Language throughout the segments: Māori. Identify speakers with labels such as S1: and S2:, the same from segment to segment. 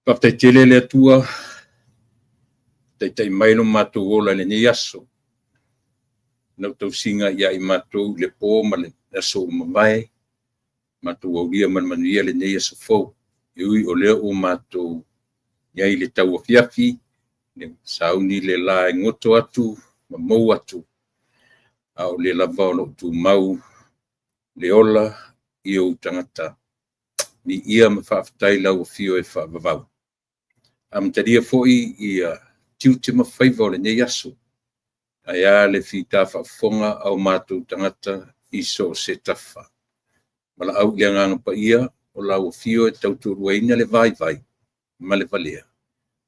S1: Paptaitele le atua, taitai mailo mātou ola le nei aso. Nau tau singa ia I mātou le pō ma le aso mamae, mātou aulia manuia le nei aso fau. Iui o leo o mātou iai le tau afiafi, le sauni le la ngoto atu, ma mau atu. Au le lava o tu mau, le ola I o tangata. Ni ia ma whaafatai lau o fio e whaavavau. Amtaria foi ia tiute ma whaiva o le nei aso. Aia le whita whaafonga au mātou tangata iso se tafa. Mala au le nganga pa ia o lau o fio e tauturuaina le vai vai. Ma le valea.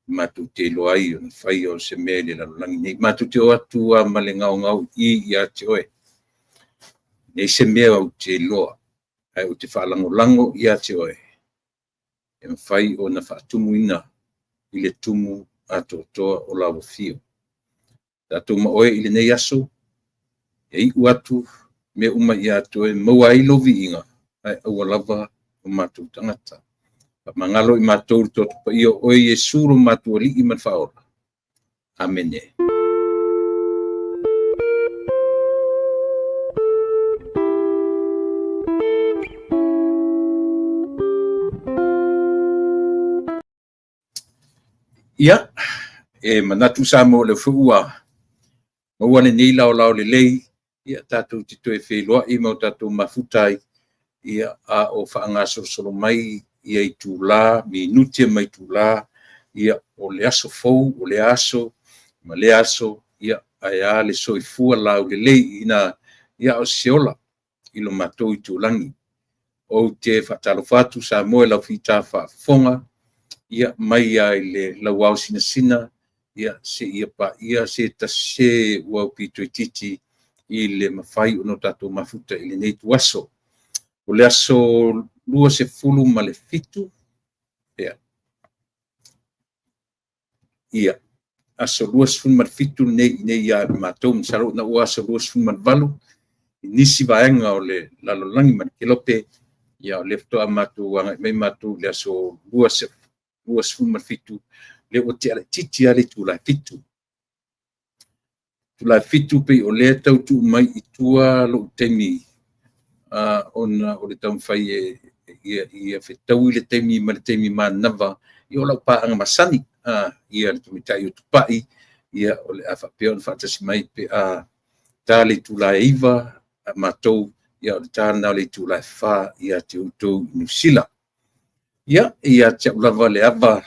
S1: Mātou te loai o na whai o se mele la langi nei. Mātou te o atu a ma le ngau ia te oe. Nei se mea au te loa. Ai o te whaalango lango ia te oe. E mwhai o na whaatumu ina I le tumu atotoa o lau fio. Tatou ma oe I le nei aso, e I uatu me uma I atoe maua I lovi inga, ai au lava o mātou tangata. Pa mangalo I mātou toto pa ia oe Yesu ro mātou li I man whaora. Amene. ia manatu sa mo le fuua ua lenei laolao lelei ia tatou titoe feiloaʻi ma o tatou mafuta ai ia a o faagasosolo mai ia i tulā minuti mai tulā ia o le aso fou o le aso ma le aso ia ae le soifua lau lelei ina ia o seola i lo matou i tulagi ou te faatalofa atu sa moe lau fita faafofoga ia mai ia i le lauao sinasina ia seʻia paia se tase ua upito i titi i le mafai o no tatou mafuta i lenei tuaso o le aso 27 ia aso 27 nei ia matou masalo na ua aso 28 nisi vaenga o le lalolagi ma le kelope ia o le fetoa matou aga mai matou le aso 27 le o te ale titi ale tulafitu pei o le tautuu mai i tua lou taimi ona o le taumafai ia fetau i le taimi ma le taimi manava ia o lau paaga masani ia le tumitai o tupaʻi ia o le a faapea ona faatasi mai pe a tā le tulaeiva matou ia o le tāna o le tulaefā ia te outou i niusila ia te aʻu lava le ava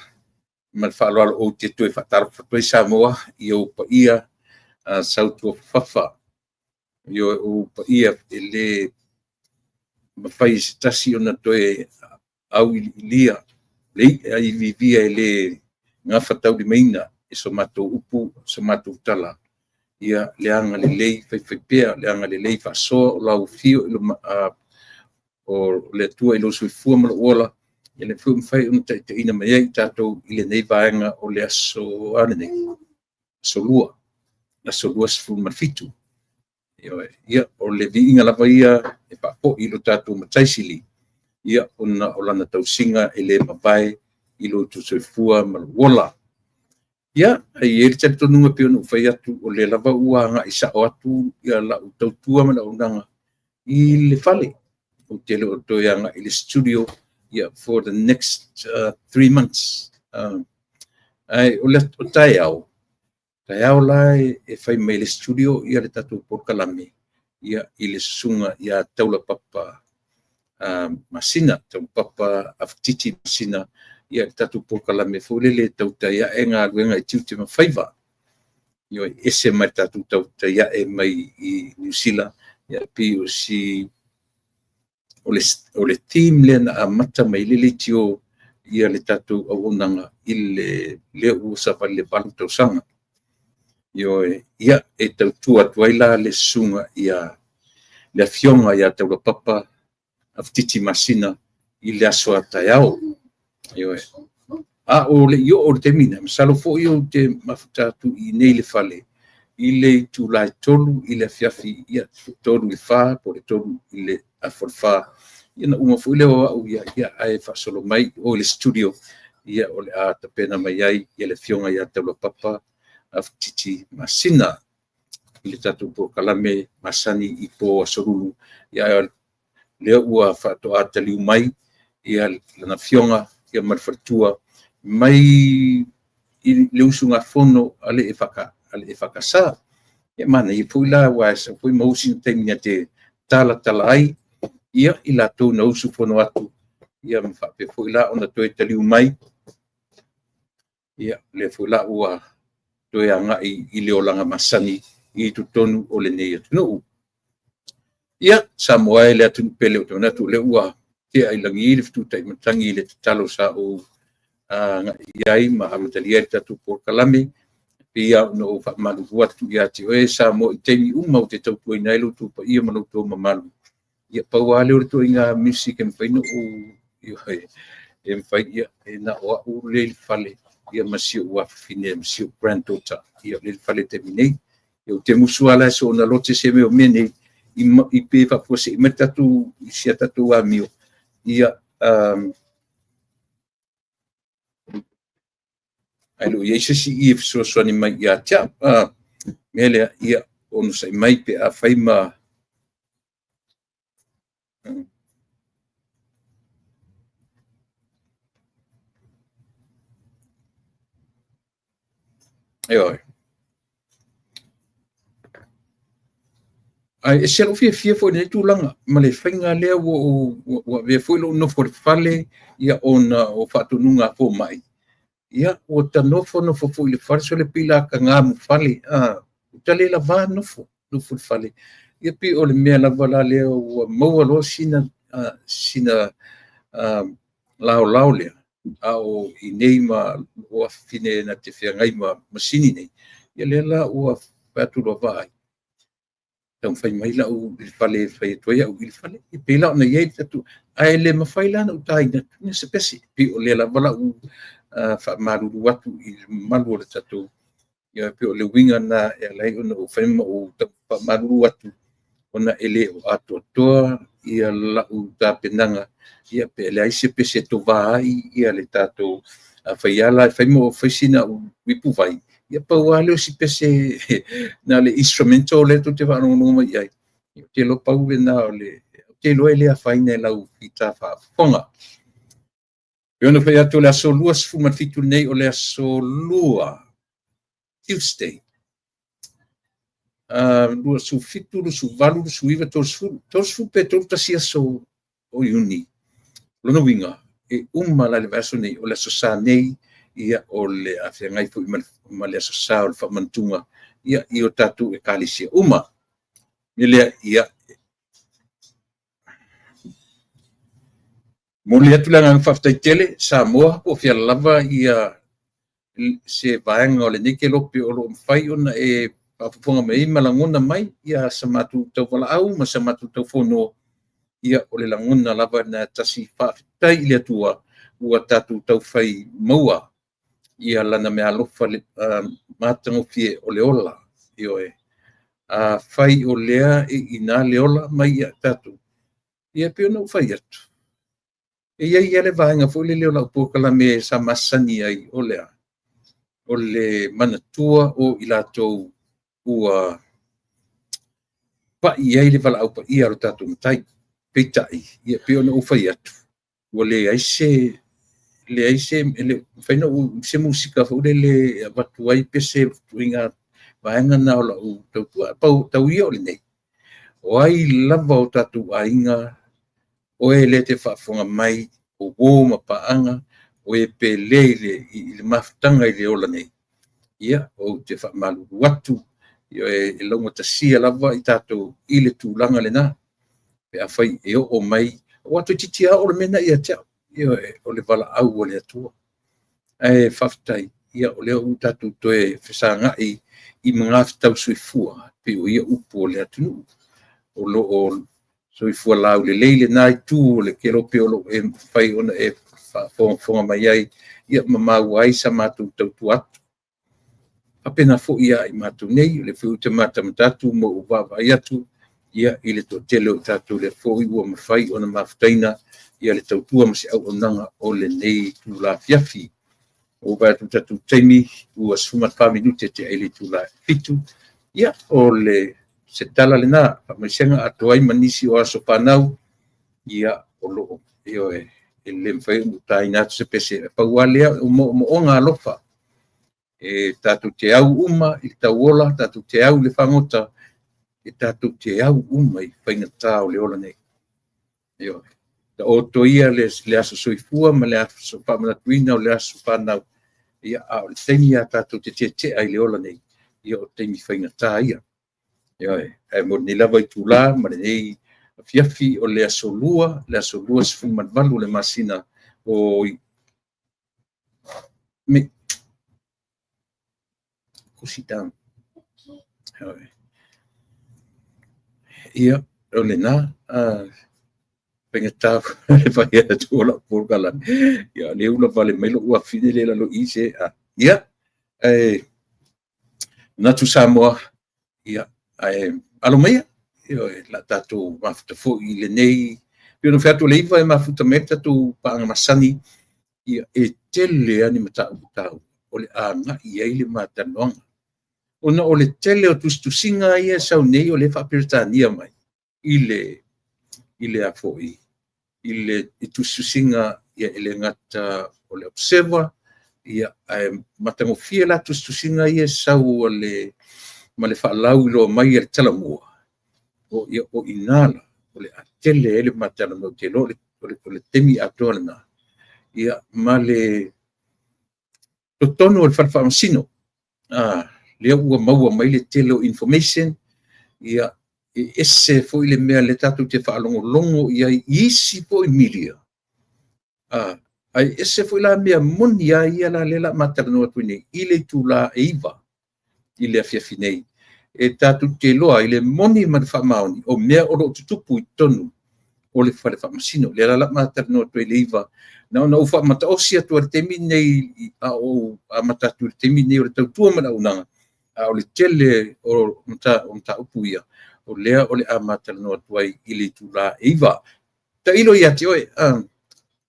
S1: ma le faaloalo ou te toe faatalofa ai Samoa ia ou paia sautuafafafa ia ou paia e lē mafai se tasi ona toe au iliia leʻi ai vivia e lē gafa taulimaina e so matou upu so matou tala ia leaga lelei faifaipea leaga lelei faasoa o laufio o le atua i lou soifua ma loo ola ia le feu mafai ona taʻitaʻina mai ai tatou i lenei vaega o le aso alenei aso 27 ia o le viiga lava ia e faapoʻi i lo tatou mataisili ia ona o lana tausiga e lē mavae i lo soifua ma loo ola ia ai le talitonuga pe ona ufai atu o le lava ua agaʻi saʻo atu ia laʻu tautua ma laʻunaga i le fale o te le o toe agaʻi le studio ia for the next 3 months ai o le o taeao la e fai mai le studio ia le tatou polokalame ia i le susuga ia taulapapa masina taulapapa afititi masina ia le tatou polokalame foʻi le tautaiaʻe galuega i tiu te mafaiva ia ese mai le tatou tautaiaʻe mai i niusila ia pi o si o le team lea na amata mai lele tio ia le tatou auaunaga i le lea ua savali le valu tausaga ia e tautua atu ai la le susuga ia le afioga ia taulapapa afititi masina i le aso a taeao a o le io o le temina masalo foʻi o te mafuta atu i nei le fale i le tulae tolu i le afiafi ia tolu i fā po le tolu i le afo le fā ia na uma foʻi le auaʻu ia ae faasolo mai o le studio ia o le a tapena mai ai ia le fioga ia taulapapa afititi masina i le tatou polokalame masani i po asolulu ia lea ua faatoʻā taliu mai ia lana fioga ia ma le faletua mai i le usugafono a le e fakasā ia manaia foʻi la ua esa foʻi mausi na taimina te talatala ai ia i latou na usu fono atu ia ma faapea foʻi la ona toe taliu mai ia le foʻi la ua toe agaʻi i le olaga masani i totonu o lenei atunuu ia sa moa e le atunu pele o tona atu le ua te ailagi i le fetutaʻi matagi i le tatalo sa ou agaʻi ai ma amatalia i le tatou polokalame pia ona ou faamalugu atu iā te oe sa mo i taimi uma o te tautuaina ai loutou paia ma loutou mamalu ia paua leo le toʻiga music e mafai nuu e mafai ia e na o aʻu le i le fale ia masio ua fafine masio granddaughter ia le fale taimi nei ia te musu ala so ona lote se me o mene i pe faapuaseʻi mai tatou isia tatou amio ia ai lo ia sesiʻi e fesoasoani mai iā te mea lea ia ona saʻi mai pe a fai ma Io. Ai se lo fia foi nei tulanga ma le fainga lea o ve foi lo no for fale ia ona o fatununga fo mai ia o tanofo no fo foi le farso le pila ka nga mu fale tale la va no fo fale ia pi o le mea la vala le o mo lo sina lao le o i nei ma o fine na te fia ngai ma masini nei ia le la o fatu lo vai tau fai mai la o il fale fai toia o il fale e pela na ye tatu ai le ma fai la no tai na se pesi pi o le la vala u fa malu watu i malu le tatu ia pi o le winga na e lai o fai ma o fa malu watu ona ele o ato toa ia la u ta penanga ia pe le ai se pesi to vai ia le tatu fai ala fai mo fai sina u wipu vai ia pa wale si pese na le instrumental le to te va no mai ai te lo pa u na le te lo ele a faina la u fita fa fonga yo no fai atu la solua fu ma fitu nei o le solua Tuesday lu su fitu su valu su iva to su pe to tasia so o uni lo no winga e la le verso nei o le so sa nei ia o le afengai fu ma le sa o fa mantunga ia i o tatu e kalisia ile ia mo le atu langa faftai tele sa moa o fia lava ia se vaenga o le nike lopi o lo mfai ona e papuponga mei malangona mai ia samatu tau wala au ma samatu tau fono ia o le langona lava na tasi faftai ile atua ua tatu tau fai maua ia lana me alofa le matango fie o le ola io e fai o lea e ina le ola mai ia tatu ia pio no fai atu e ia le vaenga fo le ola pokala me sa masani ai o lea o le manatua o ilatou ua pa ia le vala au pa ia o tatu matai peitai ia pio no fai atu o le aise ele fai no se musika fo le watuai pese tuinga vaenga na ola u tau ia o le nei o ai lava o tatu ainga o ele te whaafonga mai o wō ma paanga o e pe leile i le maftanga i le ola nei ia o te whaamalu watu i e launga tasia lava i tatu i le tūlanga le na pe a whai e o mai o atu titia o le mena ia tau ia o le vala au o le atua e whaftai ia o le u tatu toe whesanga i mga tau suifua pe o ia upo o le atunu o lo o suifua lau le leile nai tu o le kero pe o lo e whai ona e whafonga mai ai ia mamau ai sa matu tau tuatu apena fo ia i matu nei o le whiu te matamatatu mo o wawa i atu ia i le to tele o tatu le fo i ua mawhai ona mawhtaina ia le tautua ma se au onanga o le nei tu la fiafi o ba tu tatu taimi ua suma 5 minute te ele tu la fitu ia o le se tala le na pa masenga atoai manisi o aso panau ia o lo io e le mfai mutai na se pese pa wale o mo onga lofa e tatu te au i tauola tatu te au le fangota e tatu te au i faina tau le ola nei io o toia le aso soifua ma le aso whamanatuina o le aso whanau ia a o le teimi a tatu te ai le ola nei ia o teimi whainga tā ia e mo ni lava i tūlā ma le nei fiafi o le aso lua sifumanvalu le masina o me kusitang ia o le na pengetau e vai a tola por kala ya le ula vale melo ua fine le la lo ise ia na tu Samoa ia alo mai io la tatu mafta fo i le nei io no fiatu le iva e mafuta meta tu paanga masani ia e tele ani mata utau o le anga ia ile mata nonga ona o le tele o tustusinga ia sau nei o le whapirtania mai ile a foi ile tustusinga ia ele ngata o le observer ia matagofia la tustusinga ia sau ma le whaalau ilo mai le talamua o ia o inala o le atele ele matala mo te lo le temi atoa na ia ma le totono o le whaamasino lea ua maua mai le tele o information ia ese foi le mea le tatu te whaalongolongo ia isi foi milia ai ese foi la mea moni ia la lela matala no tuine ile tu la eiva ile afiafinei e tatu te loa ile moni ma le whaamaoni o mea o lo tutupu i tonu o le whaamasino le la matala no tuine eiva na ufa mata osia tu te minei o matatu te minei o tau tua mana unanga o le tele o mta upuia o lea o le amata no tuai ili tu la eiva ta ilo ia te oi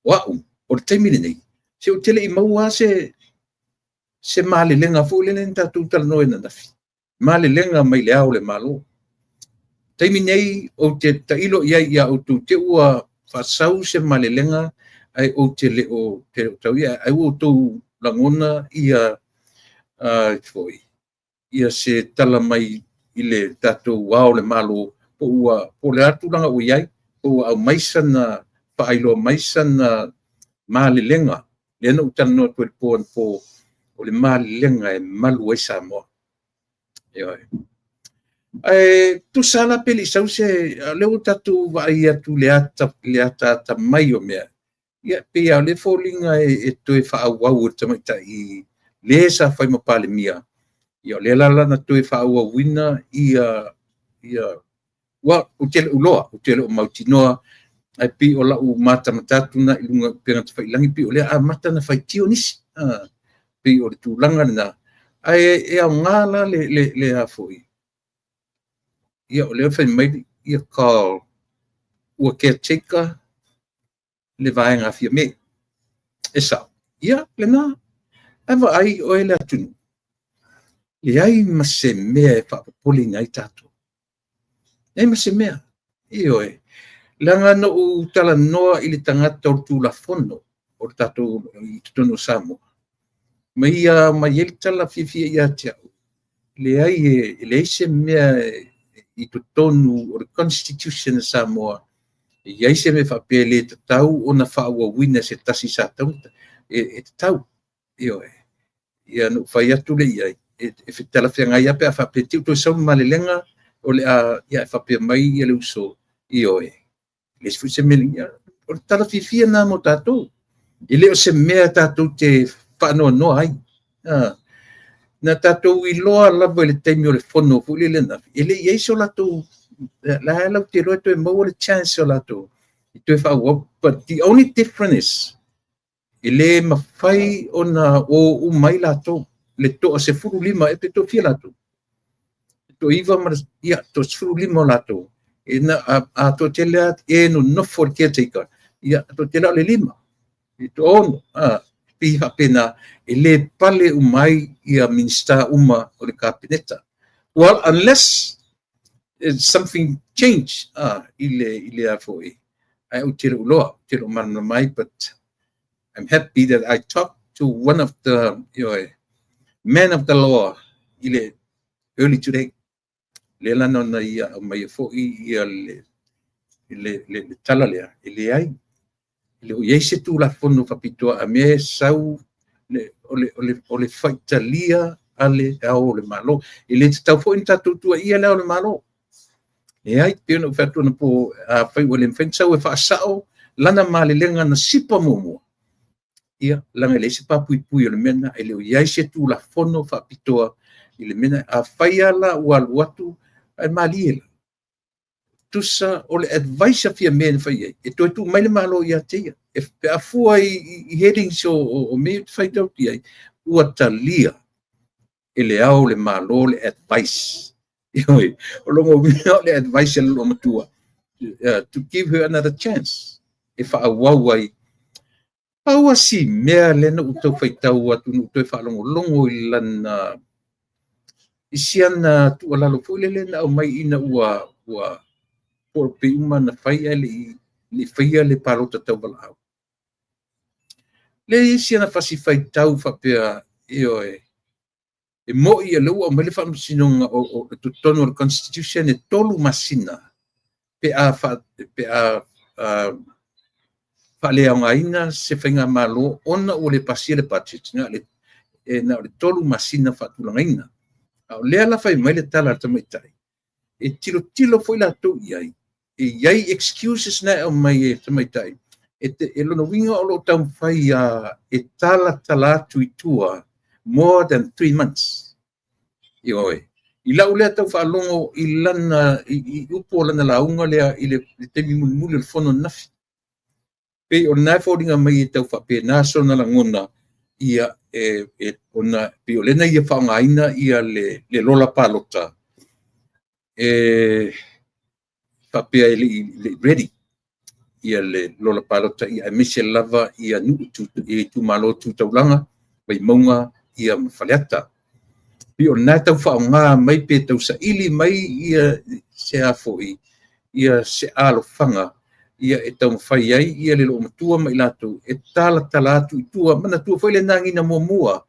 S1: o te minei se o tele i maua se male lenga fu le nta tu tal no na fi male lenga mai le au le malo te minei o te ta ilo ia o tu te ua fa sau se male lenga ai o tele o te tau ia ai o tu langona ia foi ia se tala mai ile tatu wao le malo po le atu langa o iai o au maisana pa ailo maisana mali lenga le no tano to po o le mali lenga e malu e samo tu sala peli sau se le tatu va ia tu le ata mai o mea ia pe a le folinga e to e fa au tamata i le sa fai ma pale mia ia le la na to e fa au wina ia wa o tele uloa o tele o mautinoa ai pi o la u mata matatu na ilunga pena te fai langi pi o le a mata na fai tio nisi pi o le tūlanga na ai a ngala le a foi ia o le fai mai ia ka ua caretaker le vaenga fia me esa ia le na ava ai o ele atunu le ai ma se mea e whapapoli ngai tātou ai ma se mea ioe langa no u tala noa i le tangata o tū la fono o tātou i tutono Samoa ma ia ma ieli tala fia ia te au le ai le se mea i tutonu o le Constitution Samoa ia se me whapele te tau o na whaua wina se tasi sa tau e te tau ioe ia no whai atu le iai e whetala whia ngai ape a whape tiu to sau malelenga o le a ia whape mai ia le uso ioe le se se mele ia o tala fifia na mo tātou i leo se mea tātou te whanoa noa ai na tātou i loa lava le teimi o le whono fu le lena i le iei so latou la lau te roa to e mau le chance o latou i to e whaua but the only difference i le mawhai o na o mai latou le toa se furu lima e pe to fia latou to iwa ma ia to furu lima latou e na a to tele at e no nofo caretaker ia to tele le lima i to ono pi hapena e le pale umai ia minister uma o le kabineta well unless something change ile a foi ai o tele uloa tele mana mai but I'm happy that I talked to one of the men of the law early today. Le lana na ia mai fo ia le tala lea ile ai le o yese tu la fono fapitoa a me sau o le faitalia ale au le malo ile tau fo inta tu ia le malo e ai pino fatu na po fai o le fensa o fa sao lana male lenga na sipa momo ia langa le sipa pui o le mena ile o yese tu la fono fapitoa ile mena a faiala wal watu ai maliela tusa o le advice fia men fai e to tu mai le malo ia te e pe afua i heading so o me fai tau ti ai ua talia ele au le malo le advice oi o longo le advice le lo matua to give her another chance if I wawai aua si mea le no to fai tau atu no to fa longo i lana isiana tu ala lo fule le na mai ina ua por pe uma na fai le fai le palo ta tau bala le isi ana fasifai tau whapea e mo ia leua o mele whamusinonga o tutono o Constitution e tolu masina pe a whaleaungaina se whainga malo ona o le pasia le budget na le tolu masina whatulangaina. O lea la whai mai le tala tamaitai. E tilo foi la tau iai. E iai excuses na o mai e tamaitai. E lono winga o lo tau whai e tala tuitua more than 3 months. I lau lea tau whaalongo i lana, i upo lana launga lea i le temi muli le fono nafi. Pe o nai fōringa mai e tau whape nā sona la ngona ia ona pe o lena ia whaongaina ia le lola palota. Whapea le ready ia le lola palota ia mise lava ia nuu tu malo tu taulanga bai maunga ia mawhaleata. Pe o nai tau whaonga mai pe tau sa ili mai ia se afoi ia se alofanga ia e tau whai ai ia le lo matua mai latu e tala atu i tua mana tua whai le nangina mua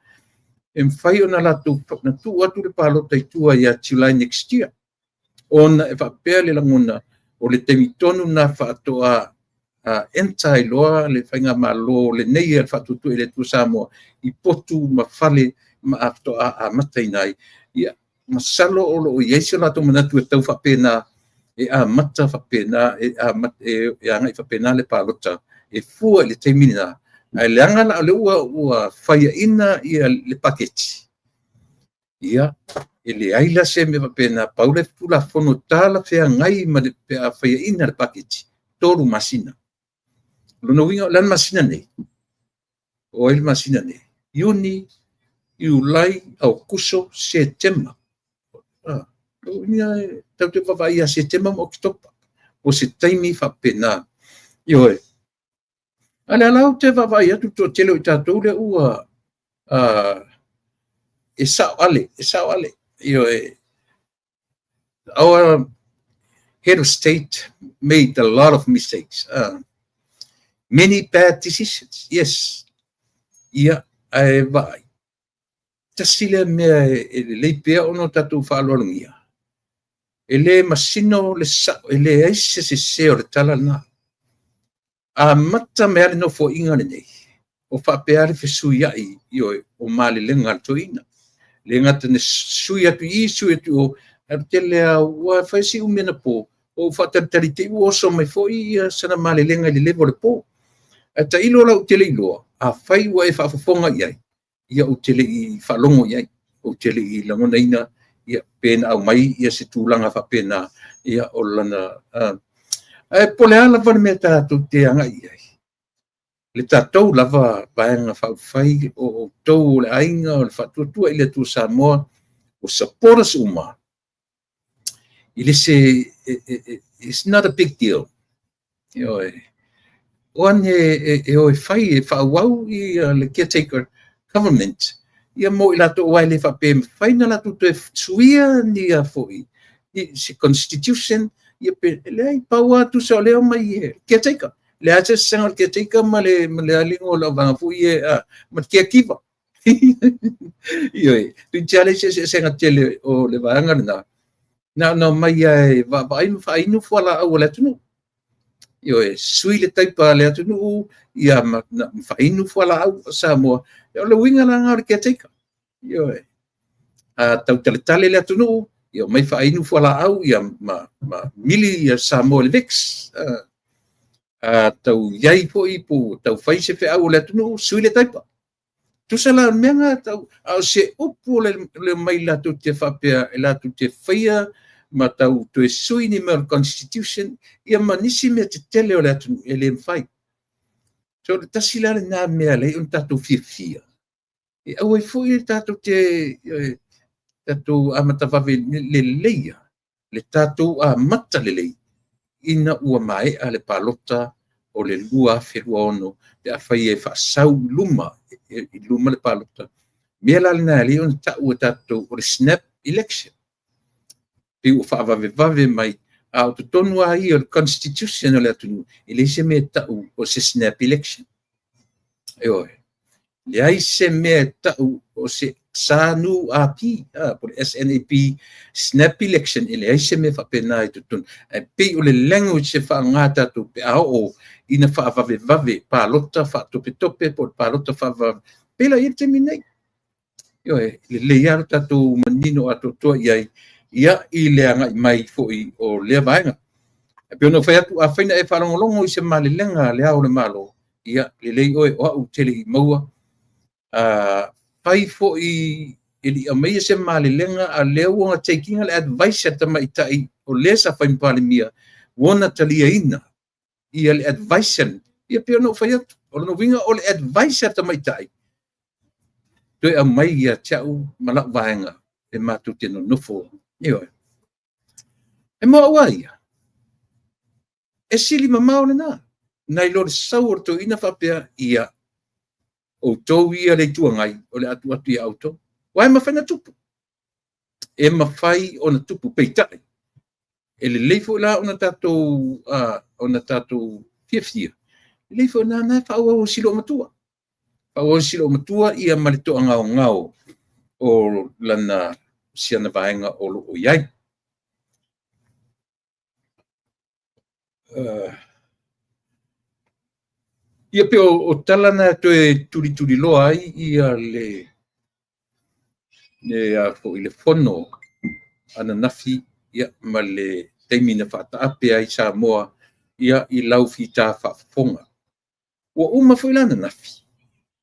S1: e mwhai o na latu na tua atu le palota i tua ia July next year ona e whapea le langona o le temitonu na whaatoa entai loa le whainga malo le nei e whaatutu e le tua Samoa i potu ma whale ma atoa a matainai ia masalo o lo o yeisio latu manatu e tau whapena e a mata whapena e anga i whapena le palota e fua le teimina ai le anga la le ua whaia ina ia le paketi ia e le aila se me whapena paule pula fono tala whea ngai ma le whaia ina le paketi toru masina lono winga lan masina nei o il masina nei Iuni Iulai au kuso September tau te whawai a September mo Oktober o se taimi whapena ioe ale alau te whawai atu tō tele o tātou le ua e sao ale ioe our head of state made a lot of mistakes many bad decisions yes ia ai vai tasile mea le pea ono tatu whaalolungia. Ele masino le sa ele aise se o le tala na. A mata mea le no fo inga le nei. O whapea le whesui ai o mali le ngatoina. Le ngata ne sui atu I sui atu o te lea ua whaisi umena po. O whataritari te u oso mai fo I sana mali le ngai le levo le po. A ta ilo la utele iloa. A whai ua e whafafonga iai. Ia o tele I whalongo iai, o tele I langona ina, ia pena au mai, ia se tūlanga whapena, ia o lana. Pole ala vana mea tātou te anga iai. Le tātou lava baenga whauwhai, o tau le ainga, o le whatuatua I le tū Samoa, o saporas uma. I le se, it's not a big deal. Oan e oi whai, e whauau I le caretaker, government ia mo I lato wai le whape whaina lato te suia ni a foi si constitution ia pe le ai paua tu sa leo mai e caretaker le ate sanga caretaker ma le alingo la vanga fui ma kia kiva ia tu jale se sanga tele o le vanga na mai ai va ai no fala o le tunu ia sui le taipa le tunu ia ma fainu fala au Samoa o le winga la ngā kia teika. Tau tale le atunu, mai whainu whala au, ma mili Samoa le vex. Tau iai po I po, tau whaise whi au le atunu, sui le taipa. Tusa la menga, tau au se upo le mai latu te whapea, latu te whaia, ma tau to e sui ni mea constitution, ia ma nisi mea te tele o le atunu, e le mwhai. So le tasila le nā mea le un tātou whiawhia. E au e fui tātou tātou amatawawe le leia. Le tātou amata le lei. Ina ua mai a le palota o le lua wherua ono. Te awhai e whaasau luma. Luma le palota. Mea la le nā le un tātou o le snap election. Pe ua whaawawewave mai. Au te tonu a I o le constitution o le atunu, I le se me tau o se snap election. le ai se me tau o se sanu api por SNAP snap election ele ai se me fa pena i tutun pe o le language se fa ngata tu pe o ina fa vave pa lota fa tope por pa lota fa pela i te minei yo le ia tatu manino ato to ia i le anga mai foi o le vainga pe no fa tu a faina e fa longo i se malilenga le au le malo ia le o tele maua pai foi ili a mai se malilenga a leo nga taking al advice at mai tai o lesa fa impalimia wona talia ina i al advice ia pe no fa o no vinga o advice at mai tai to a mai ia chau mala vaenga e matu tino nofo io e mo waia e sili mamao na nai lo saur to ina fa pe ia o tau ia le tuangai o le atu ia auto wai ma fana tupu e ma fai ona tupu peitai e le leifo la ona tatou fifia leifo na fa o silo matua ia malito ngao o lana siana vaenga o lo iai ia pe o talana to e tuli loa ai ia le fo ile fono ana nafi ia ma le teimina faataape ai Samoa ia i lau fita faafofoga ua uma foi lana nafi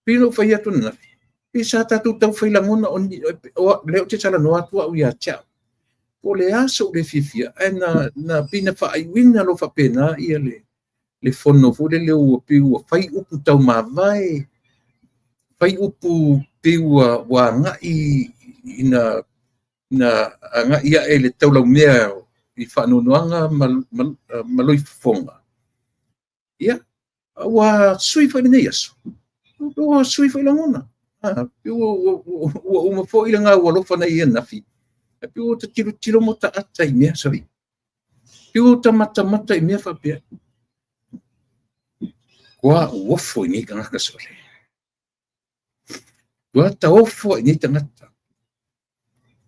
S1: pino fai atu na nafi pe sa tatou taufailagona o leo te talanoa atu au ia teau o le aso le fifia na pina faaiuina lo faapena ia le fono fo le leu piu fai upu tau mavae fai upu piu wa ngai ina nga ia ele taulau mea i whanonoanga maloi fonga. Ia, wa sui whai nei aso. Wa sui whai langona. Wa uma fo ila ngā walofa nei ia nafi. Piu ta tiro mo ta ata i mea sawi. Piu ta mata i mea whapea. Wa wofo i ni ka ngaka sole. Wa ta wofo i ni tangata.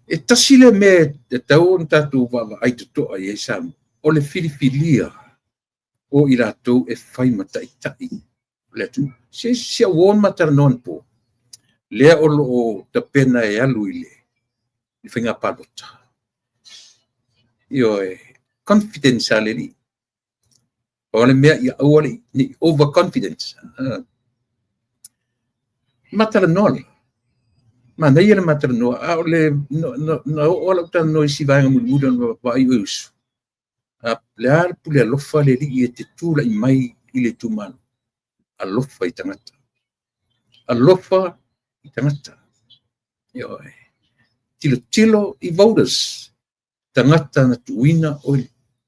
S1: E tasile me te tau on tatu wawa ai tutoa i esam. O le filifilia o i ratou e whai mata i tai. Le tu, se awon matara non po. Lea o lo ta pena e alu i le. I whinga palota. Io e confidence ale li. O le mea i awale ni overconfidence. Matara non. Ma nei ele matara no a ole no ola tan no si vai muda no vai us a plear pule lofa le li te tula i mai i le tuman a lofa i tangata yo tilo i voters tangata na tuina o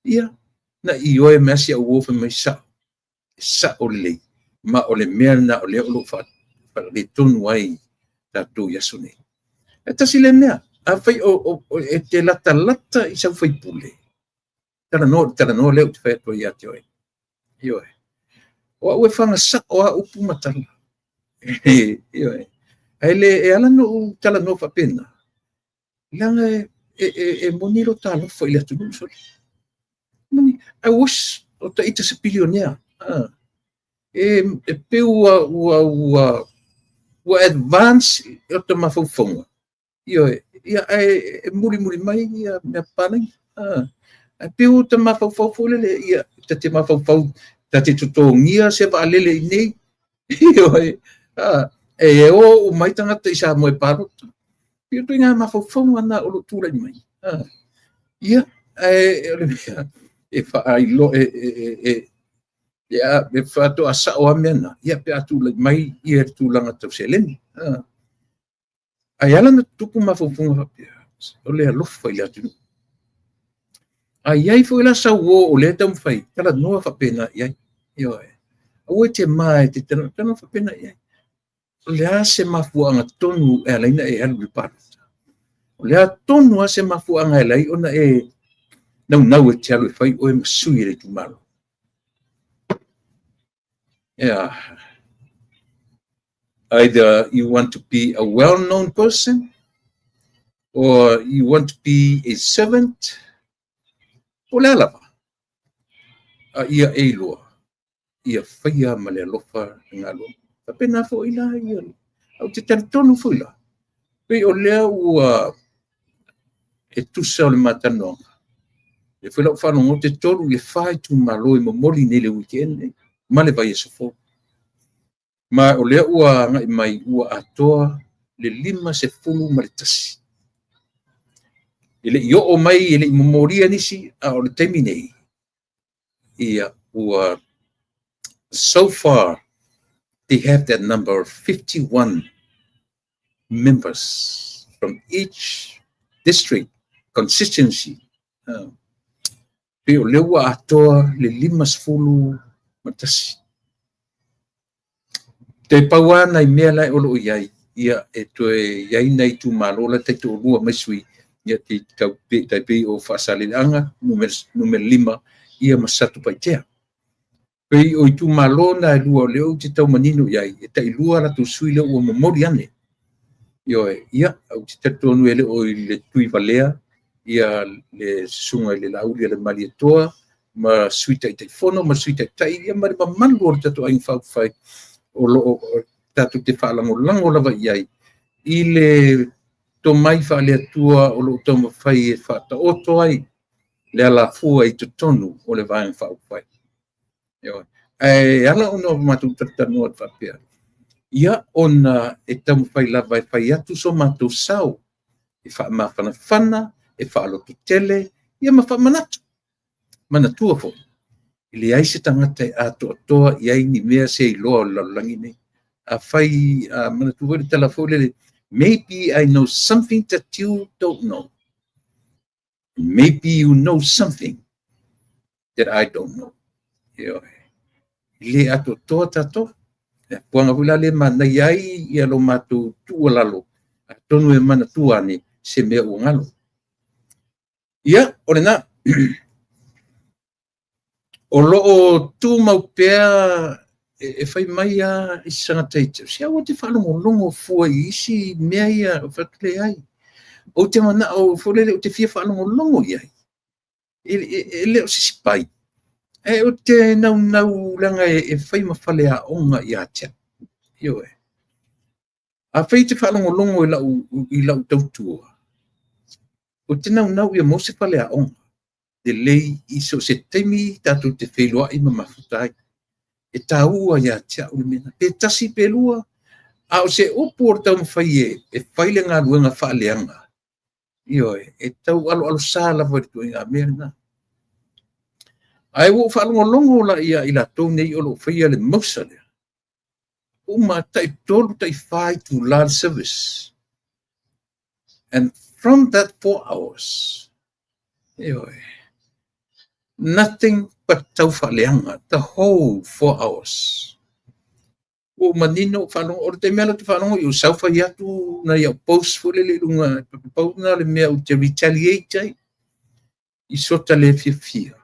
S1: ia na i oe masi a uofa mai sa ole ma ole mea na ole o fa le tonu ai tatu yasune. Eta sile mea. A fai o te lata i sa fai pule. Tara no leo te fai to ia te oe. Ioe. O ue whanga sa o a upu matala. Ioe. Ele e ala no tala no fa pena. Langa e moniro talo foi le atu soli. Mani, I wish o ta ita se pilionea. E peu wa advance o te mawhauwhaunga. Ia e muri mai ia mea panai. A peo te mawhauwhau lele ia te mawhauwhau te tutongia se wa lele i nei. E o mai tangata i sa moe parota. Peo tu inga mawhauwhau ana o lo tūra i mai. Ia e whaai ia me fato asa o amena ia pe atu mai ia tu langa tau seleni ai ala na tupu mafufunga o le alofa i atu ai foi la sa o le tam fai tala no fa pena ia io o te mai te tana fa pena ia o le ase mafuanga tonu e ala ina e alu parta o le tonu ase mafuanga e lai ona e nau e te alu fai o e masui le tumalo. Either you want to be a well-known person or you want to be a servant. O le alava. Ia e loa. Ia whaia ma le alofa ngalo. Pena fo ila ia. Au te tonu fo ila. Pei o lea ua e tusa o le matanonga. E whela o whanongo te toru e whai tu malo i mamoli nele weekend. Ma le vai e sofo. Ma o lea ua ngai mai ua atoa le 5 se fulu ma le tasi. Ele i o mai ele i mamoria nisi a o le taimi nei. Ia ua so far they have that number of 51 members from each district constituency. Pe o lea ua atoa le 5 se fulu ma tasi. Te pauana i mea lai olo iai, ia e toe iai nei tu malola te tu lua mesui, ia te taipi o whaasalianga, numer 5, ia masatu paitea. Pei o i tu malona e lua leo te tau manino iai, e tai lua la tu sui leo ua mamori ane. Ia, au te tatonu ele o i le tui valea, ia le sunga i le lauli le mali atoa, ma sui tai fono, ma sui tai, ia ma le mamalu o tatu aing whai, o lo tatu te whaalango lava iai. I le to mai whaalea tua o lo tau mawhai e whata oto ai. Le ala fua i to tonu o le vaeng whaupai. E ala ono matu tatanu at whapea. Ia ona e tau mawhai lava e whai atu so matu sau. E wha mawhana, e whaalotu tele, ia mawha manatu. Manatua fo. Ile ai se tangata e ato atoa i ai ni mea se i loa o lalangi nei. A whai manatua le telefone, maybe I know something that you don't know. Maybe you know something that I don't know. Ile ato toa tato. Puanga wila le mana iai i alo matu tua lalo. Tonu e manatua ni se mea uangalo. Ia, ore na. O loo tu mau pea e whai mai a i sanga teite. Si awa te whalongo fua i isi mea ia whakle ai. O te mana o wholele o te fia whalongo iai. E leo sisipai. E o te nau langa e whai mawhale a onga i atia. Io e. A whai te whalongo i lau tautua. O te nau ia mo se whale a onga. De lei iso se temi tatu te whelua i mamafutai. E taua ia tia o mena. Pe tasi pe lua. A o se opo o tau mwhai e whaile ngā luenga whaaleanga. Io e tau alo sāla waritu i ngā merna. Ai wo whalongo la ia i la tau nei o lo whaia le mausa lea. Uma tai tolu tai whai to land service. And from that 4 hours, io nothing but tau whaleanga, the whole 4 hours. O manino whanongo, o te mea te whanongo, i o sauwha i atu na iau post fule le lunga, pauna le mea o te retaliate ai, i sota le fia.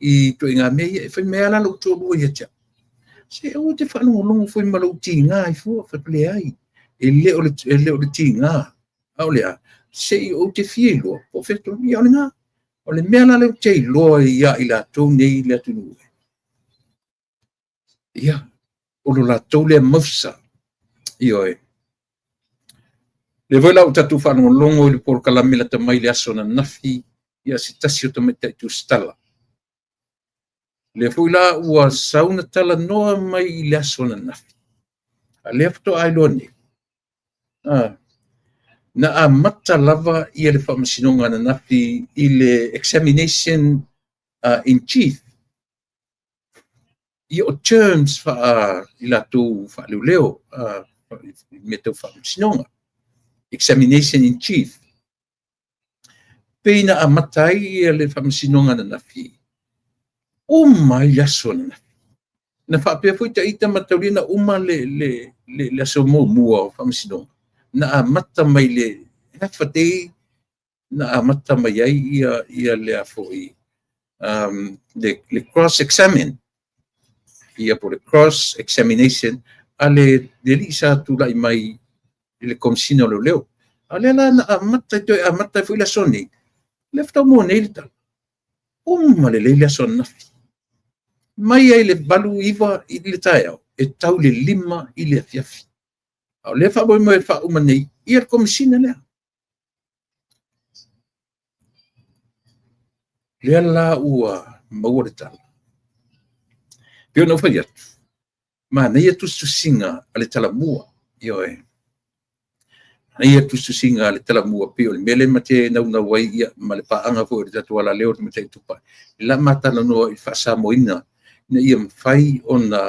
S1: I to inga mea, e whai mea la lo tō lua i atia. Se o te whanongo longo fwoi malau ti ngā i fua, whaple ai. E leo le ti ngā. Au lea, se i o te fia i loa, po wheto, i au le ngā. O le mea la leo te i loa i a i la tau nei le atu nue. Ia, o lo la tau le mausa. Io e. Le voi lau tatu whanongo longo i le por kalamila ta mai le aso na nafi, ia si tasi o tameta i tu stala. Le fui la ua sauna tala noa mai i le aso na nafi. A le afto ai loa ni. Na a mata lava i le whamasinonga na nafi i le examination in chief. I o terms i la tō whaleo me tau whamasinonga. Examination in chief. Pena a matai i le whamasinonga na nafi. O mai aso na nafi. Na whapea fui ta ita mataurina uma le aso mua o whamasinonga. Na a mata mai le half a day, na a mata mai ai ia le a foi le cross-examine. Ia po le cross-examination ale deli sa tu lai mai le komsina lo leo ale la na amata foi la soni lefta mo nelta male le la sonna mai ai le balu iva i le tae e tau le lima i le afiafi au le fa mo e fa uma nei ia komsina le la ua maua le tala pio no fa atu ma nei tu singa ale tala mua io e nei tu singa ale tala mua pio le mele mate na wai ia ma le paanga fo le tatu ala leo me te tupa la mata no i fa sa moina na ia fai ona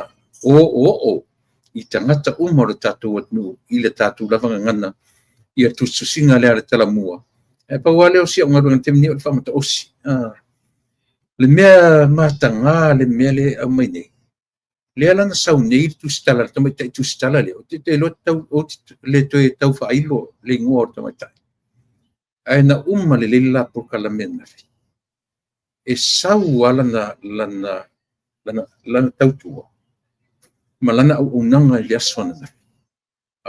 S1: o i tangata le tatu atnu i le tatu lava ngana ia tu singa le tala mua e pa wale o si ngaru ntemni o fa mata osi le mea matanga le mele au mai nei le ala na sau nei tu stala to mai tu stala le o te lo tau o le to tau fa ilo le ngor to mai tai ai na le la por kala mena fi e sau ala lana tau tua malana au unanga le asona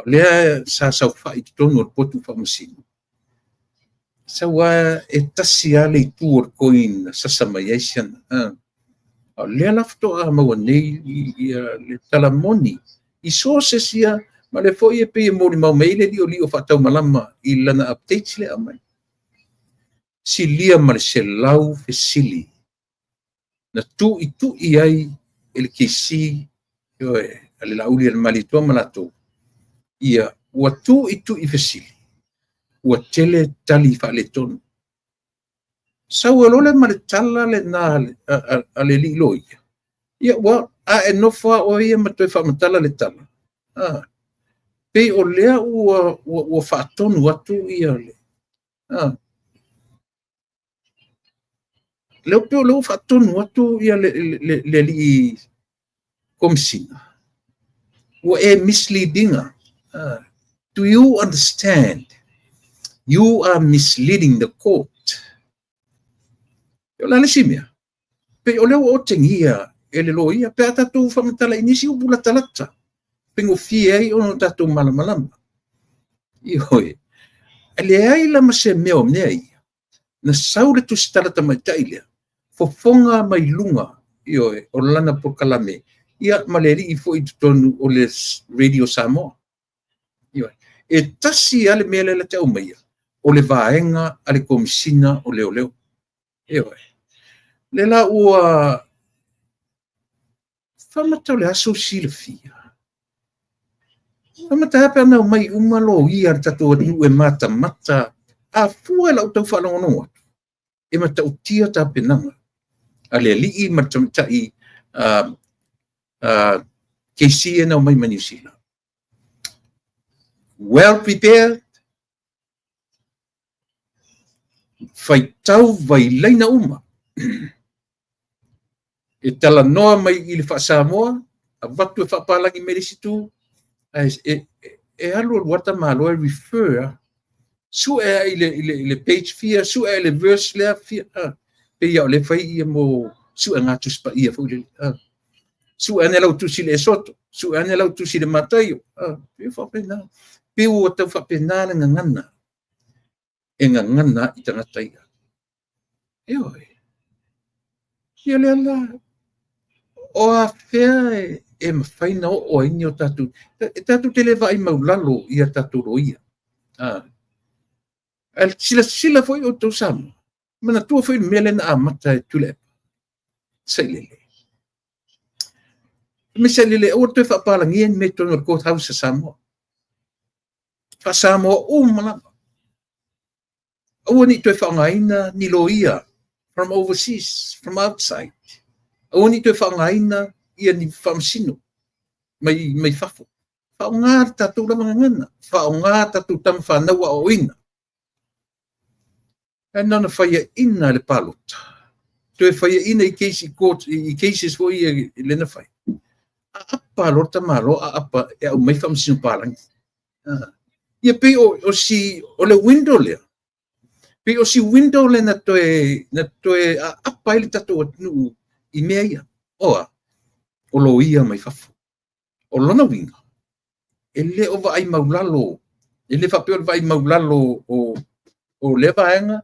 S1: le sa sau fa i tonu o potu fa musino sawa e tasi ale tu or coin sa samayation le lafto a mawanei le talamoni i sources ia ma le foi e pe mo ma maile di oli o fatau malama i lana updates le amai si lia ma se lau fesili na tu i ai el kisi yo ale la uli el malito malato ia wa tu i fesili ua tele tali fa le tonu sau alole ma le tala le na ale li loia ia wa a e no fa o ia ma toi fa matala le tala pe o lea ua fa tonu atu ia le leo pe o leo fa tonu atu ia le li komsina ua e misleadinga do you understand? You are misleading the court. Yo la simia. Pe o leo o tengia ele lo ia pe ata tu fa matala inisi u bula talata. Pe ngo fie ai o tatu malamalama. Ioi. Ale ai la ma se meo nei. Na saure tu starata mai tailia. Fo fonga mai lunga. Ioi o lana por kalame. Ia maleri i fo i tonu o le radio Samoa. Ioi. E tasi ale mele la tau mai. O le vaenga ale komisina o leo. Ewe. Le la ua whamatau le aso si le fia. Whamatau hape ana mai umalo ia tato anu e mata a fua la utau whanongonoa. E mata utia ta penanga. Ale lii matamtai keisi e nau mai manisila. Well prepared. Fai tau vai leina uma. E tala noa mai i le Samoa, a watu e whapalangi merisitu, e alu wata malo e refer, su e le page fia, su e le verse lea fia, pe iau le fai ia mo, su e ngatu spa ia fule, su e lau tusi le soto, su e lau tusi le mataio, pe whapena, pe ua tau whapena le ngangana. E ngangana i tangata ia. Eoi. Ia le ala. O a fea e mawhaina o ini o tatu. Tatu te lewa i maulalo i a tatu roia. Sila foi o tau samu. Mana tua foi mele na amata e tule. Sailele. Me sailele o te whapalangi en me tono o courthouse a Samoa. Fa Samoa o malama. O ni te whangaina ni loia from overseas, from outside. O ni te whangaina ia ni whamsino. Mai whafo. Whaonga tatu la mga ngana. Whaonga tatu tam whanaua o ina. E nana whaia ina le palota. Te whaia ina i cases fo i lena whai. A apa lorta malo, a apa e au mai whamsino palangi. Ia pe o si, o le window lea. Pe o si window le na toe a apa ili tatu atnu i mea ia. Oa, o lo ia mai whafu. O lona winga, ele o vai maulalo ele fa pe vai maulalo o le vaenga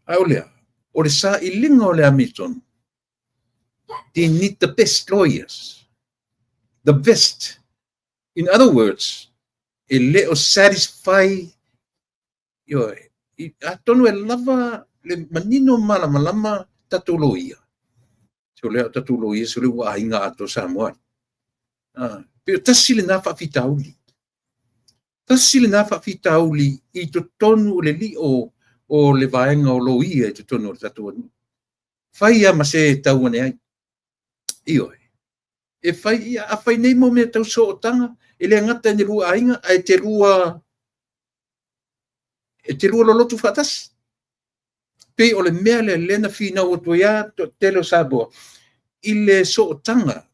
S1: ai o le sa ilinga o le Hamilton. They need the best lawyers, the best. In other words, ele o satisfy yo atonu e lava le manino malama tatoloia. So le tatoloia so le wa inga ato Samoa. Pero tasile na fa fitauli. Tasile na fa fitauli I to tonu le li o le vaenga o loia to tonu tatuani. Faia ma se tauane ai. Io. E fai a fai nei mo me tau so tanga ele ngata ni rua ainga ai te rua lo lotu fatas. Pe o le mele lena fina o toia to telo sabo. Ile so tanga.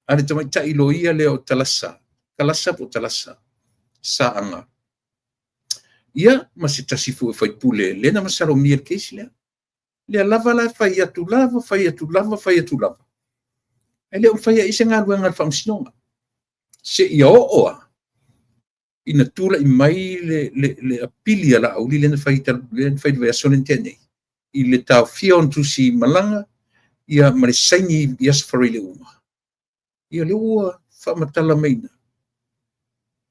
S1: Ani te mai ta iloia le o talasa. Kalasa po talasa. Saanga. Ia masi tasifu fai pule lena masaro miel keisi lea. Lea lava la fai atu lava, fai atu lava, fai atu lava. Ele o fai isa ngā ruenga whamsinonga. Se ia oa. Ina tula I mai le apili ala au li lena fai vea sonen tenei. I le tau fion tu si malanga, ia mare saini ias wharai le uma. Ia le ua whamatala meina.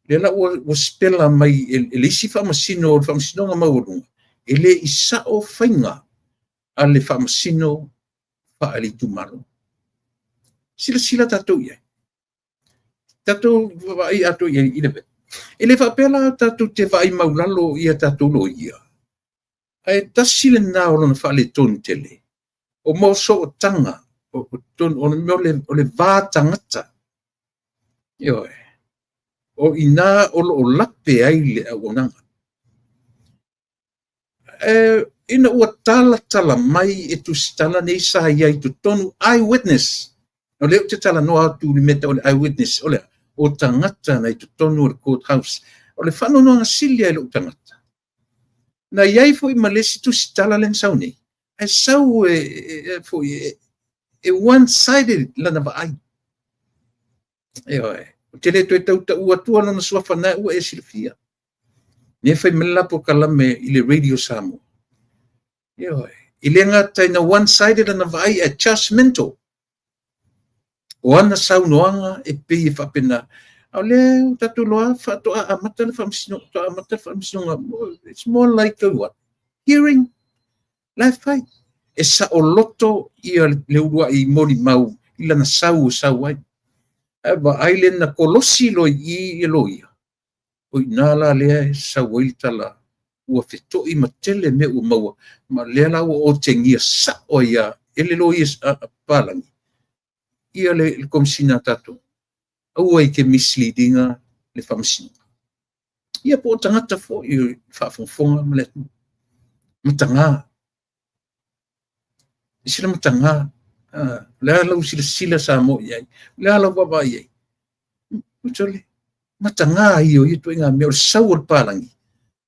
S1: Le la ua spela mai, ele isi whamasino o whamasinonga maurunga. Ele isa o whainga a le whamasino whaali tumaro. Sila tatou ia. Tatou vai ato ia I le. Ele whapela tatou te vai maulalo ia tatou lo ia. Ai tasile na o lona whaale tonu tele. O mo so o tanga. O le vā tangata. Ioe. O ina o lape ai le awananga. Ina ua tala mai tu stala nei sa ia I tu tonu eyewitness. O leo te tala noa tu li meta o le eyewitness. O le o tangata nei tu tonu o le courthouse. O le whano noa ngasilia I le o tangata. Na iai fo I malesi tu stala len sau nei. Ai sau fo e one-sided lana va ai. O te le toi tau ta ua tua lana sua whanai ua e silfia. Ne fai melapo kalame I le radio Samoa. I le ngata ina one-sided lana va ai adjustmental. O ana saunoanga e pei e whapena. Au leo tatu loa whatoa amata le whamsinonga. It's more like a what? Hearing. Life fight. E sa o loto ia le urua I mori mau. Ila na sau ai. Eba ailen na kolosi lo I loia. O inala lea sau tala. Ua whetoi matele me u maua. Ma lea lau o tengia sa o ia. Ele loia palangi. Ia le komisina tato. Aua I ke misleadinga le whamsinonga. Ia po tangata fo I whafonfonga maletu. Matanga. Sila matanga. Lea lau sila Samoa iai. Lea lau baba iai. Utole. Matanga iyo ito inga meo sau al palangi.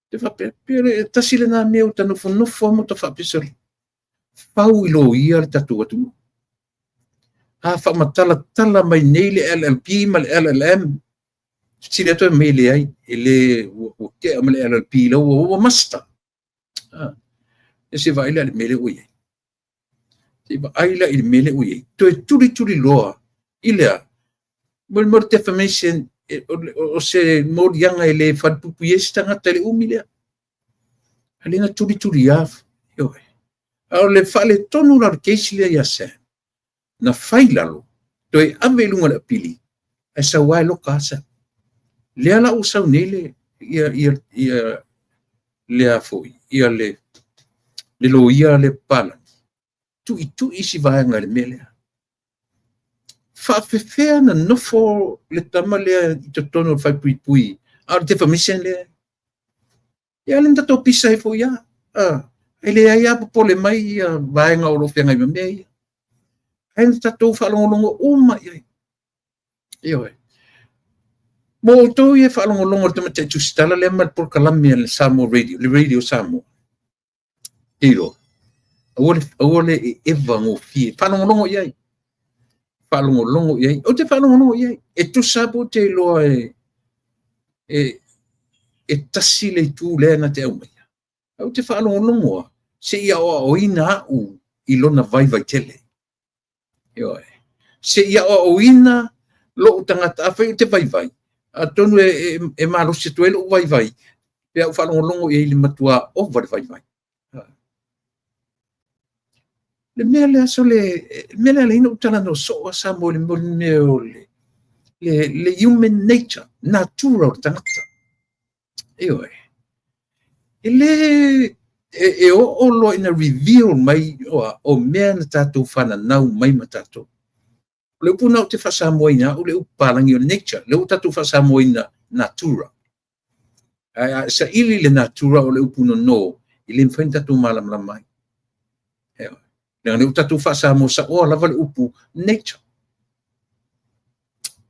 S1: Te whape. Pere tasile na meo tanofo mo ta whape soli. Pau ilo ia le tatu atu. Whamatala mai nei le LLP ma le LLM. Sila to mai le ai. Ele o ke ma le LLP lau o masta. E se vai le mele o iai. Iba aila I mele uye. To e turi loa. Ilea. More defamation o se more yanga ele whadpupu yestanga tele umilea. Alina turi af. Yoe. Au le whale tonu lar keisi lea yase. Na whailalo. To e ame lunga le pili. E sa wai lo kasa. Lea la usau nele. Ia lea foi. Ia le lo ia le pala. Tu isi vaenga le melea. Whawhewhea na nofo le tama lea I te tono whai pui. Ar te whamisen lea. Ia lenda tō pisa fo ia. Ele ai apa pole mai ia vaenga o rofia ngai mamea ia. Ai lenda tō whalongolongo uma ia. Ioe. Mo tō ia whalongolongo te mate tu stala lea mal por kalamia le Samoa radio. Le radio Samoa. Iro. Awole eva ngō fie. Whanongolongo iai. whaalongolongo iai. O te whaalongolongo iai. E tu sapo te loa e tasi le tū lea na te au mai. Au te whaalongolongo se ia o ina au I lona vai tele. Ioi. Se ia o ina lo tangata awhai te vai. A tonu e malo se tuelo o vai. Pea u whalongolongo I le matua o vai. Le mea le aso mea le ina utala no so asa mo le meo le human nature, natural tangata. Ioi. Ele e o lo ina reveal mai o mea na tātou whananau mai ma tātou. Le upuna o te whasamoina o le upalangi o nature, le tātou whasamoina natura. Sa ili le natura o le upuna no, I le mwhain tātou malam mai. Le tātou whasamo sa o lava le upu nature.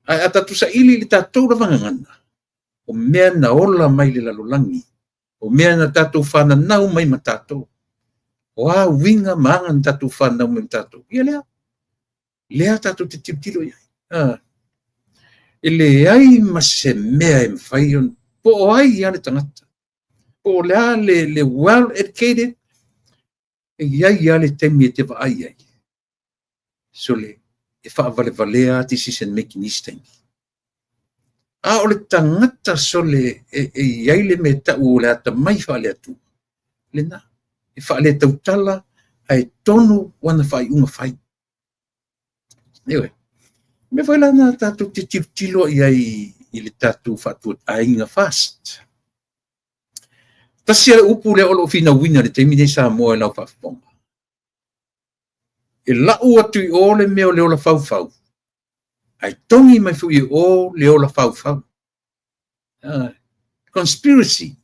S1: A tātou sa ili le tātou ravangangana. O mea na ola mai le lalolangi. O mea na tātou whananau mai ma tātou. O a winga maanga na tātou whanau mai ma tātou. Ia lea. Lea tātou te tiptilo iai. Ele ai ma se mea e mwhai on. Po o ai ia le tangata. Po o lea le well educated. E iai ia le temi e te wa ai ai. So le e whaavale valea decision making isteng. A o le tangata so le iai le me tau o le ata mai whaale atu. Le na. E whaale tautala ai tonu wana whai unga whai. Ewe. Me whai lana tātou te tilo iai I le tātou whatuat ainga fast. Tasi ale upu le olo fina wina le teimi nei sa moa lau whaafonga. E lau atu I o le meo le ola whau. Ai tongi mai fu I o le ola whau. Conspiracy.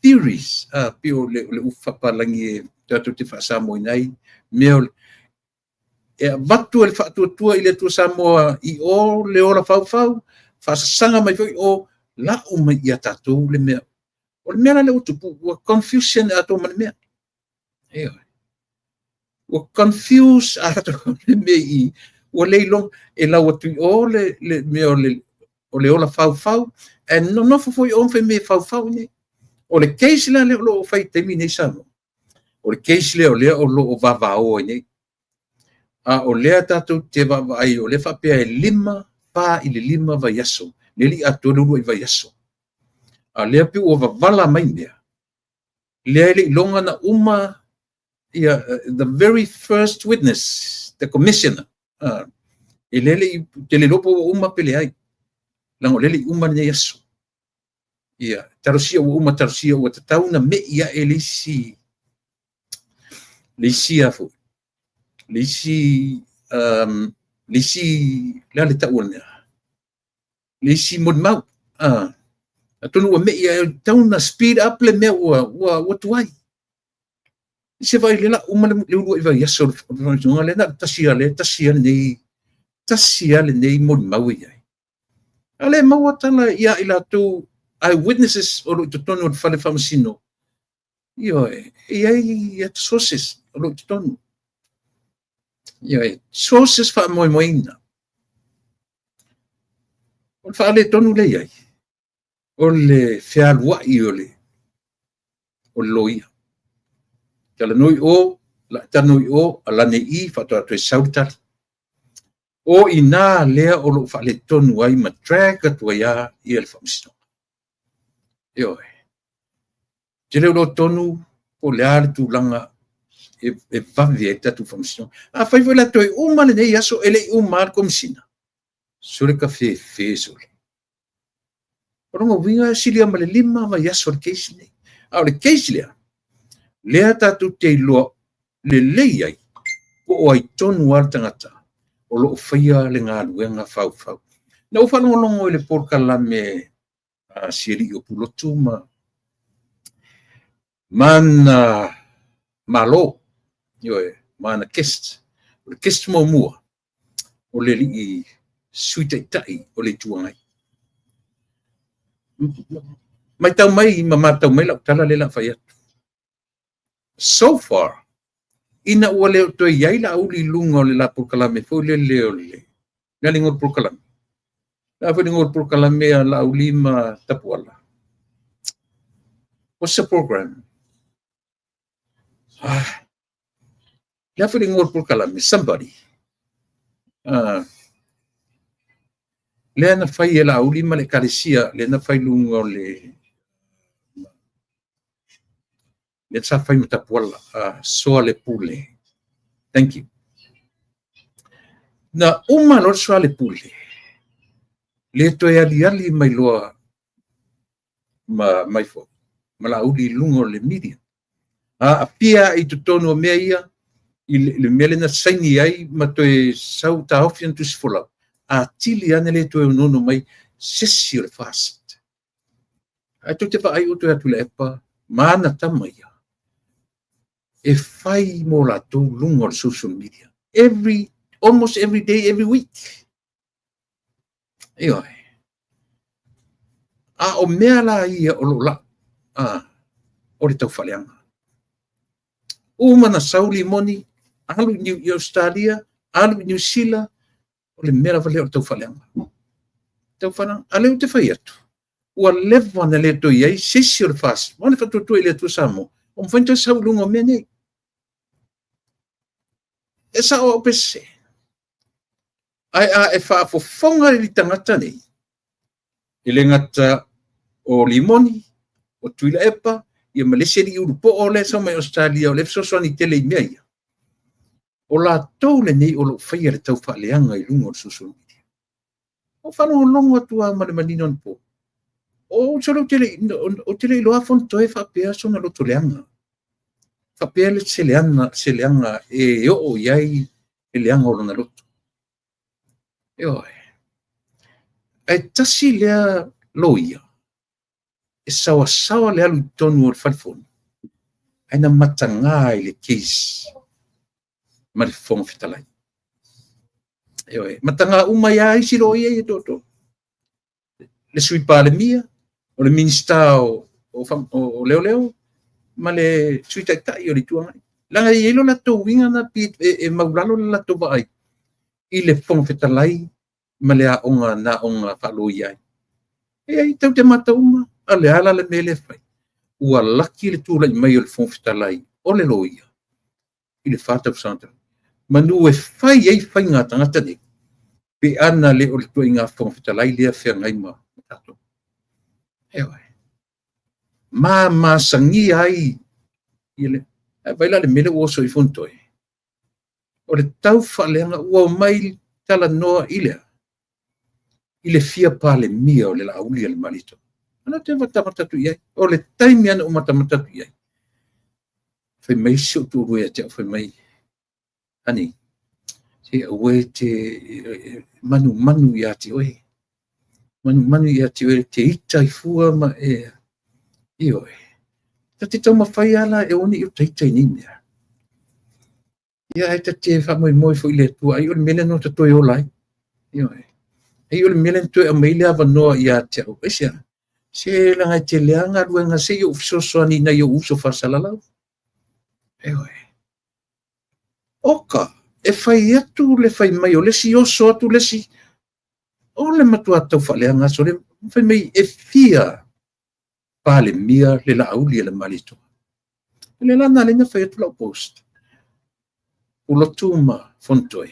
S1: Theories. Pio le uwhapalangi e tātou te whaasamo inai. Meo e watu e le whaatua I le tua Samoa I o le ola whau. Whaasanga mai fu I o lau mai I a tātou le mea. O le mea le utupu. Ua confusion a tō mani mea. Eo. Ua confuse a tō le mea I. Ua leilong e lau atu I o le mea o le ola whau. E no foi on fe me whau ne. O le case la le o fai temi nei Samoa. O le case le o lo o vavao ne. O lea tātou te vavai o le whapea e lima pā I le lima vai aso. Le li ato lulu I vai aso. A lea piu o vavala mai mea. Lea le longa na uma the very first witness, the commissioner. E lele te le lopo o uma pele ai. Lango lele uma nei aso. Ia, tarosia o uma tarosia o tatau na me ia e lisi afu. Lisi la le tau na. Lisi mod mau. Atonu o me ia tauna speed up le me o tuai. Se vai le la uma le ulu vai yaso le na tasia le nei mod mau ia. Ale mau tala ia ila tu eyewitnesses o lo tonu o fale famasino. Io ia sources o lo tonu. Io sources fa moina. O fale tonu le ia. O le fealua I o loia. Kala noi o, la tanoi o, alane I, fato atu e sautari. O ina lea o lo fale tonu ai ma drag atu ia I el famasino. Io te leo lo tonu o le ale tu langa e vavi e tatu famasino. A fai voi la toi uma le nei aso ele uma al komisina. Sole ka fe sole. Orongo winga silia ma le lima ma yaso le keisi nei. A le keisi lea tatu te iloa le leiai o ai tonu al tangata o lo whaia le ngā luenga whau. Na uwhanongo le porkala me siri o pulotu mana malo mana kest o le kest mua o le li suitaitai o le tuangai. Mai tau mai, ma matau mai lau tala le la whai atu. So far, ina ua leo toi iai la uli lunga o le la purkalame fo le leo le na lingor purkalame la fa lingor purkalame la uli ma tapuala. What's the program? La fa lingor purkalame somebody le na fai la uli ma le kalesia le na fai lunga o le sa fai ma tapuala soa le pule. Thank you. Na uma lo soa le pule le toi ali mai loa mai fo ma la uli lunga o le media pia i tutono mea ia i le mele na saini ai ma toi sau ta ofian tu sfola tili ane le toi nono mai sesi o le fast ai tu te fa ai o toi atu le epa maana tama ia e fai mo la tu lunga o le social media almost every day, every week. Iyo o mea la ia o lo la o le tau faleanga. Uma na sauli moni, alu New Australia, alu New Zealand, o le mea la vale o tau faleanga. Tau faleanga, ale o te fai atu. Ua lewa na le to iai, sesi o le fast. Wane fatu tu ile tu samo. O mwhainta saulunga o mea nei. E sa o pese. Ai e fa fo fonga i tangata nei. Ile ngata o limoni, o tuila epa, ia Malaysia li urupo o le sa mai Australia, o le fso ni tele i mea ia. O la tau le nei o lo whaia le tau whaaleanga i lunga o social media. O whanau o longa tua male manino po. O solo tele i loa fonto e whapea sona lo toleanga. Whapea le seleanga e o iai e leanga o lona loto. E tasi lea loia. E sawa le alu tonu o le whalifoni. Aina matanga i le case. Ma le fonga fitalai. Matanga umai ai si loia i toto. Le sui pa le mia. O le minista o leo. Ma le sui tai o le tuangai. Langa i elo la tau winga na e maulalo la tau ba ai. I le fonga fitalai. Ma le a onga whalo i ai. E ai tau te mata uma. Ale ala le mele fai. Ua laki le tūla i mai o le fonga fitalai. O le loia. I le whātau santa. Manu e fai ei fai ngā tangata ne. Pe ana le o le tua i ngā fonga fitalai lea whea ngai ma tato. Ewa. Ma sangi ai. Vaila le mele oso i fontoi. O le tau whaleanga ua mai tala noa ilea. I le fia pa le mia o le la aulia le malito. Ana te matamatatu iai. O le taimi ana o matamatatu iai. Fai mai sio tu rue te fai mai. Ani. Te awe te manu ia te oe. Manu ia te oe te ita i fua ma e. I oe. Ta te tau mawhai ala e oni i o teitai ni mea. Ia e te whamoi fo i le tua. I o le mele no te toi o lai. I oe. I o le mele toi a meile ava noa ia te au. Esia. Se langa te leanga ruenga se i o fisosoani na i o uso whasalalau. E oe. Oka. E fai atu le fai mai o lesi oso atu lesi. O le matua tau whaleanga so le fai mai e fia. Pa le mia le la auli le malito. Le lana le na fai atu lau post. Ulo tuma fontoi.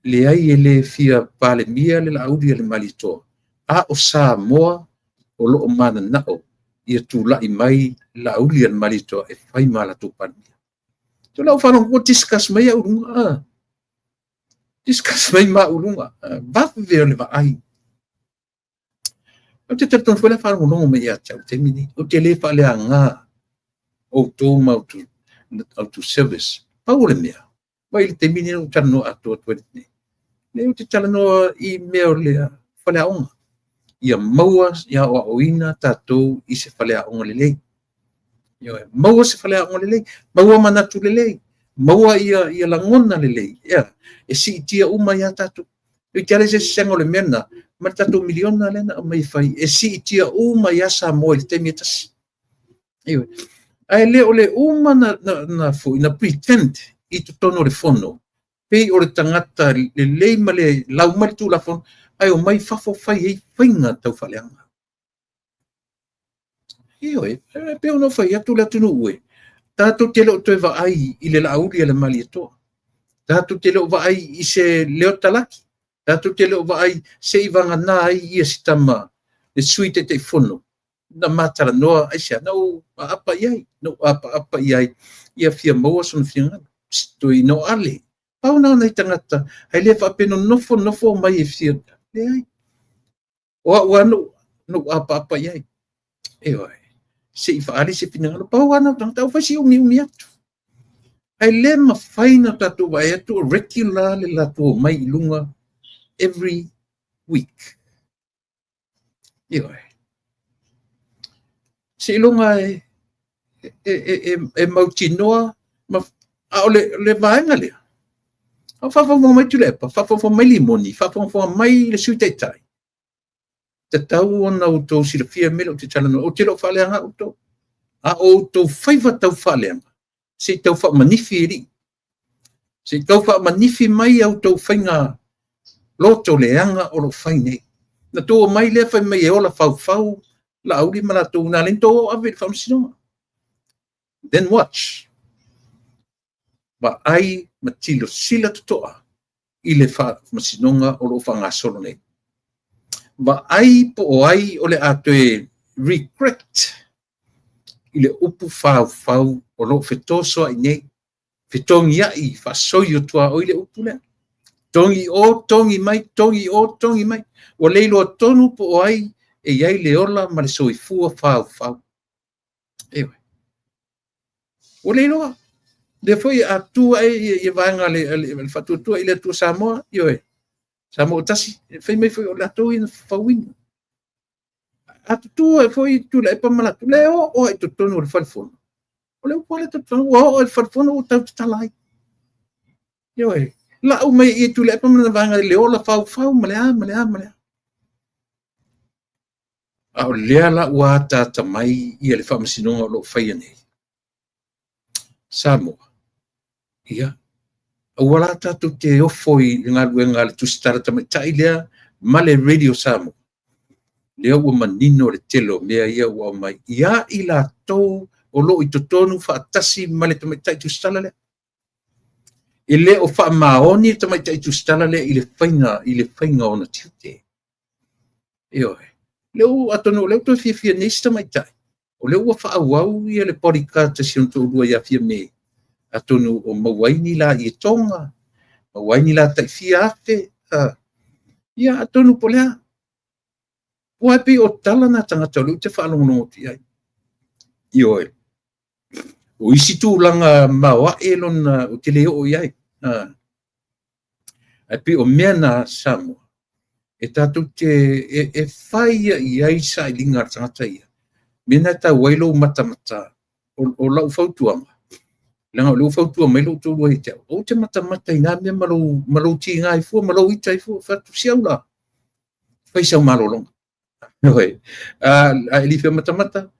S1: Le ai e le fia pa le mia le la auli le malito. A o sa moa o lo mana nao. Ia tu la i mai la auli le malito e fai mala tu pania. Tu lau whanong ko discuss mai a urunga. Discuss mai ma urunga. Bafu veo le va ai. O te terton fwele whanong nongo mai a tau te mini. O te le whale a ngā. O tō mau tu service. Pau le mea. Mai le te mini o tano ato atu ne. Ne o te talanoa i mea o le whale a onga. Ia maua ia o ina tatou i se whale a onga le lei. Maua se whale a onga le lei. Maua manatu le lei. Maua ia langona le lei. E si tia uma ia tatou. E tiare se sengo le mena. Ma tatou miliona lena o mai fai. E si tia uma ia sa moe le temi etasi. Ai le o le uma na fu na pretend I tono le fono. Pei o le tangata le leima le lau mai tu la fono. Ai o mai fafo fai ei whainga tau whaleanga. Ioi, pe ono fai atu la tunu ue. Tātou te leo toi wa ai I le lauri le mali atoa. Tātou te leo wa ai I se leo talaki. Tātou te leo wa ai se I wanga nā ai ia si tama le sui te fono. Na matara noa ai sia nau apa iai. No apa iai. Ia fia maua son fianga. Stoi no ale. Pau na nei tangata. Hai le fa peno nofo mai e fia. Le ai. O no apa iai. E oi. Se I whaare se pinanga. Pau ana tangata o fasi umi atu. Ai le mawhaina tatu vai atu regular le latu mai I lunga every week. E oi. Se lunga e mautinoa o le vaenga lea. A whawhawha mai tulepa, whawhawha mai limoni, whawhawha mai le sui teitai. Te tau ona o tau sila fia mele o te talano, o te lo whaleanga o tau. A o tau whaiva tau whaleanga. Se tau wha manifi eri. Se tau wha manifi mai au tau whainga loto leanga o lo whainei. Na tō mai lea whai mai e ola whau, la auri mana tō nā lento o awe whamsinonga. Then watch. Wa ai matilo sila tutoa I le whamasinonga o lo whangasolo nei. Wa ai po o ai o le atoe regret I le upu whau o lo whetoso ai nei. Whetongi ai whasoi o tua o I le upu lea. Tongi mai. O leilo a tonu po o ai e iai le ola ma le soifua whau. Ewe. O leilo a. Le foi a tua e vanga le fatu tua ile tu Samoa ioe Samoa tasi foi me foi o la to in fawin a tu e foi tu le pa mala tu le o e tu tonu le falfon o le pole tu o e falfon o tau talai ioe la o me e tu le pa mala vanga le o la fau male a o le la wa ta mai I le famasinonga lo fai nei Samoa Ia. Wala tatu te ofoi ngā ruenga le tustara tamatai lea ma le radio Samoa. Lea ua manino le telo mea ia ua mai. Ia I la tau o lo I totonu whaatasi ma le tamatai tustara lea. E le o wha maoni tamatai tustara lea I le whainga o na tiute. Ioe. Leo atono leo to fia nisi tamatai. O leo ua wha awau ia le porikata si on tō rua ia fia mea. Atonu o mawaini la I tonga, mawaini la taifia afe, ia atonu polea. Ua pe o tala na tangata lu te whaalongonongo ti ai. Ioe. O isi tūlanga mawa e lona o te leo o iai. Ai pe o mea na Samoa. E tātou te e whaia iai sa I linga tangata ia. Mena ta wailo matamata o lau whautuanga. Langa lo fautua mai lo tōrua I te au. O te matamata I nā mea malo ti ngai fua, malo ita I fua, whatu siaula. Whaisau malolonga. Noi. A elifia matamata.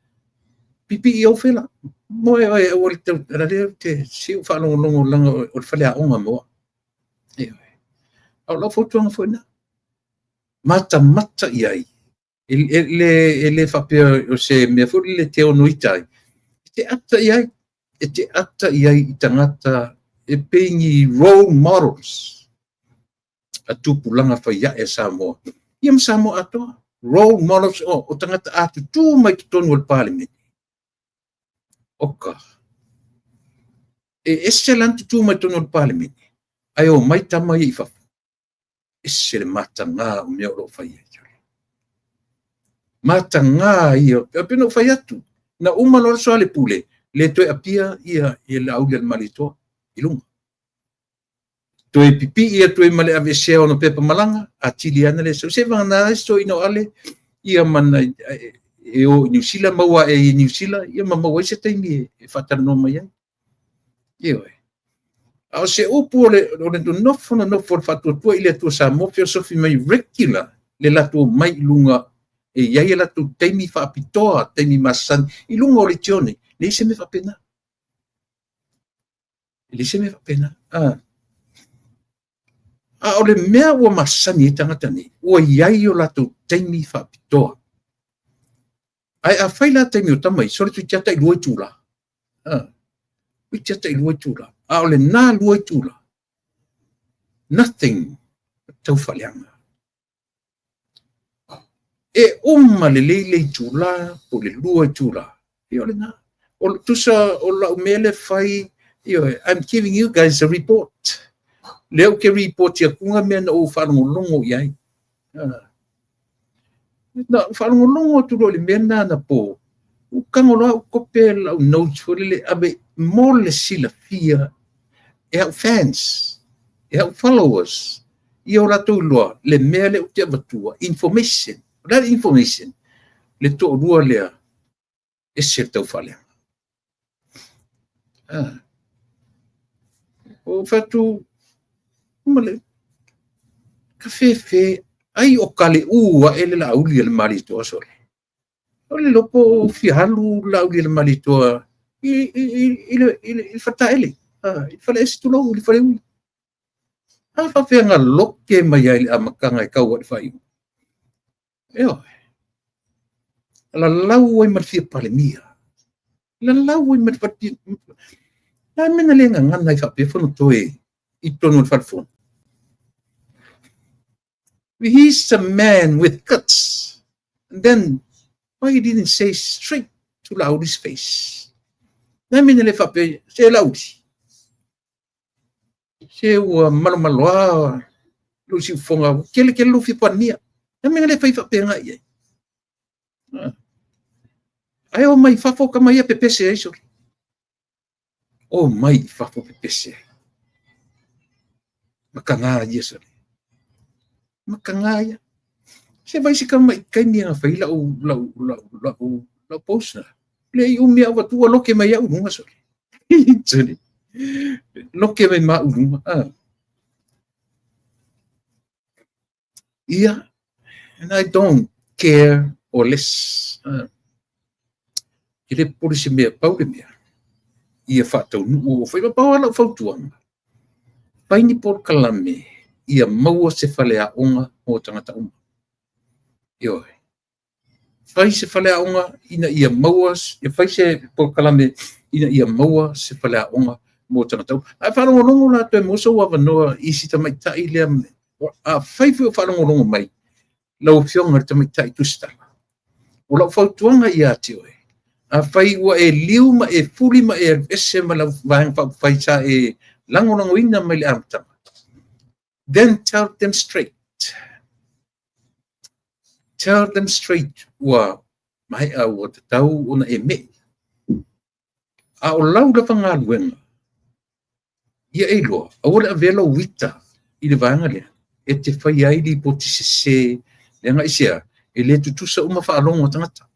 S1: Pipi I au whela. Moe oi o le tau, rarea te siu whalongo langa o le whalea onga moa. Au lau fautuanga fwena. Matamata I ai. Le whapea o se mea furi le te ono itai. Te ata I ai. E te ata iai I tangata e pengi role models a tupulanga whaia e Samoa. Iam Samoa atoa. Role models o tangata atu tū mai te tonu al parliament. Oka. E esselantu tū mai tonu al parliament. Ai o mai tamai I whafu. Esse le mata ngā o mea oro whaia. Mata ngā I o pino whaiatu. Na umalora soa le pule. Le toe apia ia le aulia le malitoa I lunga. Toe pipi ia toe male avesea ono pepa malanga, a tili ana le so. Se vangana so ino ale, ia mana e o New Zealand, maua e New Zealand, ia maua se taimi e whatarano mai ai. Ioe. Ao se upu o le nofo le whatuatua I le atua Samoa, fio sofi mai regular, le latua mai I lunga, e iai e latu taimi whaapitoa, taimi masani, I lunga o le tione, le se me fa pena. Le se me fa pena. O le mea ua masani tangata ni, ua iai o latou taimi whapitoa. Ai a whaila taimi o tamai, sore tu tiata I lua tūla. Tu tiata I lua tūla. A o le nā lua tūla. Nothing tau whaleanga. E uma le leile tūla, po le lua tūla. I o le nā. O tusa o la umele whai, I'm giving you guys a report. Leo ke report ia kunga mea na o whanongolongo iai. Na whanongolongo turo le mea na po. O kangola o kope lau notes for le abe mo le sila fia. E hau fans. E hau followers. I o rato loa le mea le o te avatua. Information. That information. Le to rua lea. E se tau whalea. O whatu male ka fe ai o kale ua ele la uli le marito sole o le lopo fi halu la uli le marito il fata ele il fale estulo il fale ui fa fe nga loke mai ai amakanga I kau wa fai eo la lau ai marfia palemia la lau ai marfia la mena le ngana I fa pe fono toe I tonu falfon. He's a man with guts. And then, why he didn't say straight to Laudi's face? Na mina le fape, se Laudi. Se ua malomaloa, lusi fonga, kele lufi pania. Na mina le fape nga iai. Ai o mai fafo ka mai pepese ai sori. O mai fafo pepese. Makanga ia sori. Makangaya. Se vai se kama kai ni fai la la posa. Le umi ava tua loke mai au nunga sori. Tsuri. Loke mai ma unga. Yeah. And I don't care or less. Ile polisi mea pau le mea. Ia whatau nu o fai pa la fautuanga. Pai ni por kalame. Ia maua se whale a onga o tangata uma. Ioi. Whai se whale a onga ina ia maua, whai se pokalame ina ia maua se whale a onga mo tangata uma. A whanongonongo la toi mosa ua wanoa isi tamai tai lea mne. A whai whio whanongonongo mai, lau whionga tamai tai tustala. O lau whautuanga ia ati oi. A whai ua e liu ma e fuli ma e ese ma lau whai sa e langonongo ina mai le amtama. Then tell them straight. Tell them straight. Wa mai a o te tau ona e me. A o lau la whangaluenga. Ia e loa. A ola a vela wita. I le vanga lea. E te whai aili po te se. Lenga isia. E le tutusa uma whaalongo tangata.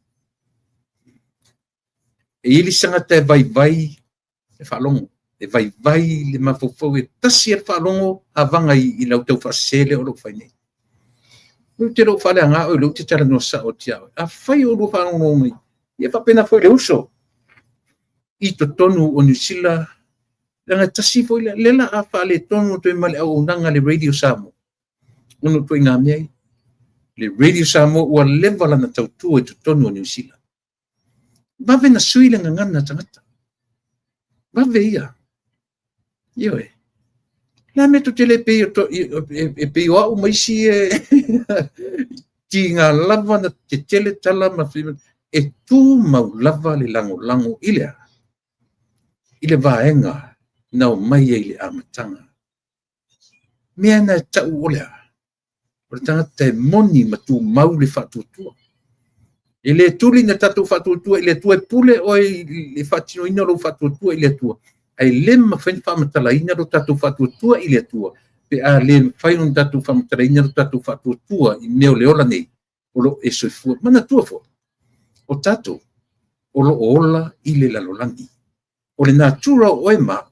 S1: E ili sangata e vai. E whaalongo. E vai le mafofau e tasi e whalongo a vanga I lau tau whasele o lo whai nei. Lau te lau whale anga o lau te tala no sa o tiao. A whai o lo whanongo mai. Ia whapena whai le uso. I to tonu o New Zealand. Langa tasi whai le lela a whale tonu toi male au nanga le Radio Samo. Ono toi ngā mea. Le Radio Samo ua levala na tau tua I to tonu o New Zealand. Mave na sui le ngana tangata. Mave ia. Ioi. La me to tele pe pe o mai si ki ngā lava na te tele tala ma e tu mau lava le lango ilea. Ile vaenga na o mai ele amatanga. Mea na tau olea. O tanga te moni ma tu mau le whatutua. Ile tuli na tatu whatutua ile tue pule o le whatino ina lo whatutua ile tua. Ai lema whain whamatala ina ro tatu whatutua ile tua. Pe a le whain tatu whamatala ina ro tatu whatutua I meo leola nei. O lo e soifua. Mana tua fo. O tatu. O lo ola ile lalolangi. O le natura o ema.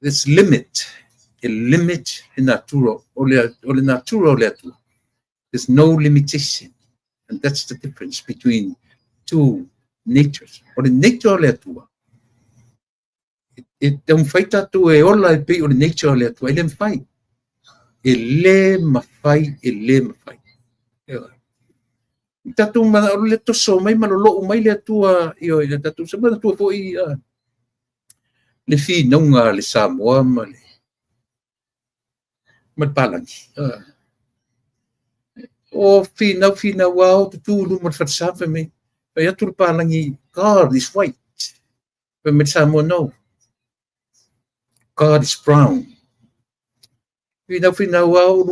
S1: There's limit. A limit in natura. O le natura o le atua. There's no limitation. And that's the difference between two nature. O le nature le atua. E te mwhai tatu e ola e pe o le nature le atua. E le mwhai. E le mawhai, e le mawhai. Tatu mana o le toso mai malolo mai le atua. Io e tatu sa mana tua po i le fi naunga le Samoa ma le palangi. O fina wao tutulu mo fatsafa me. Pe atu le palangi, God is white. Pe me Samoa no. God is brown. Fina wao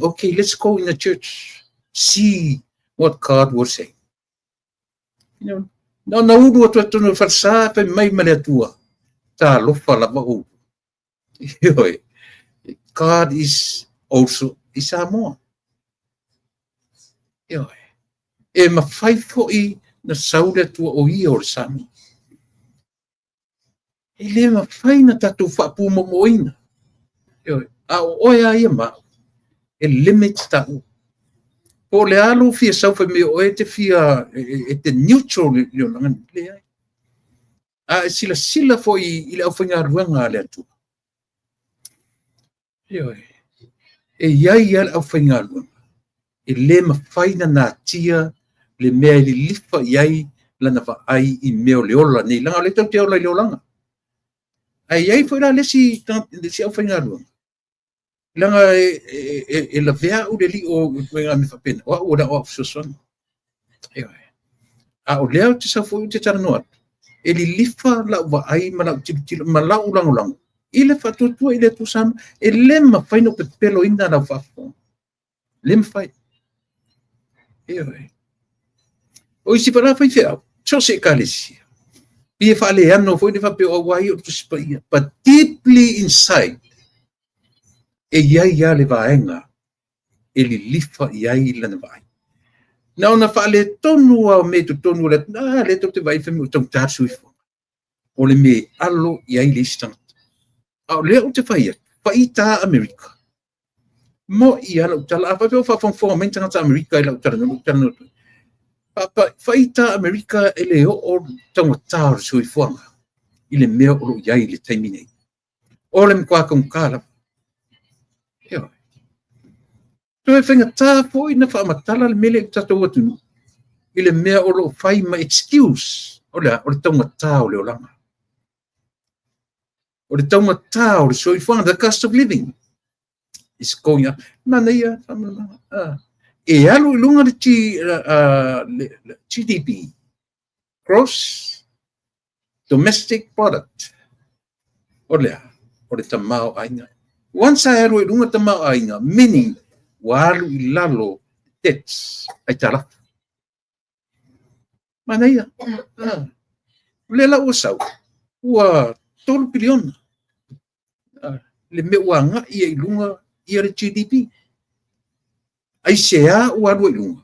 S1: okay, let's go in the church. See what God will say. You know, na udu atu no fatsafa mai male tua. Ta lofa la bahu. God is also Samoa. E mawhai fo'i na saule tua o ia o le Samoa. E le mawhai na tatu whapu momoina. A o oia ia mao. E limit tau. Po le alo fia saufa me o e te fia e te neutral le o langan le ai. A sila fo'i i le au whainga ruanga le atua. E iai ia le au whainga ruanga. E le mawhaina nā tia le mea li lifa iai lana whaai i meo le ola nei langa le tau te ola i le olanga. Ai iai fo ila lesi au whainga ruanga. Langa e la vea u le li o wenga me whapena. O da o susona. A o leo te sa fo te tara noa. E li lifa la whaai ma lau lango. I le whatuatua i le tusama. E le mawhaina pe pelo ina la whafo. Le mawhai. O isi para fai fea, so se kalesi. Pia fale ano foi de fape o wai o tuspaia, but deeply inside, e ia le vaenga, e li lifa iai lana vai. Na ona fale tonu a me tu tonu le te vai femi o tau tatsu ifo. O le me alo iai le istang. A le o te fai ta Amerika. Mo ia la utala apa pe fa fon menta ta Amerika la utala no papa faita Amerika ele o tanga tar sui fuanga ile meo o ia ile taimine o le mkwa kon kala yo to e fenga ta po ina fa matala le mele tato watu ile meo o fai ma excuse o le tanga ta o le olanga o le tanga ta o sui fuanga the cost of living is going up. Nana ia, e alu lunga de GDP, gross domestic product. O le tamao ainga. Once I alu lunga tamao ainga, meaning walu ilalo debts ai tala. Mana ia, le la usau, ua tolu piliona. Le me wanga ia ilunga ia le GDP. Ai sea ua lua ilunga.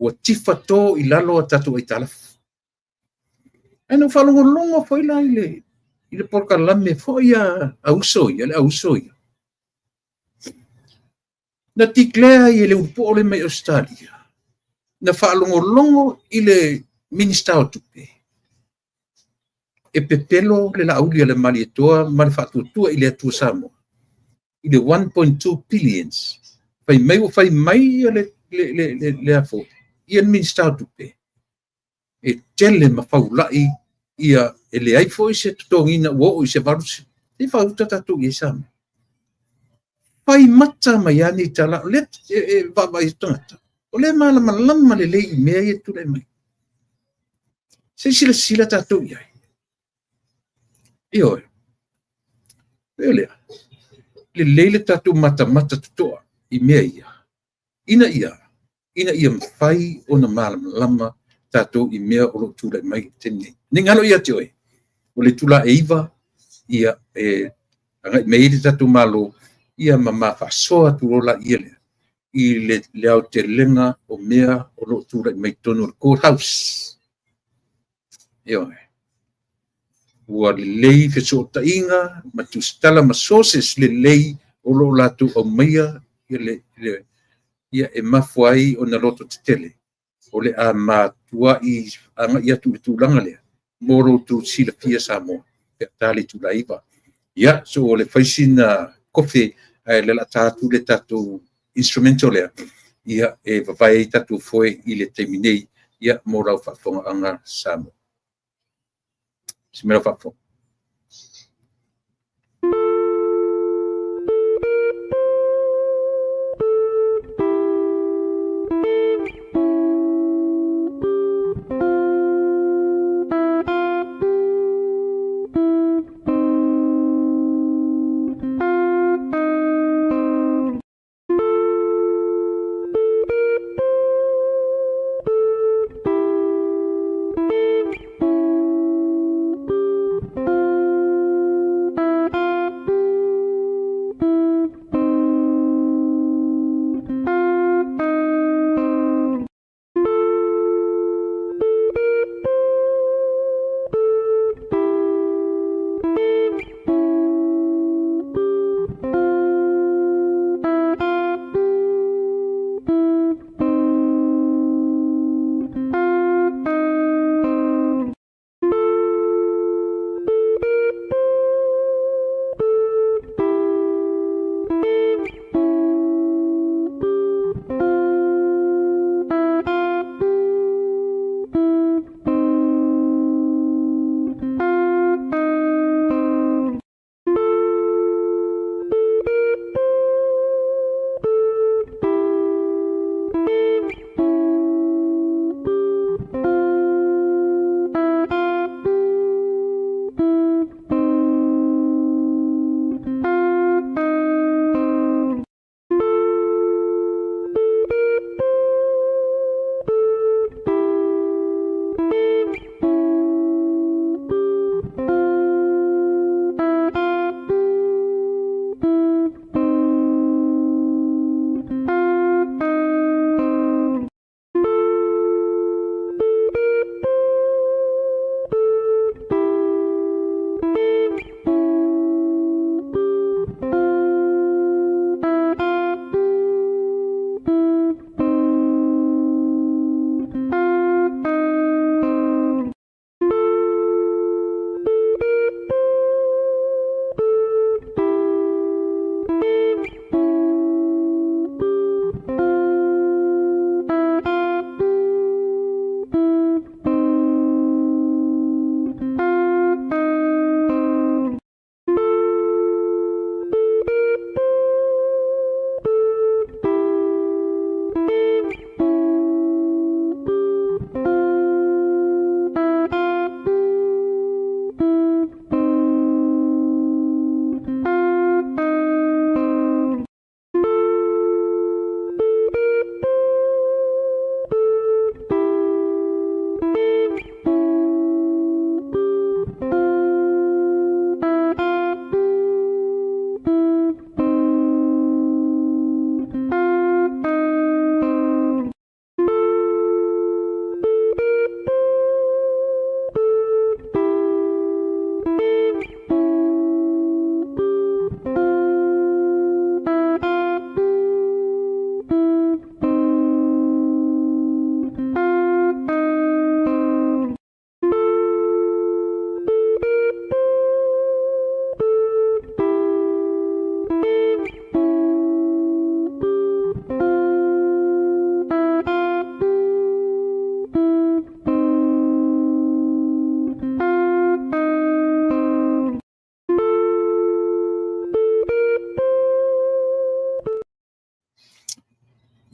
S1: Ua tifa tō i lalo a tatu ai talafu. Eno whalongo longo fo ila i le porka lame fo ia ausoia, le ausoia. Na tiklea i le upo ole mai Australia. Na whalongo longo i le minista o tupe. E pepelo le la aulia le mali etoa, mali whatuatua i le atua Samoa. I le 1.2 billions. Fai mai le afo. Ia minsta tupe. E tele ma faulai ia e le ai foi se tongina wo i se varus. E fau tatu i Samoa. Fai mata mai ani tala let va vai tangata. O le malama le mea e tu le mai. Se sila tatu ia. Io. Ele. Le leile tatu mata tutoa i mea ia. Ina ia mawhai o na malama tatu i mea o lo tula mai tene. Ningalo ia te oe. O le tula eiva ia meile tatu malo ia mama whasoa turola ia lea. I le leo te lenga o mea o lo tula mai tonu o courthouse. Ioe. Ua lei fesota inga ma tu stala ma sources le lei o lo latu o meia ia e mafuai o na loto te tele o le a matua I anga ia tulanga le moro tu sila pia samo pe tali tu laiva ia so o le faisina kofe le la tatu le tatu instrumental le ia e vai tatu foi I le terminei ia moro fa fonga anga samo simera fa fonga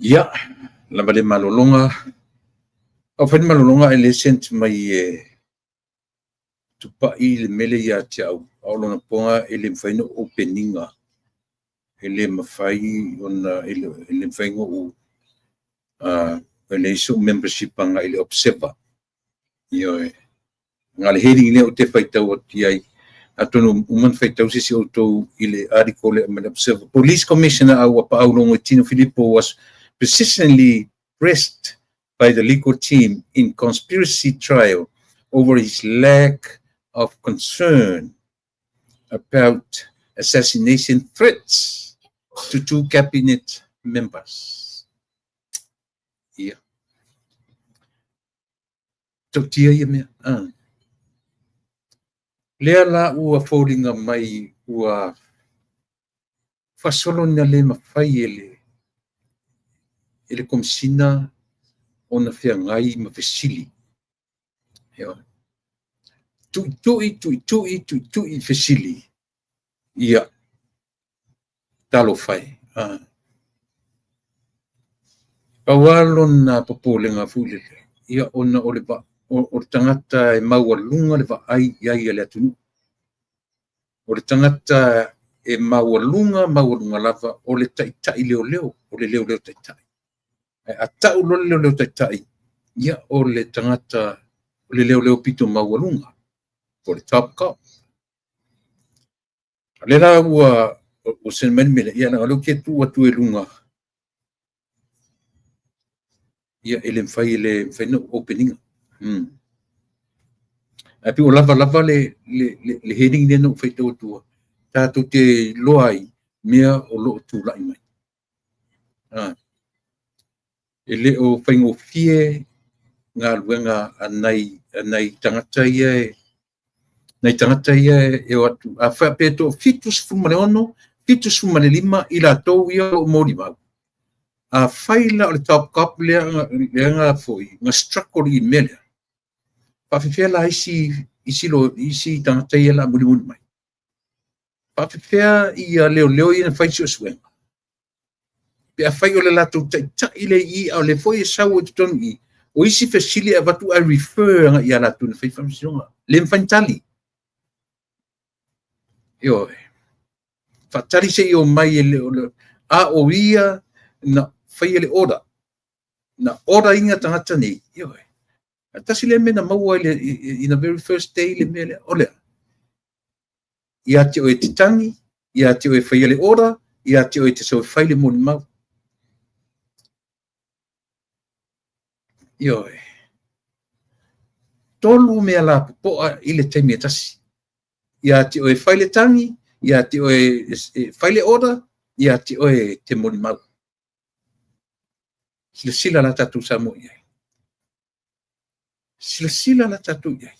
S1: Ia, lama le malolonga. Au whani malolonga e le sent mai tupa I le mele ia te au. Au lona ponga e le mwhaino openinga. E le mawhai ona e le mwhaingo o e le iso membership anga e le observer. Ia e. Ngā le hearing le o te whaitau o ti ai. Atono uman whaitau sisi o tau I le article le observer. Police Commissioner au apa au longo Tino Filippo was persistently pressed by the legal team in conspiracy trial over his lack of concern about assassination threats to two cabinet members. Yeah. tia ia mea. Lea la ua fōringa mai ua whasolo na le mawhai ele komsina o na whea ngai ma whesili. Tui whesili. Ia. Talo whai. Pawalon na papolenga fulele. Ia ona o le va o le tangata e maua lunga le va ai iai le atunu. O le tangata e maua lunga lava o le taitai leo o le leo taitai. A tau lo leo taitai. Ia o le tangata o le leo pito maua lunga. O le top cup. Le la ua o sen mele ia na lo ke tu atu e lunga. Ia ele mfai no opening. Api o lava le heading ne no fai tau tua. Tātou te loai mea o lo tu lai mai. Ele o whaingo fie ngā luenga anai tangata ia e o atu. A whapeto fitus fumane ono, fitus fumane lima ila tau ia o mori mau. A whaila o le top cup lea ngā foi, ngā struggle I melea. Pawhewhea la isi tangata ia la muri mai. Pawhewhea ia leo ia na whaisi o suenga. Pea whai o le lato tai le I au le foi e sau o tutonu I. O isi whesili a watu a refer nga ia lato na whai whamsinonga. Le mwhaintali. Io. Whatari se I o mai e leo. A o ia na whai ele ora. Na ora inga tangata nei. Io. Tasi le mena maua in the very first day le mele olea. Ia te o e te tangi, ia te o e whai ele ora, ia te o e te so whai le moni mau. Io. Tolu mea la poa I le teimi e tasi. Ia te o e whai le tangi, ia te o e whai le ora, ia te o e te moni mau. Sila la tatu sa mo iai. Sila la tatu iai.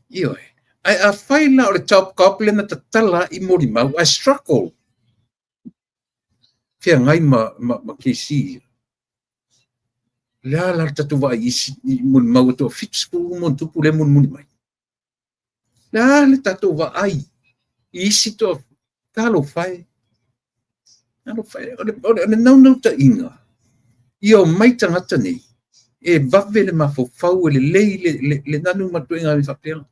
S1: Io. Ai a whaila o le top cup le na tatala I mori mau. I struggle. Fia ngai ma kesi. Lea la tatu wa isi mori mau to fix ku mon tupu le moni mai. Lea le tatu wa ai. Isi to talo whai. Talo whai. O le nau ta inga. Io mai tangata nei. E vave le mafofau le le nanu matuenga I whapea.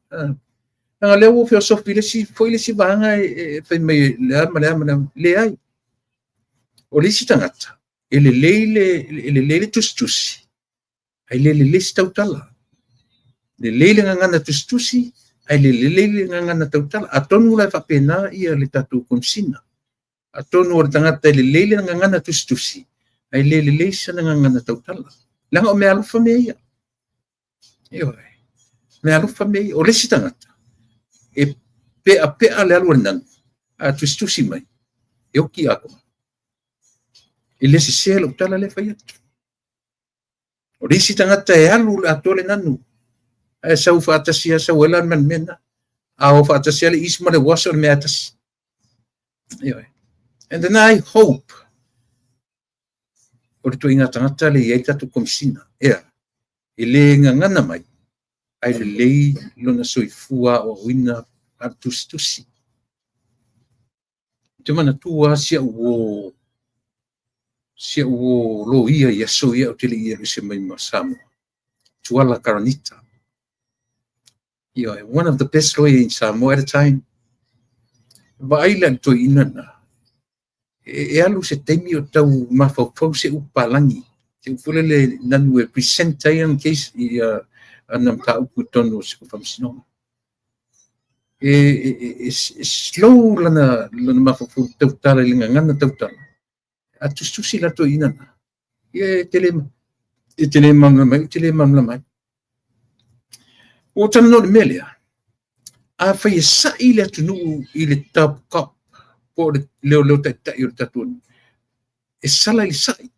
S1: Nga leo o filosofi le si foi le si vanga e fai mai le ai. O le si tangata. E le leile tustusi. Ai le si tautala. Le leile ngangana tustusi. Ai le leile ngangana tautala. A tonu la whapena ia le tatu konsina. A tonu o le tangata le leile ngangana tustusi. Ai le leisa ngangana tautala. Langa o mea alufa mea ia. Eo ai. Mea alufa mea ia. O le si tangata. E pea le alu nanu. A tustusi mai. E oki ako. E le si selo utala le whai atu. O le si tangata e alu le ato le nanu. E sau whaatasia sau elan man mena. A o whaatasia le isma le wasa le mea atasi. Eo ai. And then I hope o le toinga tangata le iei tatu komisina. Ea. E le ngangana mai. Ai le lei lona soifua o wina artustusi. Te mana tua sia uo lo ia so ia o tele ia le se mai masamo. Tuala Karanita. Yeah, one of the best lawyer in Samoa at the time. Ba island to inana. E alu se temi o tau mafau se upalangi. Te ufulele nanu e presentayan case I anam ta upu tono se kufamsinonga. Slow lana mafau tautala lingangana tautala. Atustusi la to inana. Tele mamla mai. O tano le melea. A fai sa ile tunu ile top cup. Po leo tai o tatun. E sala ile sai.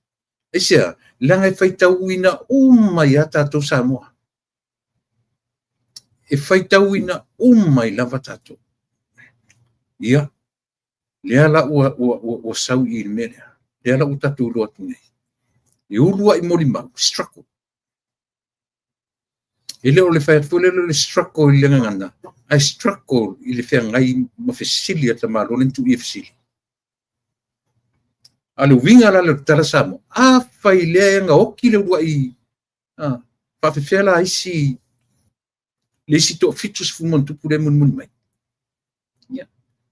S1: E sea, langa fai tau ina uma ya tatou Samoa. e whaitau ina umai lava tatou. Ia, lea la ua sau i mele. Lea la tatou loa tunei. I urua i mori mau, struggle. Ele o le whaiatfule le struggle i lenga ngana. I struggle i le whangai mawhesili ata malone tu i whesili. Ale winga la le tarasamo. A whai lea nga oki le ua i. Whawhewhela isi le si to fitus fumon tupu le mun mai.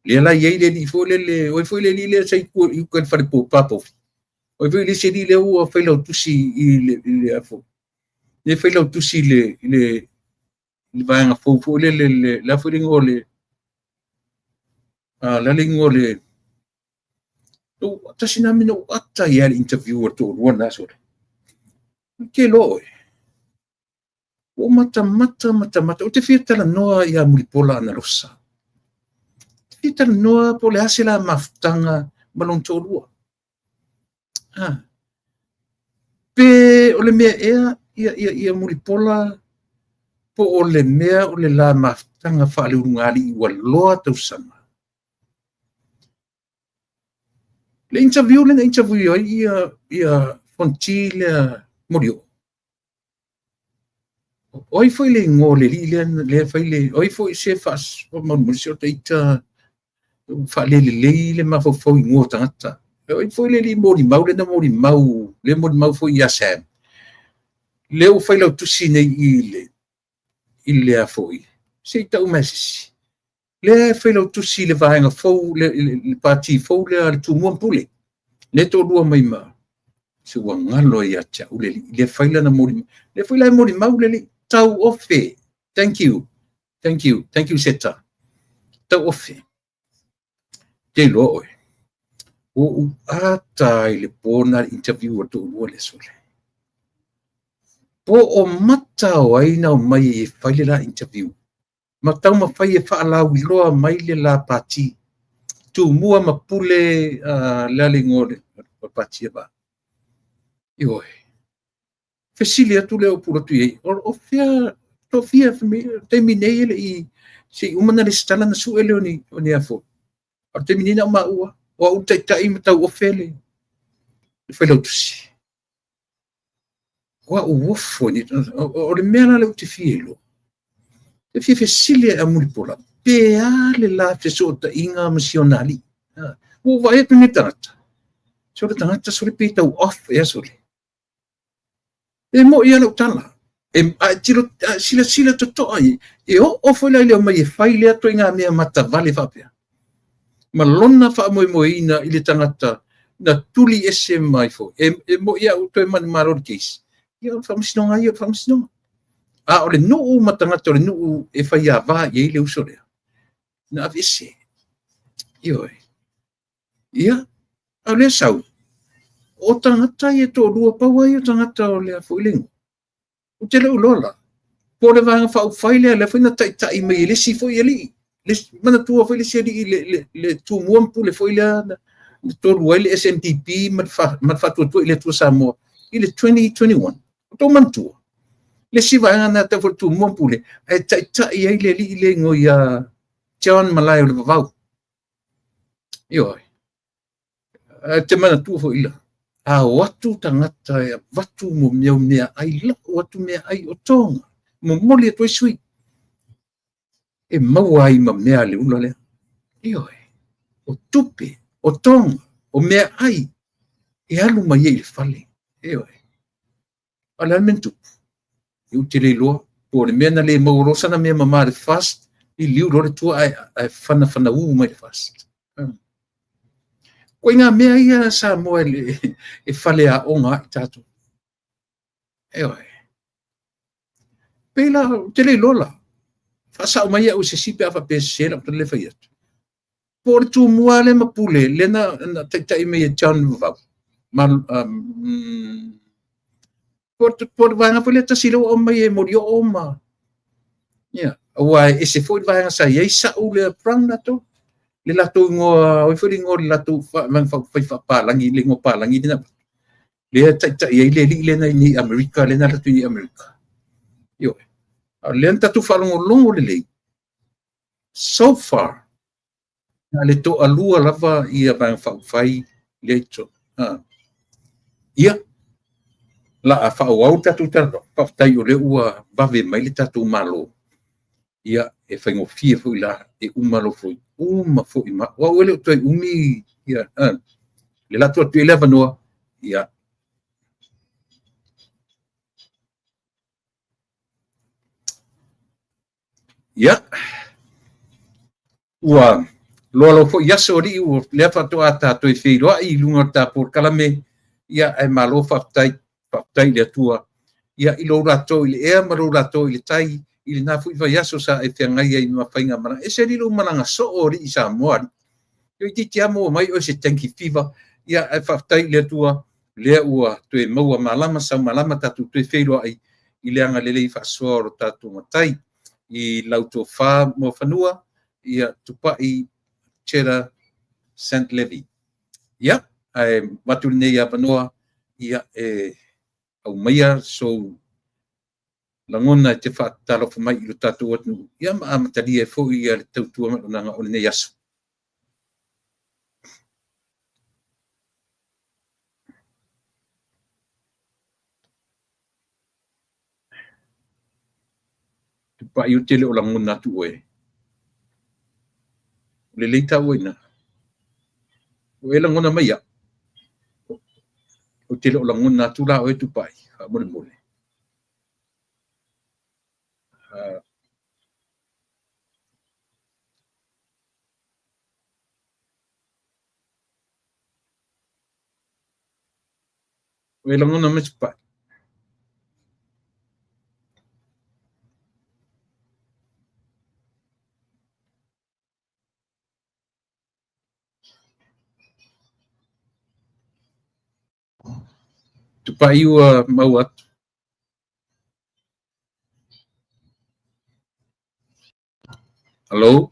S1: Le la ye le li fo le o fo le li le sai ku i ku fa po papo. O fo le se li le o fa lo tusi i le afo. Le fa lo tusi le va nga fo le la fo ngole. La ngole. To tasina mino atta ya interviewer to one so. Ke lo. O mata o te fitala noa ia mulipola ana rosa. Kita noa po le asila maftanga malong tolua. Pe o le mea ia mulipola po o le mea o le la maftanga whaale urungali i waloa tausama. Le interview ia fonti le morio. Oi foi le ngole le foi le oi foi se fas o mo te ita fa le ma fo ngota ngata oi foi le mori mau le mori mau foi ya sam le o foi lo tu sine ile a foi se ta o messi le foi lo tu sile va nga fo le parti fo le tu mon pule le to do mai ma se wa ngalo ya cha le foi la mori le foi la mori mau le tau ofe. Thank you Seta. Tau ofe. Te loe. O ata i le pona interview o tu le sole. Po o mata o aina o mai e whaile la interview. Matau ma whai e whaalau i loa mai le la pati. Tu mua ma pule lale ngore o pati e ba. Ioi. Fesilia tu leo pura tu ei. O fia te minei ele i si umana le stala na su ele oni afo. O te minina ma ua. O au tai matau o fele. Fele utusi. Wa uofo ni. O le mea le uti fielo. Te fia fesilia a mulipura. Pea le la feso ta inga misionali. O va e tu ni tangata. So le tangata so le pita u off e so le. E mo ia lo tala. E sila to ai. E o foi le mai e fai le to inga mea mata vale fapia. Ma lona fa mo ina ile tangata na tuli ese mai fo. E mo ia to e man maror case. Ia fa misnonga ia fa misnonga. A ole no matangata ole no e fai ava ye le usore. Na avise. Io. Ia. Ale sau. O tangata e to rua paua i o tangata o lea fuilingo. O te leo lola. Po le vanga whau whaile le whaina tai mai le si fwoi ali. Le mana tua whaile si ali le tu muampu le whaile le toru ai le SMTP mat whatua tua i le tua Samoa. I le 2021. O tau mantua. Le si vanga na te whatua tu muampu le. E tai ai le li le ngoi John Malai o le vavau. Ioi. Te mana tua whaile. A watu tangata e watu mo mea ai la watu mea ai o tonga mo mole to sui e mawai ma mea le ula le ioi o tupe o tonga o mea ai e alu mai e fale ioi ala mentu eu tele lo por mea na le mo rosa na mea mama de fast i liu lo tu ai fana mai fast ko inga mea ia sa mo e fale a onga tatu. Eoi. Pela tele lola. Fasa o mai o se sipe afa pesela o le faiat. Por tu muale mapule lena tai me John va. Mal por vanga pole ta silo o mai morio oma. Ya, wa ese foi vanga sa ye sa o le prang na to. Le lato ngo o foi ngo lato man fa palangi le ngo palangi dina le tai le na ni America le na lato ni America yo le tatu whalongolongo le so far le to alua lava ia bang whai le to ia la a whau tatu taro whaftai o le ua bave mai le tatu malo ia e whaingo fia fui la e umalo fui fui ma wa ele toi umi ia le la to le vanua ia ia ua lo fo yaso ri u le fa to ata to fi ro I lunga ta por kalame ia e malo faftai le tua ia I lo rato ile e ma lo rato ile tai ile na fu va yaso sa e te ngai ai no fainga mana e se lo mana so ori sa mo yo ti chiamo mai o se tanki fiva ia e faftai le tua le ua to e mau malama sa malama tatu to fi ro ai ile anga le fa so ro tatu matai I lauto fa mo fanua ia tupai Chera Saint Levy. Ia, matul nei a panoa, ia au maia so langona te whaatalo fa mai I tatu atu. Ia ma amatari e fo ia le tautua matunanga o le nei aso. Tupai o tele o langona tu oe. Le leita oina. O e langona maia. O tele o langona tu la oe tupai. Ha mole mole. O e langona me tupai. Tupai ua mau atu. Hello?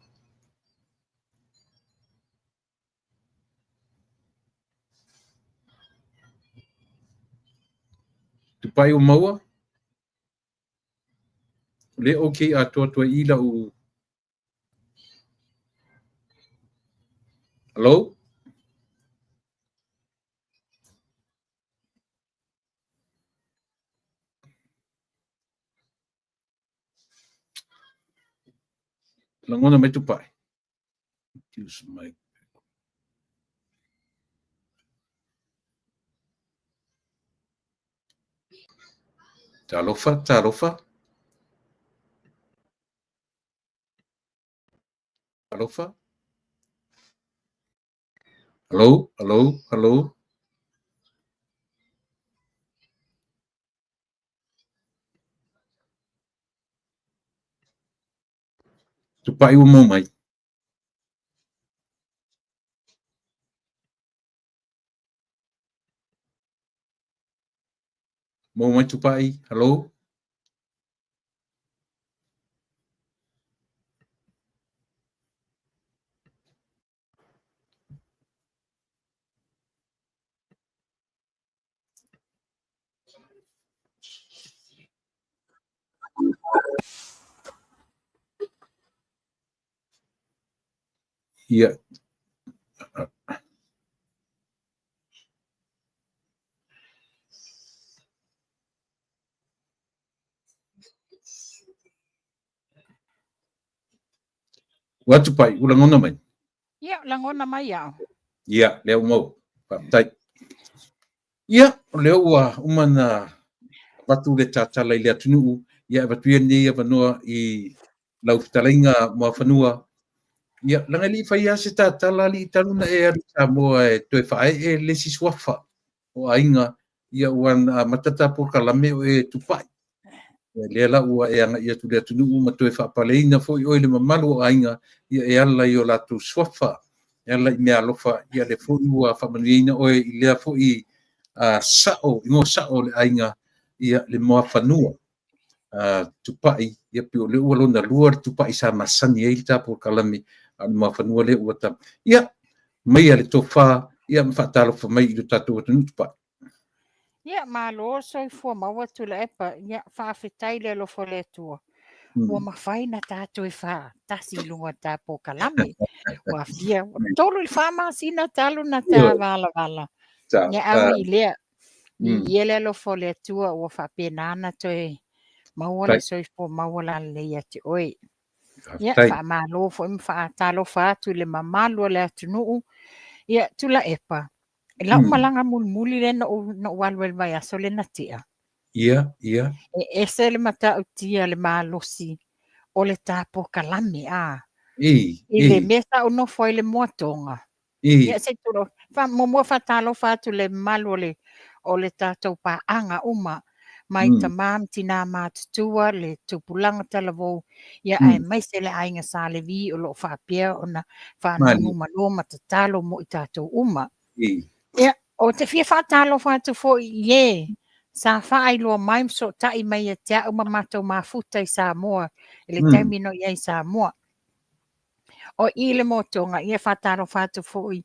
S1: Tupai o maua? Le okay a toa ila u. Hello? Langona mai tupai. Use my Talofa. Talofa. Hello. Tupai o mau mai. Mau mai tupai. Hello. Ia. Wa tupai o langona mai.
S2: Ia, langona mai ia.
S1: Ia, leo mau. Tai. Ia, leo ua umana watu le tatala I le atunuu. Ia, watu ia nei avanoa I lauftalinga mua whanua. Ia, langa li whai ase tatala li taruna e arita mua e toe whae e lesi swafa. O ainga, ia uan matata po kalame o e tupai. Lea la ua e anga ia tu le atunuu ma toe whaapaleina fo I oile mamalu o ainga ia e ala I o latu swafa. E ala I mea alofa ia le fo I ua whamanuina oe I lea fo I sao, ingo sao le ainga ia le moa whanua. Tupai, ia pio le ua lona lua tupai sa masani e ilita po kalame le moa whanua le ua tam. Ia, mai ale tofa, ia mwhatalo fa mai I lo tatu atunu tupai.
S2: Ia, malo soi fua maua tu le epa, ia whaafetai le lofo le tua. ua mawhai na tātou e wha tasi lunga tā Pokalame. Ua fia, tolu i whamasina talu na tā wala. Ia au i lea, i ele alofo le atua ua whapenana toi maua le soifo maua la leia te oe. Ia whamalo fo im whaatalo whaatu le mamalu le atunuu. Ia tula epa. E lau malanga mulmuli le no walwel vai aso le natia.
S1: Ia.
S2: E se le mata utia le malosi o le tā Pokalame a. I le mesa o no foi le moatonga. Ia se turo. Mo whatalo whatu le malu o le tātou paanga uma. Mai ta mam tina mātutua le tupulanga talavou. Ia ai mai se le ainga sa le vi o lo whapia o na whanonu malo matatalo mo i tātou uma. Ia, o te fia whatalo whatu fo i sa whaai loa maim so tai mai a tea uma matou mafuta i Samoa. Ele taimino i Samoa. O i le motonga, ia whatalo whatu fo i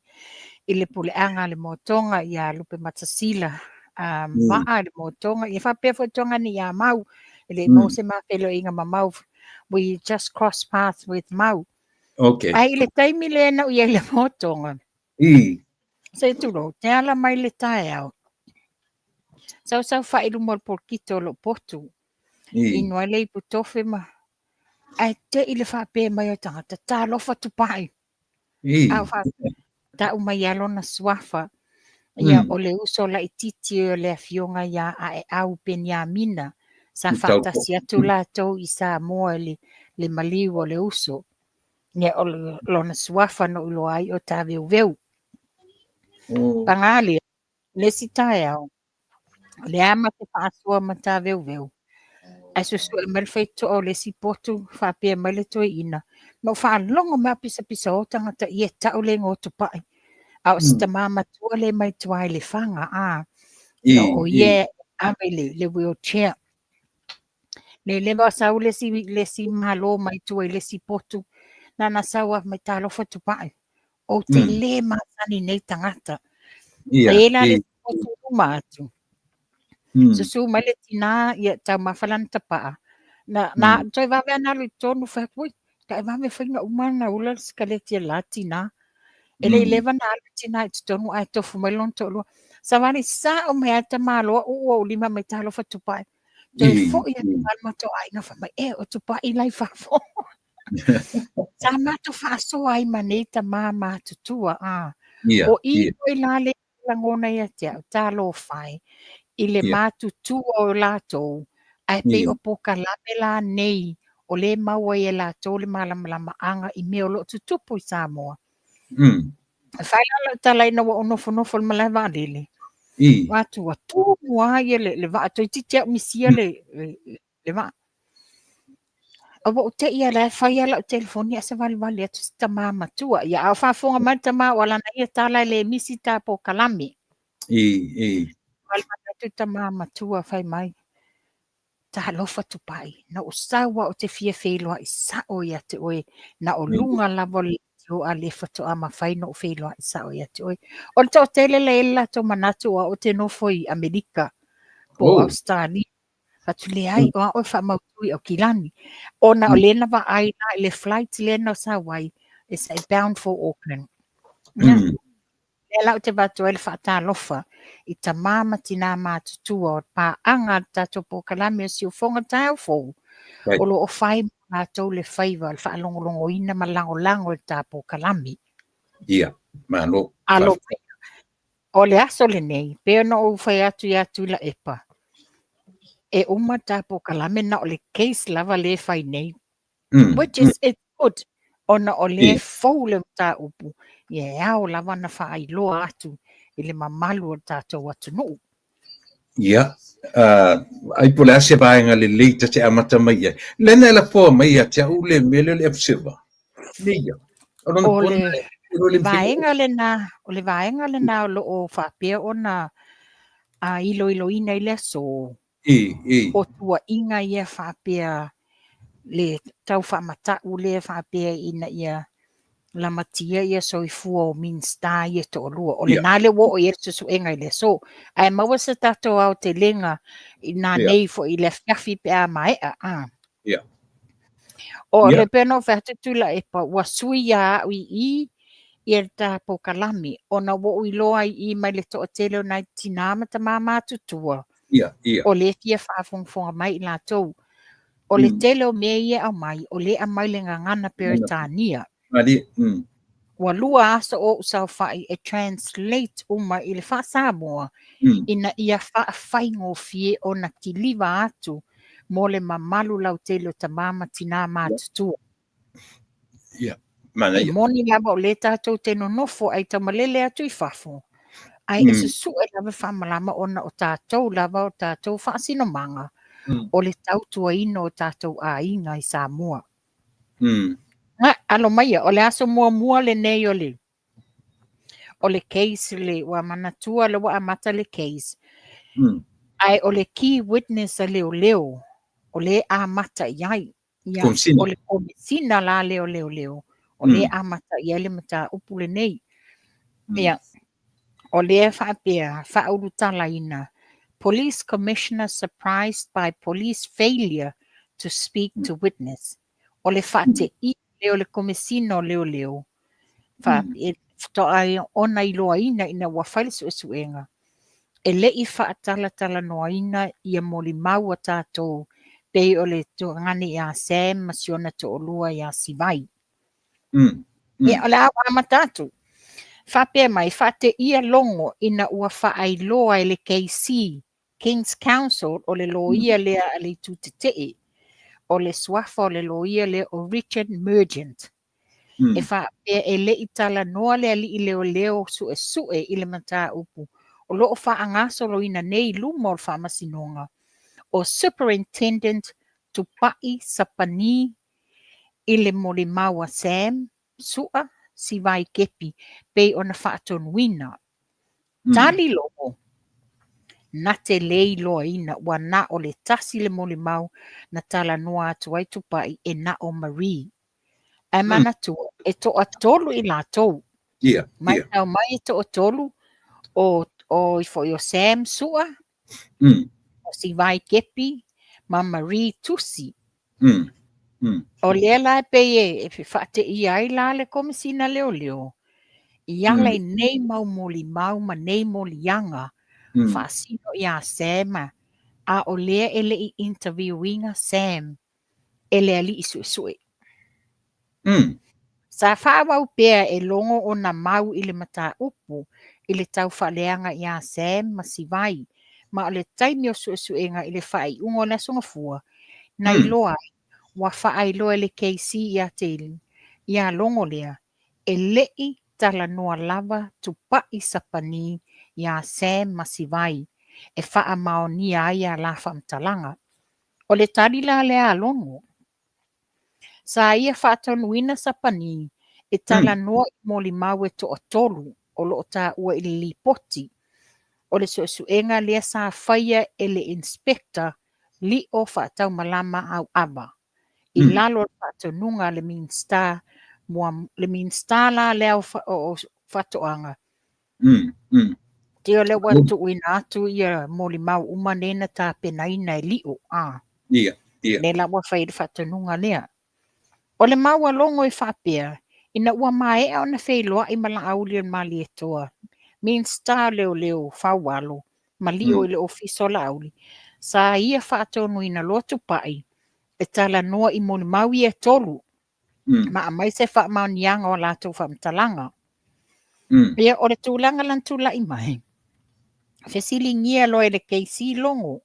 S2: le puleanga le motonga i a lupe matasila. Maa le motonga, ia whapea fotonga ni a mau. Ele mo se mawhelo inga mamau. We just cross paths with mau.
S1: Okay.
S2: Ai le taimi le na i le motonga. Se turo, te ala mai le tae au. Sau whairu mor porkito lo potu. Inua le putofe ma. Ai te i le whapea mai o tangata, tā lofa tupai. Au whapea, tā umai alona swafa. Ia o le uso la ititi o le afionga ia a e au penia mina. Sa whatasi atu la tau i Samoa le maliu o le uso. Ia o lona swafa no ulo ai o tā veu. Pangali, le si tae au. Le ama te whaasua ma tā veu. Ai susu e malwhaito o le si potu whapea mai le toi ina. No whaalonga mea pisa o tangata i e tau le ngotu pai. Au sita mama tua le mai tuai le whanga a. No o ie ame le wheelchair. Le lewa sau le si malo mai tuai le si potu. Nana saua mai talo whatu pai. O te le masani nei tangata. Ela le si potu uma atu. Susu mai le tina ia tau mawhalan tapaa. Na toi wawe analu tonu whakui. Kai wawe whainga umana ula skaletia la tina. Ele lewa na alu tina i tonu ai tofu mai lon tolu. Sawani sa o mea ta malo o lima mai talo whatupai. Toi fo ia te malma to ai na whamai o tupai lai whafo. Sa mato whaaso ai manei ta mama tutua a. O i koi lale langona ia te au talo whai. I le mātutua o lātou, ai pei o Pokalame la nei, o le maua i lātou le malamalama anga i mea o lo tutupu i Samoa. Whailala talai na wa o nofo le malai wālele. Wātua tū mua i le wā, toi titia misia le wā. Awa o te ia lai whaiala o telefoni asa wali atu si ta māmatua. Ia au whafonga mai ta mā wala na ia talai le misi ta Pokalame. Walmata tu ta mama tua fai mai. Ta lofa tupai. Na o sawa o te fia wheloa i sao ia te oe. Na o lunga lavo le o a le fatu ama fai no wheloa i sao ia te oe. O le tau tele le ela to manatu o te nofo i Amerika. Po Australia. Fatu le ai o a oe wha mautui o Kilani. O na o lena wa ai na le flight lena o sawai. Is bound for Auckland. E lau te watu ele whaata lofa i ta mama tina mātutua o pā anga tato Pokalame o si o whonga tau fōu. O lo o whai mā tau le whaiva le whaalongolongo ina ma lango le tā Pokalame.
S1: Ia, malo.
S2: Alo, o le aso le nei, pēo no o whai atu i atu la epa. E uma tā Pokalame na o le case lava le whai nei. Which is it's good. Ona o le fou le tā upu. Ia au lava na whaai loa atu i le mamalu o tātou atu nuu.
S1: Ia, ai pole asia vaenga le leita te amata mai ai. Lena la poa mai a te au le mele le efsiva. Nia.
S2: O le vaenga le na o lo o whapea o na ilo ina i le so. O tua inga ia whapea le tau whamata u le whapea ina ia la matia ia soifua o minsta ia to lua. O le nale wo o ia susu enga i le so. Ai maua sa tato au te lenga i nā nei fo i le whiawhi pe a maea. O
S1: Ia.
S2: le peno fete tula e pa wa sui ya i le ta po kalami ona wo i loa i mai le to tele na tinama ta mama tutua
S1: Ia. Ia.
S2: o le fia whaafonga mai la tau o le tele o mea ia au mai o le a mai le ngangana peritania
S1: Ali.
S2: wa lua asa o usau fai e translate uma i le wha Samoa ina ia whaingo fie o na tiliva atu mo le mamalu lau tele o ta mama tina mātutua.
S1: Ia. Mana
S2: E
S1: ia.
S2: moni lava o le tātou te nonofo ai tamalele atu i whafo. Ai e susu e lava whamalama ona o tātou lava o tātou whaasino manga o le tautua ino o tātou a inga i Samoa. Nga, alo maia, o le aso mua le nei o le case le wa manatua le wa amata le case. Ai o le key witness a leo o le amata iai. Ia,
S1: Komisina.
S2: o le komisina la leo. O le amata iai le mata upu le nei. Ia, o le whaapea, whaurutala ina. Police commissioner surprised by police failure to speak to witness. O le whaate I leo le komisina o leo. To ai ona I loa ina wa whaile suenga. E le I whaatala noa ina ia moli mau a tātou pei o le ngani ia Sam masiona to olua ia Sivai. Ia o le awa amatatu. Whapea mai, whate ia longo ina ua whaailoa e le KC, King's Council, o le loia lea a le tutitei, o le swafa o le loia lea o Richard Mergent. E whapea e le itala noa lea li I leo sue I le mata upu. O loo whaangaso lo ina nei lumo o whamasinonga. O Superintendent Tupai Sapani I le mole maua Sam, sua, Sivai kepi, pei ona whaaton wina. Tali lomo, na te lei loa ina, wa na o le tasi le mole mau, na tala noa atu ai tupai e na o Marie. Ai mana tua, e to atolu I la tou. Mai tau mai e to atolu, o ifo yo Sam sua, o Sivai kepi, ma Marie tusi. O lela pe e whaate I ai la le komisina leo. Iala I nei mau moli mau ma nei moli yanga. Whaasino ia Sam a o lea ele I interviewinga Sam. Ele ali I sue. Sa whaawau pea e longo o na mau I le mata upu I le tau whaaleanga ia Sam ma Sivai. Ma o le taimi o suenga I le whaai ungo na songafua. Na iloa wa whaailoa le KC ia teli. Ia longo lea. E lei tala noa lava tupai sapani ia Sam Masivai. E wha maonia ia la whamtalanga. O le tari la lea longo. Sa ia whaatonuina sapani. E tala noa I moli mau e to tolu. O lo ta ua I li poti. O le suenga lea sa whaia e le inspector li o whaatau malama au aba. I lalo whaatonunga le minsta le minsta la leo o whatoanga. Teo le watu uina atu ia moli mau umanena ta penaina e liu. Le la wa whaida whatonunga lea. O le mau alongo I whapea. Ina ua mae au na whailoa I mala auli an mali e toa. Minsta leo whawalo. Malio I le ofisola auli. Sa ia whaatonu ina lotu pai. E tala noa I moli mau I e tolu. Ma mai se wha maunianga o lātou whamtalanga. Ia o le tūlanga lan tūla I mai. Fesili ngia loe le KC longo.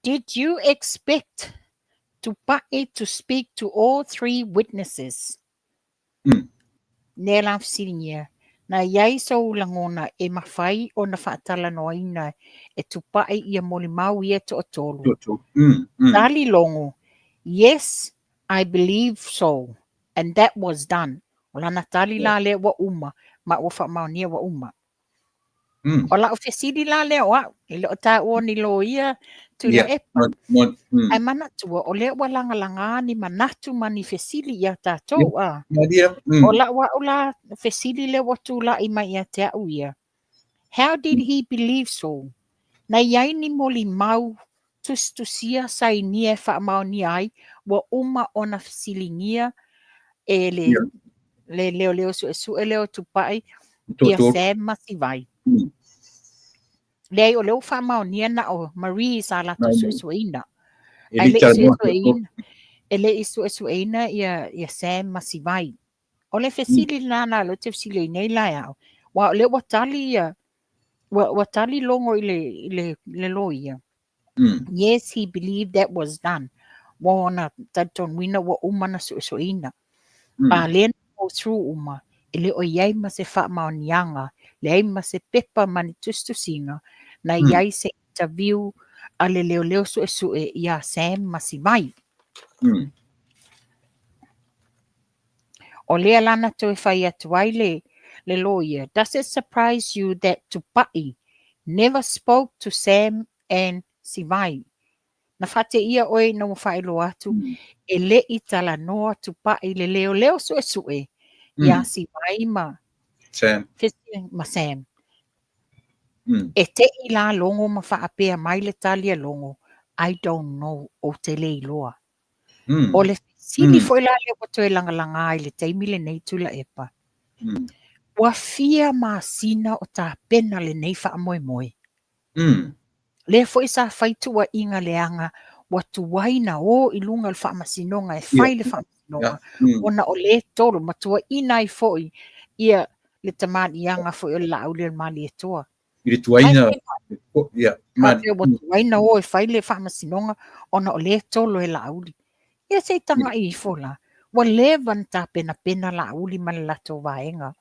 S2: Did you expect Tupai to speak to all three witnesses? Nē la fesili ngia. Na iai so ulangona e mawhai o na whaatala noa ina e Tupai ia moli mau ia to atolu. Tali longo. Yes, I believe so. And that was done. Ola na tali la le wa uma. Ma o wha maonia wa uma. Ola o fesidi la le wa. Ile o ta o ni lo ia. Tu la epa. Ai mana tua. O le wa langa langa ni manatu mani fesili ia tātou. Ola wa ola fesili le wa tu la ima ia te au ia. How did he believe so? Na iai ni moli mau tustusia sainia e whaamaonia ai, wa uma ona fisilingia e le leo su e leo tupai ia se masivai. Lei o leo whaamaonia na o Marie sa lato suesuina. Ai le suesuina. E le suesuina ia se masivai. O le fesili nana lo te fesili nei lai au. Wa le watali ia watali longo i le loia. Yes, he believed that was done. Wa ona taton wina wa umana suesuina. Pa le go through uma. Ele o iai ma se whaamaonianga. Le ai ma se pepa mani tustusinga. Na iai se interview a le leo suesue ia Sam Masivai. O lea lana to e whai atu ai le lawyer. Does it surprise you that Tupai never spoke to Sam and Sivai? Na whate ia oe na mo whaelo atu. E le i tala noa Tupai le leo suesue. Ia Sivai ma
S1: Sam.
S2: Ma Sam. E te i la longo ma whaapea mai le talia longo. I don't know o te leiloa. O le sili foi la le wato e langa ai le teimi le nei tula epa. Wa fia masina o ta pena le nei wha moe. Le foi sa whaitu wa inga leanga wa tuwaina o ilunga le wha masinonga e whai le wha masinonga. Ona o le toro matua ina i foi ia le tamani ianga foi o lau le mali e toa.
S1: I le tuaina.
S2: Tuwaina o e whai le wha masinonga ona o le tolo e lauli. Ia se tanga i fola. Wa levan ta pena la uli man la to vaenga.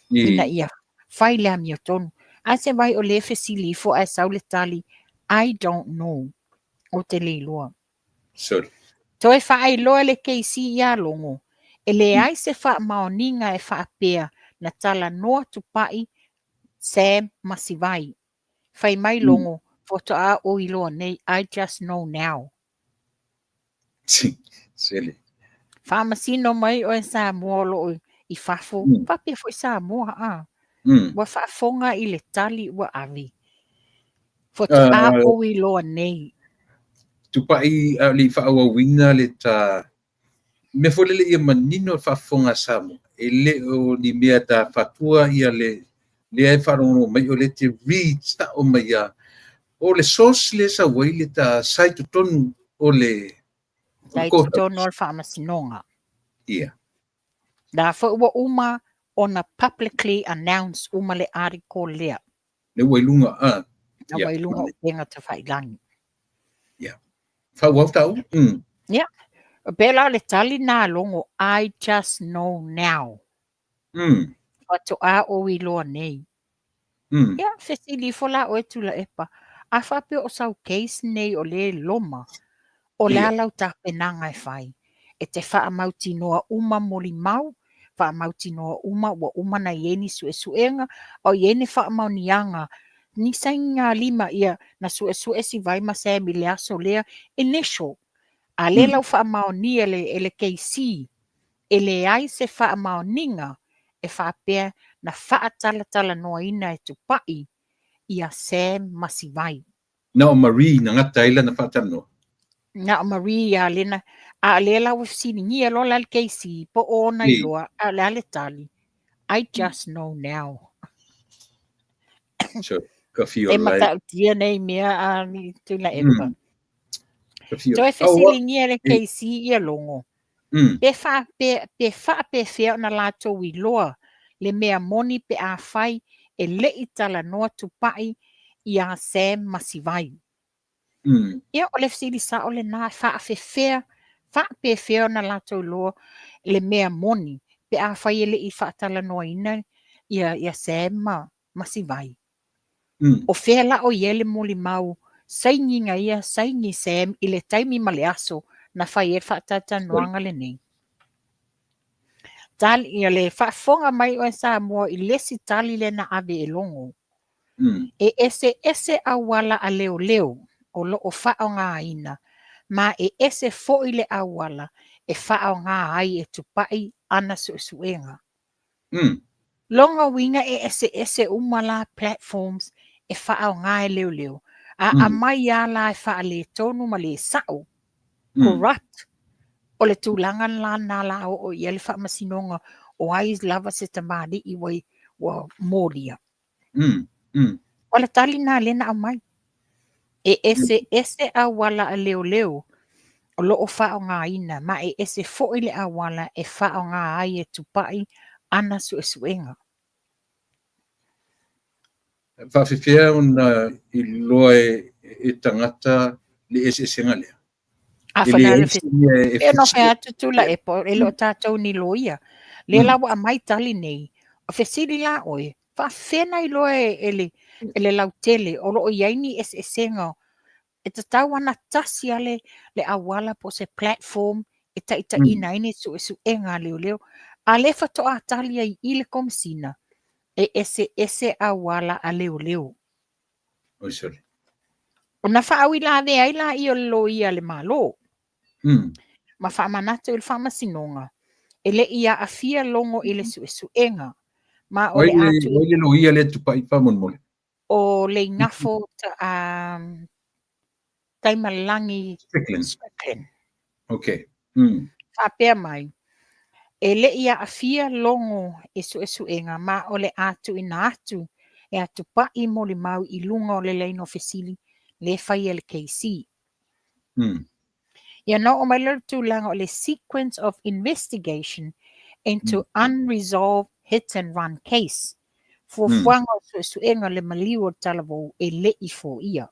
S2: Ina ia fai le amio tonu. A se vai o le fesili fo a saule tali. I don't know. O te leiloa.
S1: Sorry.
S2: To e fai loa le keisi ia longo. E le ai se fa maoninga e fa apea na tala noa tupai Sam Masivai. Fai mai longo. Foto a o iloa nei. I just know now.
S1: Silly.
S2: Whamasino mai o e Samoa lo i whafo. Whapea fo i Samoa a. Wa whafonga i le tali wa avi. Fo tu a o i loa nei.
S1: Tupai li whaawa winga le ta... Me fo lele ia manino whafonga Samoa. E le o ni mea ta whatua ia le e wharongo mai o le te reads ta o mai a. O le sos le sa wai le ta saito tonu o le...
S2: Dai tu tono al whamasinonga.
S1: Ia.
S2: Da fo ua uma ona publicly announce uma le article lea.
S1: Le wailunga a.
S2: Na wailunga o penga te whailangi.
S1: Ia. Whauau tau?
S2: Ia. Bela le tali nā longo, I just know now. Watu a o i loa nei. Ia, fesili fola o e tula epa. A whape o sau case nei o le loma. O le alau ta penanga e whai. E te wha mauti noa uma moli mau. Wha mauti noa uma wa uma na ieni suenga. O ieni wha maunianga. Ni sainga lima ia na sue si vai ma se mi le aso lea initial. A le lau wha maoni ele keisi. E le ai se wha maoninga. E wha pea na wha tala noa ina e tupai. Ia Sam Masivai.
S1: Na o Marie na ngata ila na whatano.
S2: Na Maria lena a le la wafsiningia lo la keisi po ona iloa a le tali. I just know now.
S1: So, ka fio
S2: E
S1: lai.
S2: mata tia nei mea a ni tula epa.
S1: Ka fio.
S2: So e fesilingia le keisi ia longo. Pe fa fea na lato iloa le mea moni pe a fai e le itala noa tupai ia Sam Masivai. Ia o le fesili sa o le nā wha fea na lato loa le mea moni pe a whai ele i whaatala noa ina ia Sam Masivai. O whea la o iele moli mau sainginga ia saingi Sam i le taimi male aso na whai e whaatata noanga le nei. Tali ia le whaafonga mai o e Samoa i lesi tali le na ave e longo. E ese awala a leo. O lo o whao ngā ina, ma e ese fo i le awala e whao ngā ai e tupai ana suenga. Longa winga e ese umala platforms e whao ngā e leo. A mai a la e wha le tonu ma le sao. Corrupt. O le tūlanga la nā la o i ele wha masinonga o ai lava se tamari i wai wa mōria. O le tali nā lena a mai. E ese a wala a leo leo. O loo wha o ngā ina. Ma e ese fo ile a wala e wha o ngā ai e tupai ana su e suenga.
S1: Whawhiwhia ona I loa e tangata le senga lea.
S2: A whanau le whitu. E no whea tutula e po, e lo tātou ni loia. Le lawa a mai tali nei. O whesiri la oe. Whawhena I loa e le lau tele. O lo o iaini e senga. E ta tau ana tasi ale le awala po se platform. E ta ita ina ini su e ngā leo leo. A le whato a tali ai I le komisina. E ese awala a leo leo.
S1: Oh, sorry.
S2: O na whaawi la de ai la I o lo ia le malo. Ma whaamanata I le whaamasinonga. E le ia a fia longo I le suenga. Ma o le atu.
S1: O le lo ia le tupai whamonmole.
S2: O le ngafo ta taimalangi Strickland.
S1: Okay.
S2: Whapea mai. E le ia a fia longo I suenga. Ma o le atu ina atu. E atu pa I mo le mau I lunga o le leino fesili. Le whai le KC. Ia no o mai lor tūlanga o le sequence of investigation into unresolved hit and run case. Fuafuanga o suenga le maliu o talavo e le I fo ia.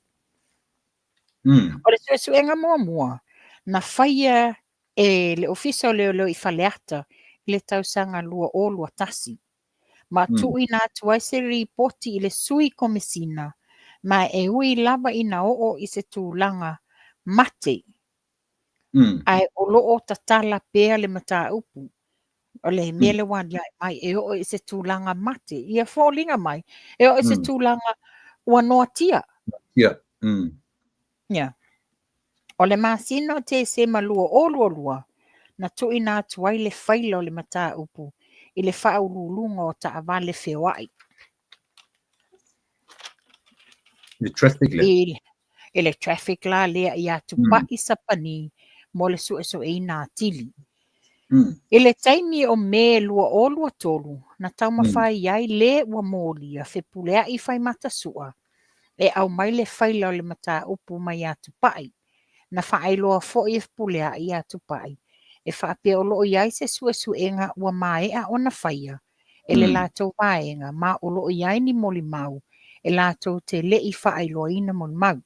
S2: O le suenga mua na whaia e le ofisa o leo I whaleata le tausanga lua o lua tasi. Ma tui nā tuai se ripoti I le sui komisina ma e ui lava ina o I se tūlanga mate. Ai o loo tatala pea le mata upu. O le mele wani mai e o I se tūlanga mate. Ia fōlinga mai. E o I se tūlanga ua noa tia. Ia. O le masino te se malua o lua. Na tui nā tuai le whaila o le mata upu. I le whaululunga o ta avale whewai.
S1: The traffic law.
S2: E le traffic la lea I atu pa I sapani. Mo le so e nā tili. E le taimi o me lua o lua tolu, na tau mawhai ai le ua mōlia, whepulea I whai matasua, e au mai le whaila o le mata upu mai atu pai, na whaai loa fo I whepulea I atu pai, e whaapea o loo iai se suenga ua maea o na whaia, e le lātou vaenga, ma o loo iai ni moli mau, e lātou te le I whaai loa ina moli mau.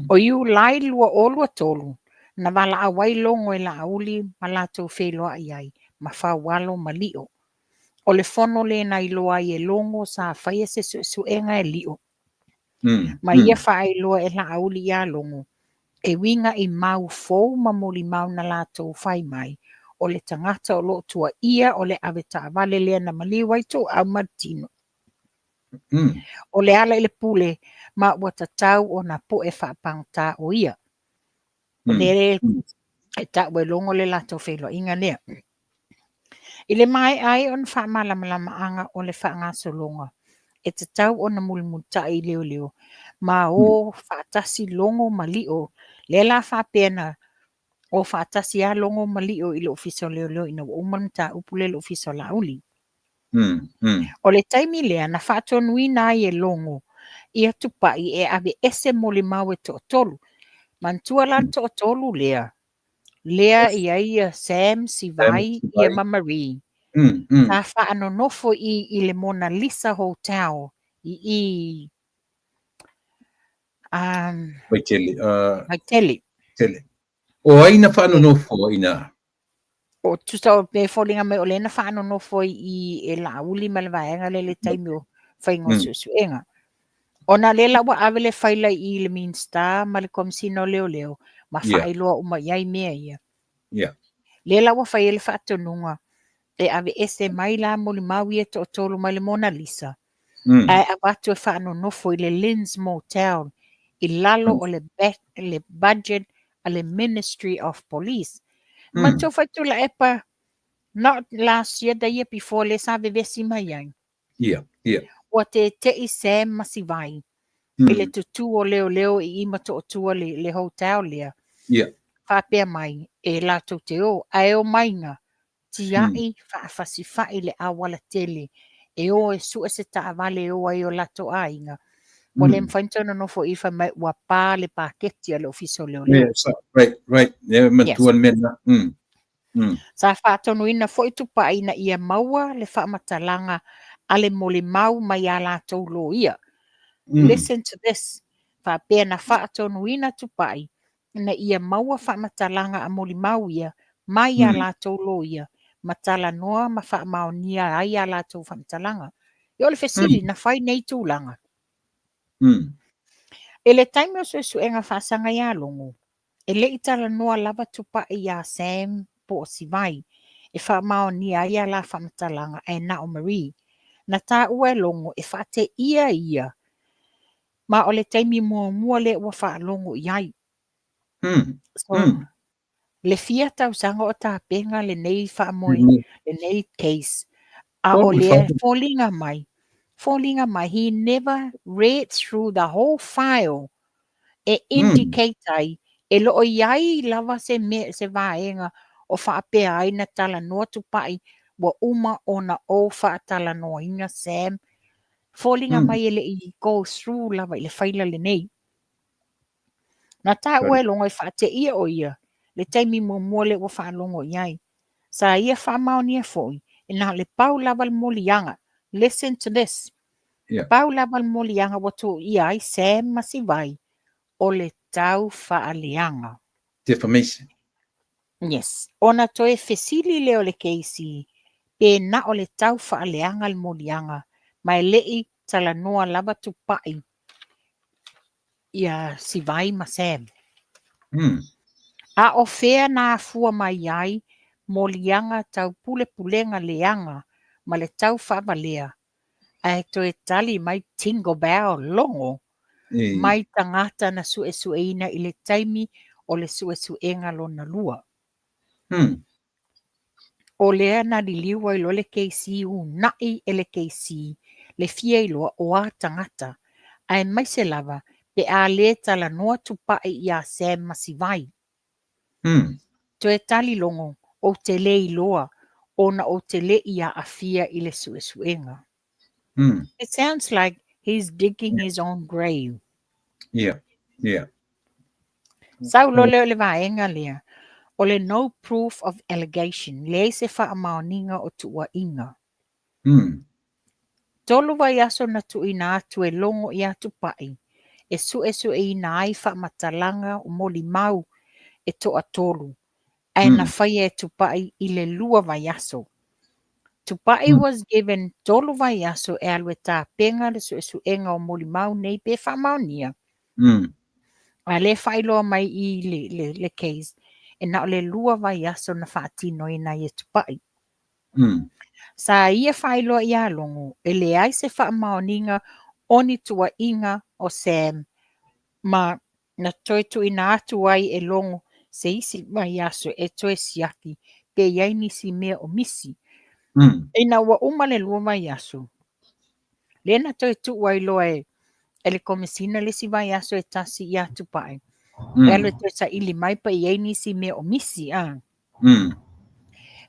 S2: O iu lai lua o lua tolu, na wala awai longo e la auli ma lātou wheloa ai, ma whawalo ma lio. O le fono le na iloa I e longo sa whaia se suenga e lio. Ma ia whaai loa e la auli ia longo. E winga I mau fou ma moli mau na lātou whai mai. O le tangata o loo tua ia o le aweta vale lea na maliwai tō au martino. O le ala I le pule ma ua tatau o na po e whaapangta o ia. O lere e taue longo le lātou wheloa inga lea. I le mai ai on whaamalamalama anga o le whaangaso longa. E tatau o na mulimuta I leo leo. Ma o whaatasi longo malio. Le la whaapena o whaatasi a longo malio I le ofiso leo leo ina umanata upule le ofiso la uli. O le taimi lea na whaatonui na I e longo. Ia tupai e ave ese moli mau e to tolu. Mantua lan to tolu lea. Lea ia Sam Sivai ia Marie. Ta whaano nofo I le Mona Lisa Hotel. Maiteli.
S1: O aina whaano nofo ina.
S2: O tusa o me wholinga me o lena whaano nofo I e la uli ma le vaenga le taimi o whaingo suenga. Ona lela wa avele whaila I le Minster ma le komisino leo leo. Ma whailoa uma iai mea ia. Lela wa whaia le whaatonunga. E ave ese mai la moli maui e to tolu mai le Mona Lisa. E avatu e whaano nofo I le Linz Motel. I lalo o le budget a le Ministry of Police. Ma tō whaitula epa not last year, the year before, le sa vevesi mai ai.
S1: Wa
S2: O te I Sam Masivai. I le tutu o leo I ima to tua le hotel lea.
S1: Yeah.
S2: Whapea mai e lātou te o. Ai o mainga. Tiai whaafasiwhai le awala tele. E o e sua se taawale o ai o lato ainga. Wa le mwhaintona no fo iwha mai ua pā le pāketi a le ofiso leo.
S1: Yeah, so, right. Yeah, matuan mena.
S2: Sa whaatonu ina fo itu pa ina ia maua le whaamatalanga ale mole mau mai a lātou lo ia. Listen to this. Whapea na whaatonu ina tupai na ia maua whaamatalanga a mole mau ia mai a lātou lo ia. Matala noa ma whaamaonia ai a lātou whaamatalanga. I ole whesili na whai nei tūlanga. E le taimi o su enga whaasanga ia longo. E le itala noa lava tupai ia Sam po o sivai. E whaamaonia ai a la whaamatalanga e na o Marie. Na tā ua longo e whaate ia. Ma o le taimi mua le ua whaalongo iai. So, le fia tau sanga o tā penga le nei whaamoe, le nei case. A o le fallinga mai, he never read through the whole file. E indicate ai, e loo iai lava se vaenga o whaapea ai na tala noa tupai, wa uma ona o whaatala noa inga Sam. Fallinga mai ele I go through lava ile whaila le nei. Na tā ue longo I whaate ia o ia, le taimi mua le ua whaalongo iai. Sa ia whaamaonia foi, e nā le pau lava le molianga. Listen to this.
S1: Yeah.
S2: Pau lava le molianga watu ia ai Sam masivai o le tau whaaleanga.
S1: Defamation.
S2: Yes. Ona toe fesili leo le keisi, pe na o le tau whaaleanga le molianga, mai lei tala noa lava tupai ia sivai ma Sam. A o fea na fua mai ai, molianga tau pulenga leanga, ma le tau whaabalea. Ai toe tali mai tingo bao longo, mai tangata na suesueina I le taimi o le suesuenga lona lua. O lea na liliwa I lo le keisi u nai e le keisi, le fia I loa o a tangata, ai mai se lava, pe a le tala noa tupai ia Sam masivai. Toe tali longo, o te le I loa, ona o te le ia a fia I le suesuenga. It sounds like he's digging his own grave.
S1: Yeah.
S2: Sau lo le vaenga lea, o le no proof of allegation, le se whaamaoninga o tua inga. Tolu vai aso na tuina atu e longo I atu pai, e su e ina ai whaamatalanga o moli mau e toa tolu, ai na whai e tupai I le lua vai aso. Tupai was given tolu vai aso e alwe tā penga le su enga o moli mau nei pe whaamaonia. A le whailoa mai I le case, e na o le lua vai aso na whaatino ina I e tupai. Sa ia whailoa I alongo, e le ai se whaamaoninga oni tua inga o Sam, ma na toi tu ina atu ai e longo se isi mai aso e toi siaki, pe iai nisi mea o misi. E na ua uma le lua mai aso. Le na toi tu wai loa e le komisina le si vai aso e tasi I atu pai. E alo toi sa ili mai pa iai nisi mea o misi a.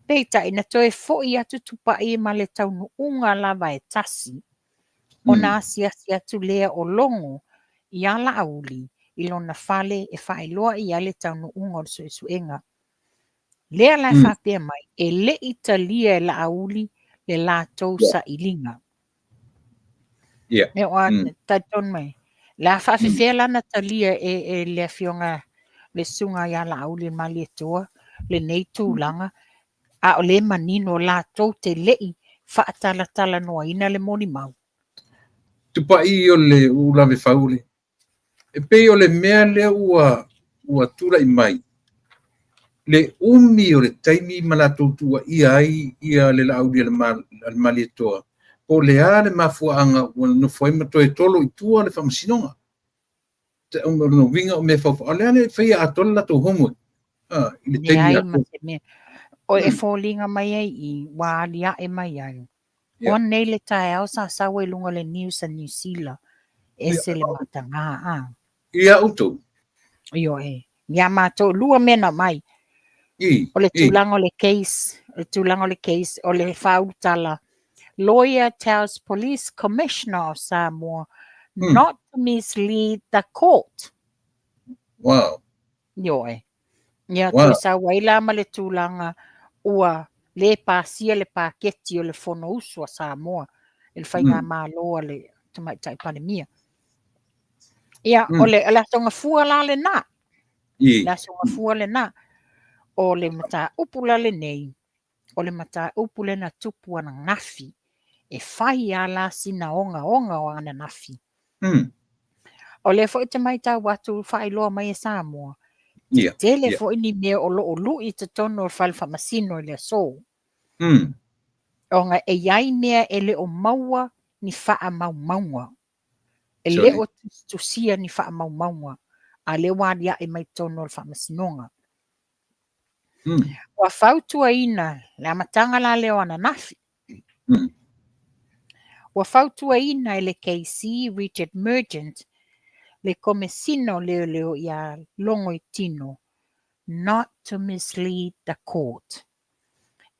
S2: Peita ina toe fo I atu tupai ma le tau nuunga lava e tasi. O na asia atu lea o longo I ala auli I lona fale e whaeloa I ale tau nuunga o suenga. Lea la whapea mai e le italia e la auli le la tau sa ilinga.
S1: Yeah.
S2: Me o taton mai. La whawhewhea lana talia e le fionga le sunga I ala auli ma le toa le nei tūlanga. A o le manino la tau te lei whaatala noa ina le moni mau.
S1: Tupai o le ulawe whaule. E pe o le mea le ua tura I mai. Le umi o le taimi malatou tua ia le laudi al mali toa. Po le ale mafuanga no foi matoe tolo I tua le whamasinonga. Te no winga o me whawha. Ale ale whaia atola la tau homo. I le taimi ato.
S2: O e fōlinga mai ai I wālia e mai ai. O nei le tae au sa sawe lunga le News and New Zealand. e se le matanga
S1: Ia uto.
S2: io ia mato lua mena mai o le tulango le case o le fautala lawyer tells police commissioner of Samoa not to mislead the court.
S1: Wow.
S2: Io ia
S1: Wow.
S2: tu sa waila ma le tulanga ua le pasia le paketi o le fono uso a Samoa il fainga malo le tamai tai pandemia. Ia o le ala tonga fua la le na. La songa fua le na o le mata upula le nei. O le mata upule na tupu ana ngafi. E fai ala sina onga o ana nafi. O le fo te mai tau watu fai loa mai e Samoa. Tele fo ini mea o lo lu i te tono o falfa masino le so. O nga e iai mea e le o maua ni faa maunga. E le o tusia ni faa maunga. A le wadia e mai tono o faa masinonga. Wa fautua ina le amatanga la leo ana nafi. Wa fautua ina ele KC Richard Mergent le komesino leo ia longo i tino not to mislead the court.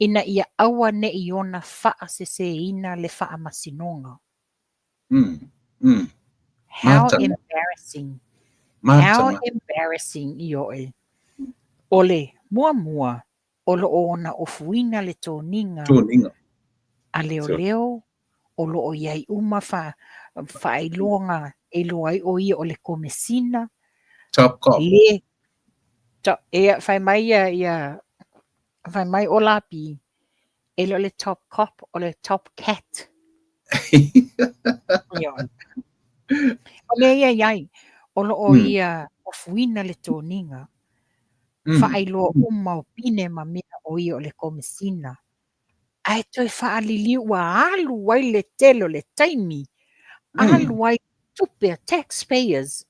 S2: Ina ia awa ne iona faa sese ina le faa masinonga. How embarrassing. How embarrassing ioe. Ole mua olo ona ofuina le toninga. A leo olo o iai uma fa ilonga e loai o ia o le komesina.
S1: Top cop.
S2: Le fai mai o lapi e lo le top cop o le top cat. O le iai olo o ia ofuina le toninga. Fai lo uma o pine ma mea o ia o le komesina. Ai toi whaalili ua alu wai le telo le taimi. Alu wai tupe taxpayers.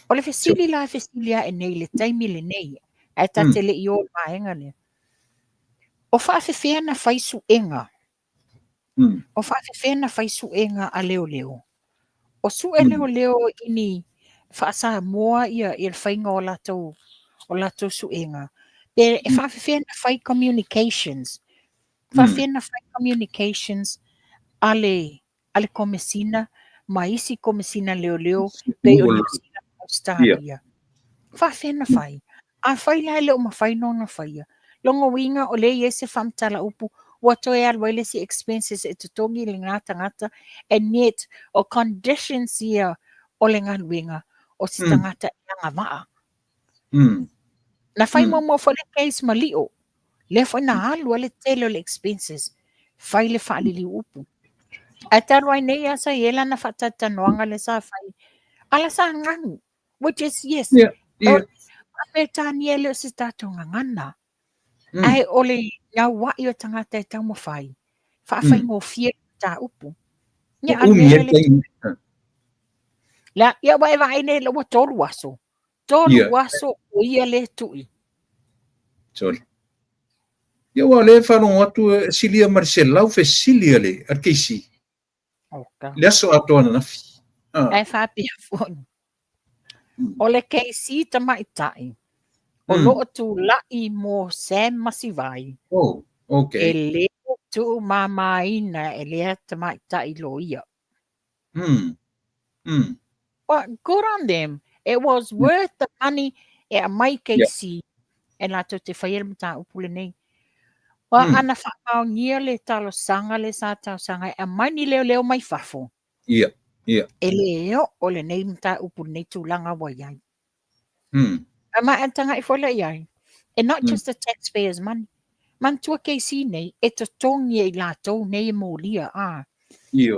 S2: O le fesili la fesilia e nei le taimi le nei. Ai tate le i o maenga le. O whaafewhea na whaisu enga. O whaafewhea na whaisu enga a leo. O su e leo ini whaasa moa ia i le whainga o lato su enga. Pero e whaafewhea na whai communications. Whaafena whai communications ale komesina, maisi komesina leo, pei o New Zealand Australia. Whaafena whai. A whai lai leo ma whai nona whaia. Longo winga o le iese whamtala upu, wato e alwaile si expenses e tutongi le ngata, and yet o conditions ia o le winga o si tangata ianga maa. Na whai mo whale case malio. Le foi na alu le tele le expenses fai le faalili upu ataru ai nei asa ela na fatata noanga le sa fai ala sa ngangu which is yes ape tani ele se tato ngana ai ole ya wa yo tangata ta mo fai fa fai ngo fie ta upu ya ale la ya vai nei lo tolu waso o ia le tui
S1: sorry. Ia wa le whanonga atu silia Marcel lau fe silia le ar keisi. Le aso ato ana nafi.
S2: Ai whapia fonu. O le keisi ta maitai. O loo tu lai mo Sam Masivai.
S1: Oh, okay.
S2: E leo tu mamaina e lea ta maitai lo ia. But good on them. It was worth the money e a mai keisi. E la to te whaia mta upule nei. Wa ana whakao ngia le talo sanga le sa tau sanga e mai ni leo mai whafo.
S1: Ia.
S2: E leo o le nei mta upule nei tūlanga wa iai. Ama antanga I whala iai. And not just the taxpayers' money. Man tua keisi nei e to tongi e la tau nei mo lia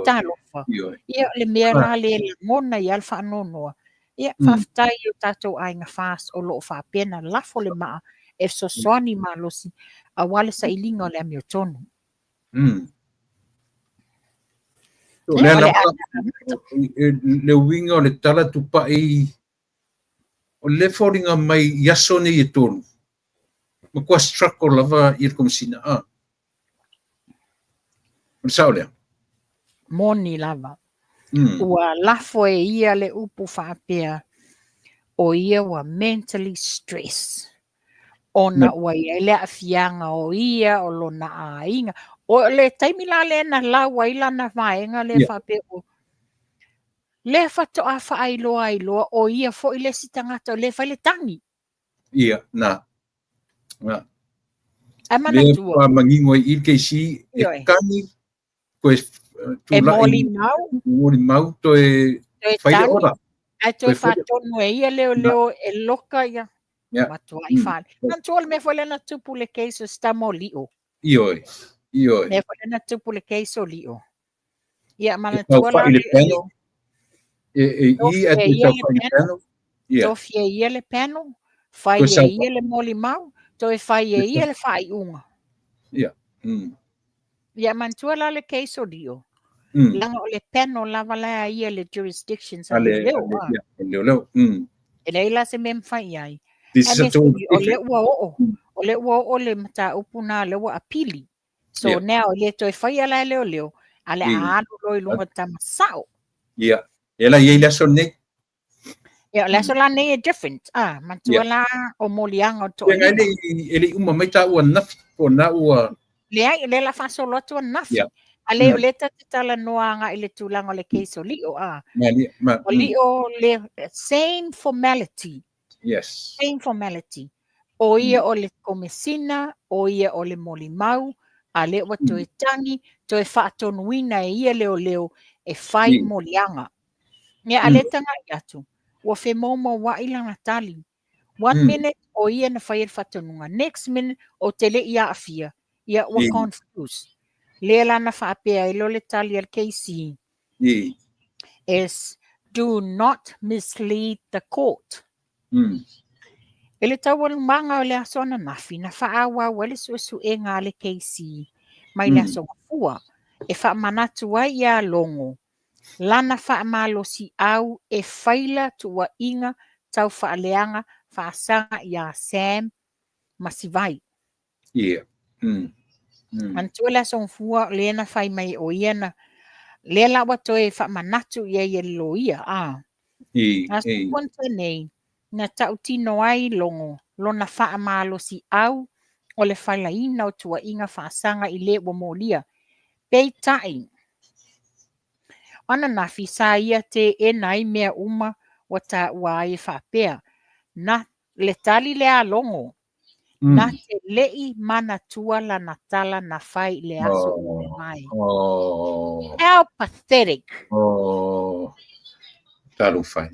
S2: Talofa. Ia le mea la le ngona I alfa anonoa. Ia whaftai o tatou ai ngā whas o loo whapena lafo le maa e sosoani malosi a wale sa ilinga o le amio tonu.
S1: Le winga o le tala tupa o le wharinga mai yaso ni e tonu. Ma kua struck o lava I le komisina Sao lea?
S2: Moni lava. Ua lafo e ia le upu whaapea o ia ua mentally stress. Ona ua ia le afianga o ia o lona ainga. O le taimi la le na lau ai lana vaenga le whaapea o le whatoa whaailoa o ia fo i le si tangata o le whaile tangi.
S1: Ia, na.
S2: Amana
S1: Le
S2: tua.
S1: pa mangingo i KC e kani koe
S2: E moli mau.
S1: Moli mau to e whaile ora.
S2: Ai toi whatonu e ia leo e loka ia. Matua i whale. Nan tuole me whale na tupu le keiso sta mo lio.
S1: Ioi.
S2: Me whale na tupu le keiso lio. Ia mana tuala le lio.
S1: I at the top of the panel.
S2: Tofia ia le panel. Whai e ia le moli mau. Toi whai e ia le whai unga.
S1: Ia.
S2: Ia man tuala le keiso lio. Langa o le panel lava lea ia le jurisdictions a le leo.
S1: Leo.
S2: E leila se mem whai ai.
S1: This is a total
S2: o le ua o. O le ua o le mata upuna le ua apili. So now le toi whai ala leo. Ale aano loi lunga tamasao.
S1: Ia. Ela ia leso nei.
S2: Ia leso la nei e different. Mantua la o molianga o toa
S1: lima. Ele uma maita ua nafi o na ua.
S2: Le la faso lotu a nafi. Ale o le tatala noanga i le tūlanga o le keiso lio. O lio le same formality.
S1: Yes.
S2: Same formality. O ia o le komesina, o ia o le molimau, a le wa toe tangi, toe whaatonuina e ia leo e whai molianga. Nea a le tanga i atu, wa whe momo wa ilanga tali. 1 minute o ia na whai whaatonunga. Next minute o te le ia afia. Ia wa confused. Le la na whaapea ilo le tali al KC. Is do not mislead the court. Ele tau wale manga o le aso na nafi, na whaawa wale su e ngā le KC, mai le aso wafua, e wha manatu ai ia longo, lana wha malo si au e whaila tua inga tau wha leanga wha asanga ia Sam Masivai.
S1: Ia.
S2: Antua le aso wafua le na whai mai o iana, le lawa toe wha manatu ia ia lo ia, Aso kwanta nei, na tau tino ai longo, lona wha malo si au, o le whaila ina o tua inga whaasanga i le wa molia. Pei tai. Ana na fisa ia te e nai mea uma wa ta ua e whapea. Na le tali le a longo. Na te lei mana tua la natala na whai le aso mai. How pathetic.
S1: Taru whai.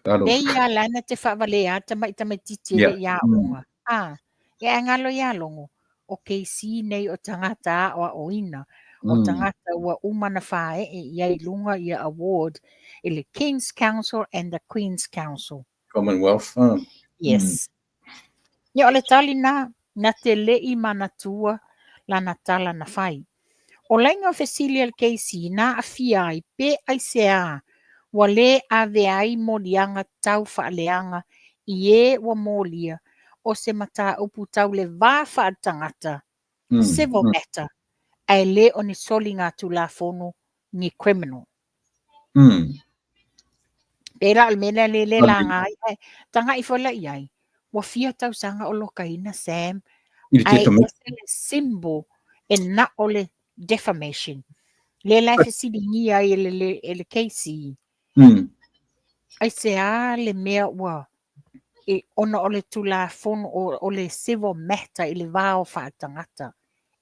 S2: Leia lana te whawale a tamai titi le ia unga. E angalo ia longo. O keisi nei o tangata a o ina. O tangata ua umana whae e iai lunga ia award i le King's Council and the Queen's Council.
S1: Commonwealth.
S2: Yes. Ia o le tali na te lei manatua la natala na whai. O lainga o Cecilia Casey na a fiai pe ai sea wa le ave ai molianga tau whaaleanga i e wa molia o se mata upu tau le wāwha tangata. Civil matter. Ai le o ni soli ngā tula fono ni criminal. Pera almena le la ngai. Tanga i whala iai. Wa fia tau sanga o lokaina Sam. Ai e symbol e na ole defamation. Le life sidingi ai ele Casey. Ai se a le mea ua e ona o le tula fono o le civil matter i le vāo whaatangata.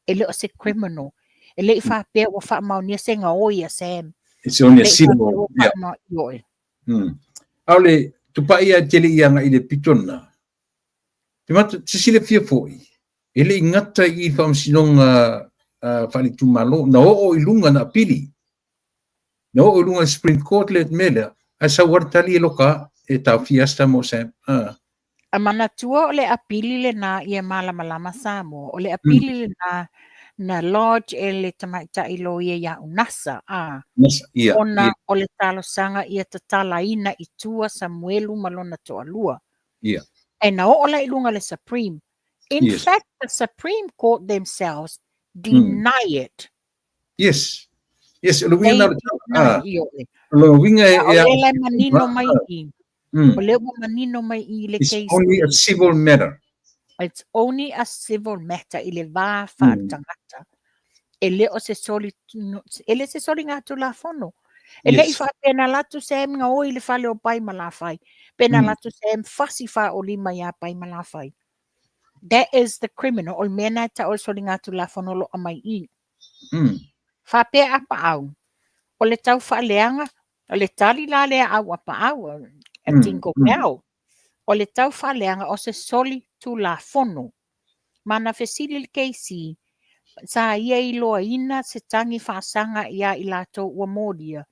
S2: E le o se criminal. E le i whapea o whaamaunia se ngā oia Sam.
S1: It's only a symbol. Aole, tupai a tele ianga i le pitona. Te mata, te sile fia foi. E le ingata i whamsinonga whali tumalo, na o ilunga na apili. Na o ilunga Supreme Court le mele, a sa wartali e loka e tau fiasta mo Sam.
S2: A manatua o le apili le na ia malama samo. O le apili le na lodge e le tamaita i lo ia unasa. Ona o le talo sanga ia tatala ina i tua Samuelu malona toa lua. E na o la ilunga le Supreme. In fact, the Supreme Court themselves deny it.
S1: Yes. Yes, lo winga na
S2: Io
S1: lo winga
S2: o le manino mai I. O le manino mai I le
S1: It's
S2: case.
S1: only a civil matter.
S2: It's only a civil matter I le wā whaatangata. E le o se soli, e le se soli ngā tu la fono. E le I wha pena latu se nga o I le whale o pai malawhai. Pena latu se fasi wha o lima ia pai malawhai. That is the criminal. O mena ta o soli ngā tu la fono lo amai I. Wha pe apa au. O le tau wha leanga. O le tali la lea au apa au. A tinko pēo. O le tau wha leanga o se soli tu la fono. Mana fesili le keisi. Sa ia I loa ina se tangi whaasanga ia I lato ua modia.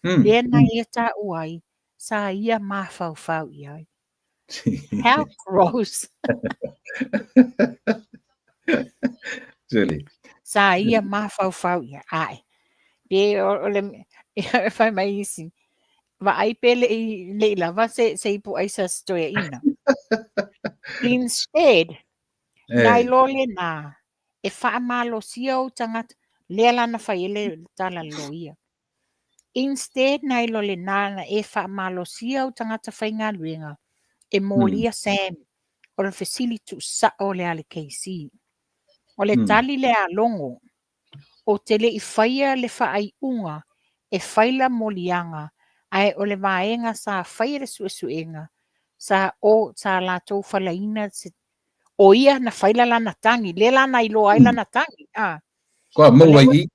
S2: Lena ia ta uai. Sa ia mawhau iai. How gross.
S1: Really?
S2: Sa ia mawhau ia. Ai. Pe o le whai mai isi. Wa ai pe le lava se ipu ai sa stoia ina. Instead, nai lole na. E wha malo sia o tangata. Lela na whai ele tala loia. Instead, nai lole na e wha malo sia o tangata whai ngā luenga. E molia Sam. O le facility sa o le ale KC. O le tali le alongo. O tele I whaia le whaai unga. E whaila molianga. Ai o le vaenga sa whaia le suesuenga. Sa o sa la tau whalaina. O ia na whaila lana tangi. Le lana I loa ai lana tangi.
S1: Koa maua I.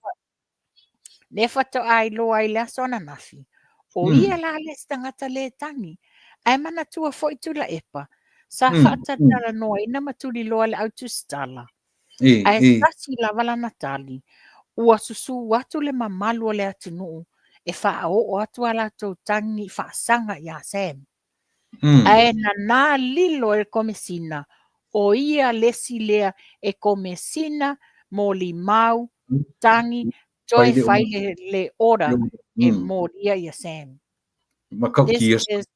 S2: Le whato ai loa ai le asona nafi. O ia la le stangata le tangi. Ai mana tua foi tu la epa. Sa whaatara noa ina matuli loa le autu stala. Ai kasi la wala natali. Ua susu watu le mamalu o le atinu. E wha o atu ala tau tangi wha sanga ia Sam. Ai na nā lilo e komesina. O ia lesi lea e komesina mo li mau tangi toi whai le ora e moria ia Sam. This is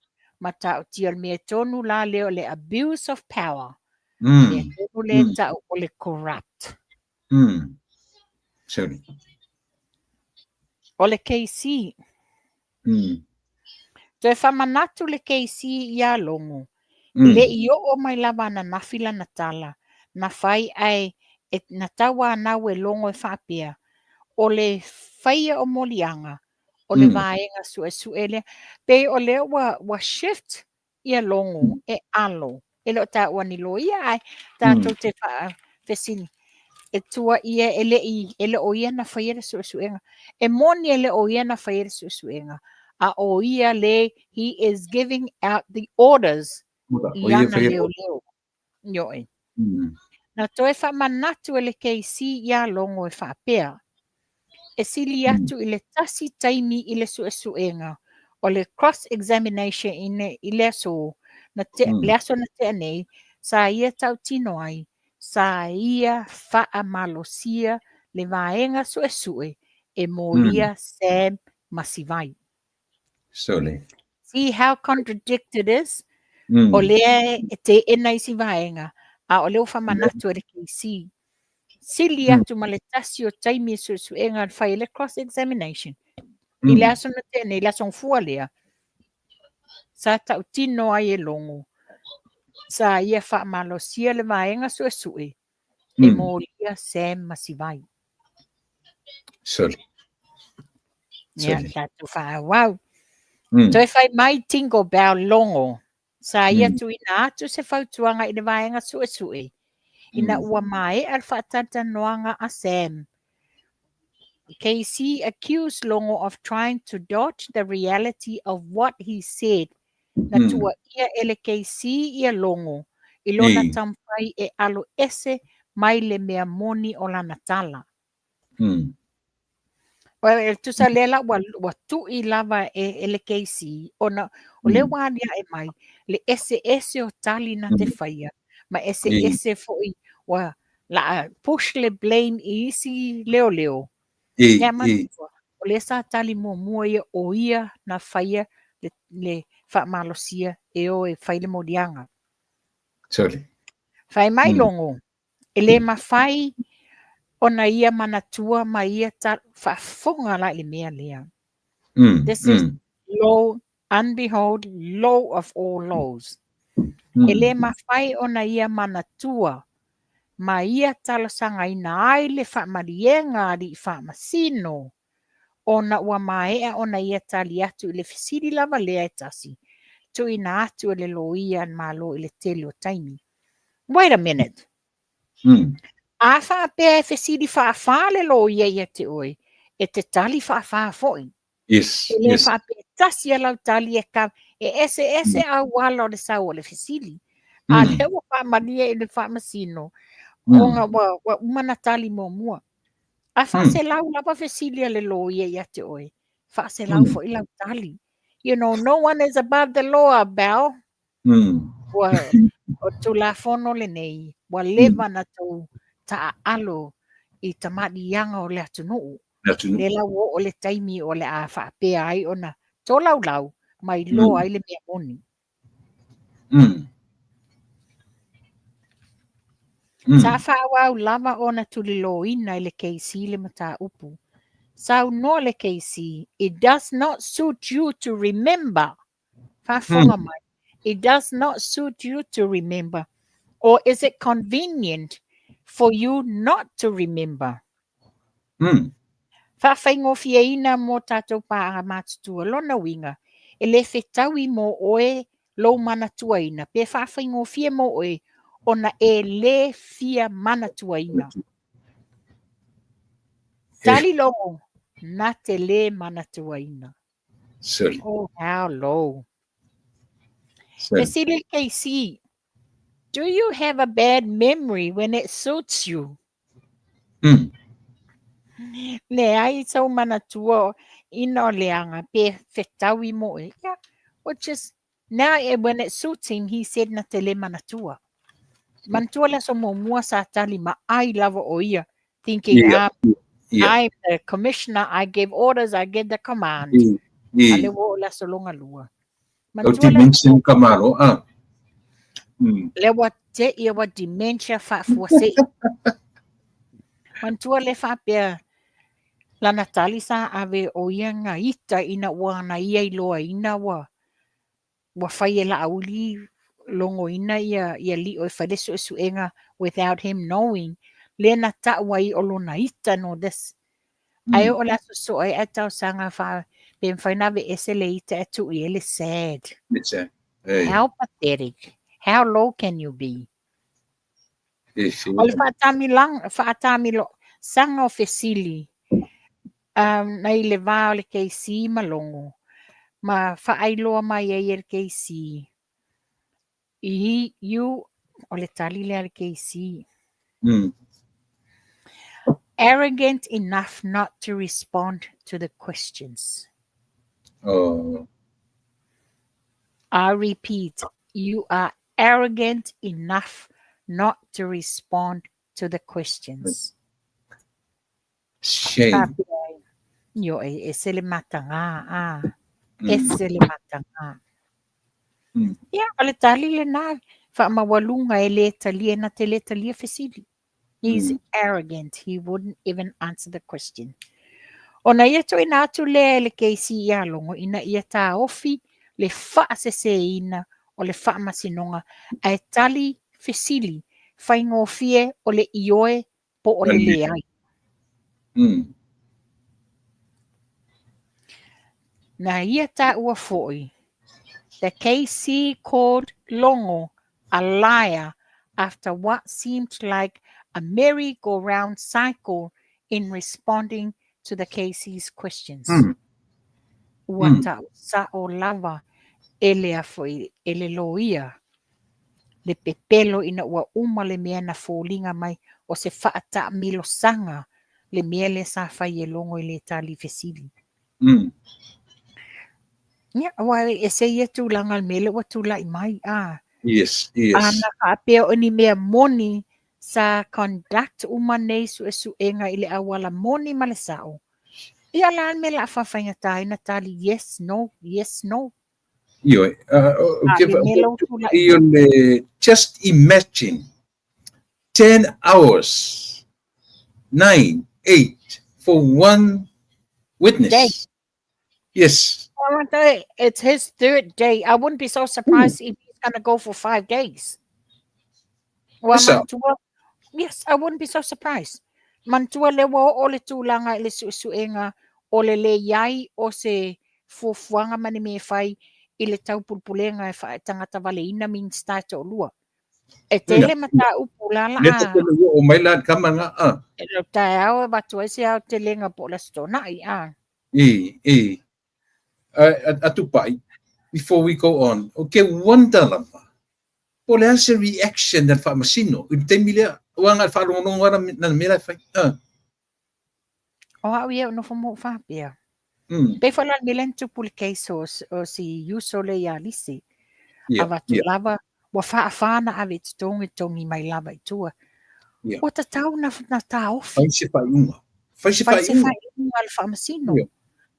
S2: matau tia me tonu la leo le abuse of power. Me tonu le tau o le corrupt.
S1: Sorry.
S2: O le KC. Toi whamanatu le KC ia longo. Le I o mai lava na nafila na tala. Na whai ai e na tawa nau e longo e whapea. O le whaia o molianga. O le vaenga suele. Pe o le wa shift ia longo e alo. E lo ta wani lo ia ai. Tātou te whesini. E tua ia ele o ia na whaia le suenga. E moni ele o ia na whaia le suenga. A o ia le, he is giving out the orders. Iana leo. Nyoi. Na toe whamanatu ele KC ia longo e whapea. E sili atu I le tasi taimi I le suenga. O le cross-examination I le aso. Le aso na te anei. Sa ia tau tino ai. Sa ia wha malosia le vaenga suesue. E molia Sam masivai.
S1: Sorry.
S2: See how contradicted it is? O lea te enai si vaenga. A o leo whamanatu e KC. Sili atu ma le tasi o taimi suenga whai le cross-examination. I le aso na tene, I le aso fua lea. Sa tau tino ai e longo. Sa ia wha malosia le vaenga suesue. E molia Sam masivai.
S1: Sorry.
S2: Ia, tatu wha wow. Toi whai mai tingo bao longo. Sa ia tu ina atu se whautuanga I le vaenga suesue. Ina ua mai al whaatata noanga a Sam. KC accused Longo of trying to dodge the reality of what he said. Na tua ia ele KC ia Longo. Ilona tampai e alo ese mai le mea moni o la natala. Well, tu sa lela wa tu I lava e ele KC. O le wania e mai. Le ese o tali na te whaia. Ma ese foi wa la push le blame I isi leo. Ia matua. O le sa tali mua ia o ia na whaia le whaamalosia e o e whai le modianga.
S1: Sorry.
S2: Whai mai longo. E le mawhai ona ia manatua ma ia whaafonga la le mea lea. This is low, and behold, low of all lows. E le mawhai ona ia manatua, ma ia talasanga ina ai le whaamarienga li whaamasino. Ona ua maea ona ia tali atu i le fisiri lava lea e tasi. Tu ina atu e le loia ma lo i le tele o taimi. Wait a minute. A whaapea e fisiri whaafaa le loia ia te oi. E te tali whaafaa foi.
S1: Yes,
S2: E le
S1: yes.
S2: whaapea tasi alau tali e ka. E ese au wala o le sau o le fisiri. A lewa whaamania i le whaamasino. O ngā wa umana tali mua. A whaase lau lava fesilia le loia ia te oi. Whaase lau fo i lau tali. You know, no one is above the law, Bell. O tu la fono le nei. Wa leva na tau ta alo i tamadi yanga o le atunuu. Le lau o le taimi o le a whaapea ai ona. Tō lau mai lo ai le mea moni. Sa whaawau lava ona tuli lo ina i le keisi le mata upu. Sau no le keisi, it does not suit you to remember. Whafonga mai. It does not suit you to remember. Or is it convenient for you not to remember? Whawhaingofia ina mo tātou pāha mātutua lona winga. E le whetaui mo oe lo manatua ina. Pe whawhaingofia mo oe ona e le fia manatua ina. Tali longo, na te le manatua ina. Oh, how low. Pesili KC, do you have a bad memory when it suits you? Le ai tau manatua ina o leanga pe whetaui mo e. Yeah, which is, now when it suits him, he said na te le manatua. Manatua la so mo mua sa tali ma ai lava o ia, thinking, I'm the commissioner, I give orders, I give the command. Ale wo la so longa lua.
S1: Dimension kamalo,
S2: Le wa te ia wa dementia whaafuase. Mantua le whapea la Natali sa ave o ia ngā ita ina ua na ia iloa ina wa whai e la auli longo ina ia li o wharesu e suenga without him knowing. Le na ta wai o lona ita no this. Ai o la so ai atau sanga wha ben whainawe ese le ita atu i ele sad. How pathetic. How low can you be? O le whaatami lo sanga o fesili. Nei le vā o le keisi malongo. Ma whaailoa mai e le keisi. You o le tali le keisi. Arrogant enough not to respond to the questions. I repeat, you are arrogant enough not to respond to the questions.
S1: Shame.
S2: Yo ese le matanga. Ese le matanga. Ya, ale tali le na fa mawalunga ele tali na tele tali fesili. He's arrogant. He wouldn't even answer the question. Ona ia to ina tu le keisi ia longo ina ia ta ofi le fa se ina o le fa masinonga ai tali fesili faingofie o le ioe po o le leai. Na ia ta ua foi. The KC called Longo a liar after what seemed like a merry-go-round cycle in responding to the KC's questions. Wata sa o lava ele foi ele loia. Le pepelo ina ua uma le mea na fōlinga mai o se whaata milo sanga le mea le sa whai e longo i le tali fesili. Ia, wai e se ia tūlanga al mele wa tūlai mai.
S1: Yes.
S2: Ana ka apea o ni mea moni sa conduct umanei su e su enga i le awala moni ma le sao. Ia la me la whawhainga tai na tali yes, no.
S1: Io, just imagine 10 hours 9, 8 for one witness.
S2: Day.
S1: Yes.
S2: It's his third day. I wouldn't be so surprised if he's going to go for 5 days. Well,
S1: Yes, sir.
S2: Mantua, yes, I wouldn't be so surprised. Mantua lewa o le tūlanga le suenga o le yai o se fuafuanga mani me fai i le taupulpulenga e whae tangata wale ina min state o lua. E tele mata upu la
S1: Leta tele o mai la kamanga
S2: E lo tae au e watu e se au te lenga po la stona i
S1: atu pai, before we go on, okay, wanda lama. Po le ase reaction del whamasino. I te milea, wanga wharongonong wara na mera whai.
S2: O au ia no mo whapia. Pe whala milen tupu le case o si yuso le ia lisi. A watu lava, wa whaafana ave te tongi mai lava i tua. O ta tau na ta ofi.
S1: Fai se whai unga. Fai se whai unga
S2: le whamasino.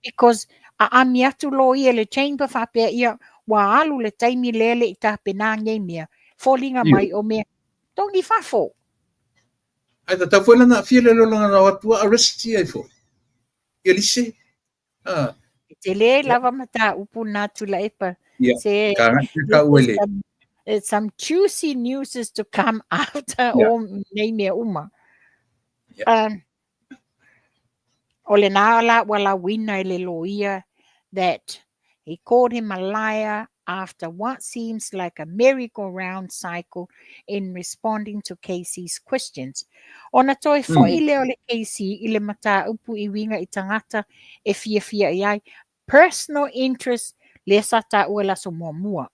S2: Because a ami atu lo ia le chamber whapia ia wa alu le taimi lele i ta pena ngei mea. Fōlinga mai o mea. Tongi whafo.
S1: Ai ta tau whaila na whiele lolanga na watua arresti ai fo. Ia lise.
S2: Te le lava mata upu nā tula epa. Se, some juicy news is to come after o nei mea uma. O le nāla wala wina i le loia that he called him a liar after what seems like a merry-go-round cycle in responding to Casey's questions. Ona toi fo i leo le Casey i le mata upu i winga i tangata e fia iai personal interest le sata ua laso mua.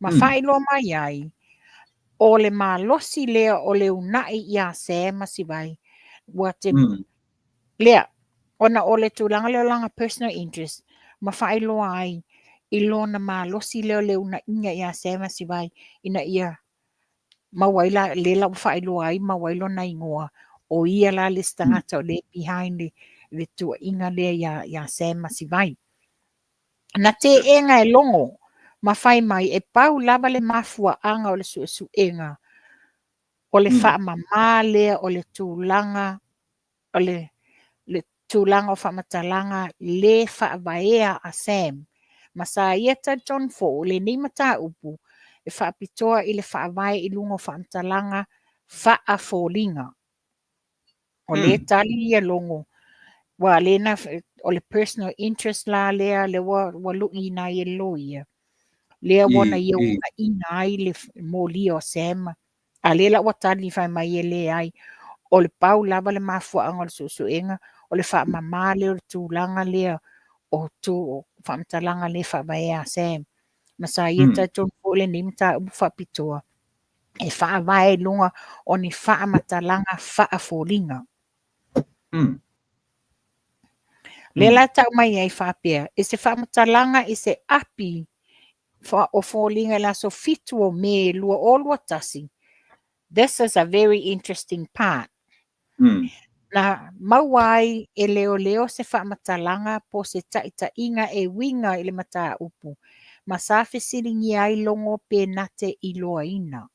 S2: Ma whailo mai ai o le malosi lea o le unai ia se masiwai wa te lea ona o le tūlanga leo langa personal interest ma whailo ai I lona malosi leo una inga ia se masiwai ina ia mawaila lela whailo ai mawailo na ingoa o ia la listangata o le behind le tua inga le ia se masiwai. Na te enga e longo ma whai mai e pau lava le mafua anga o le suenga o le wha mama lea o le tūlanga o le tūlanga o whamatalanga le wha vaea a Sam. Masa ieta John Fo le ni mata upu e whaapitoa I le whaavai I lungo whaamtalanga whaafolinga. O le tali ia longo wa lena o le personal interest la lea le walu ina I loia. Lea wana ia una ina ai le moli o Sam. A lela wa tali whai mai le ai o le pau lava le mafua anga le suenga o le whaamama le o le tūlanga lea o tu whaamtalanga le whaavai Sam. Masa ieta John Fo le ni mata upu whaapitoa. E whaavai lunga o ni whaamatalanga whaafolinga. Lela tau mai ai whaapea. E se whaamatalanga I se api o folinga la so fitu o me lua o lua tasi. This is a very interesting part. Na mawai e leo se whaamatalanga po se taita inga e winga I le mata upu. Masafe siringi ai longo pe nate I loa ina.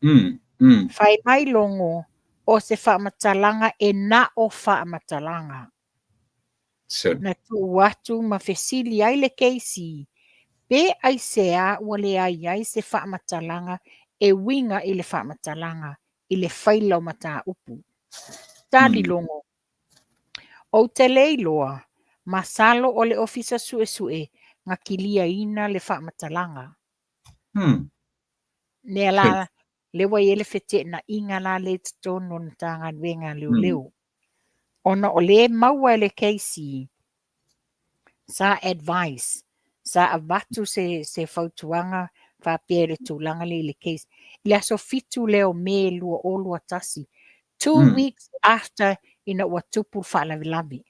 S2: Whai mai longo o se whaamatalanga e na o whaamatalanga. Na tu watu ma fesili ai le keisi. Pe ai sea wale ai se whaamatalanga e winga I le whaamatalanga I le whailau mata upu. Tali longo. O te leiloa, masalo o le ofisa sue nga kilia ina le whaamatalanga. Nea la lewa I le fete na inga la le tono na tanga wenga leo. Ona o le maua le keisi sa advice sa avatu se fautuanga whapea le tūlanga le keisi. Ila so fitu leo me lua o lua tasi. 2 weeks after ina ua tupu whaalavilavi.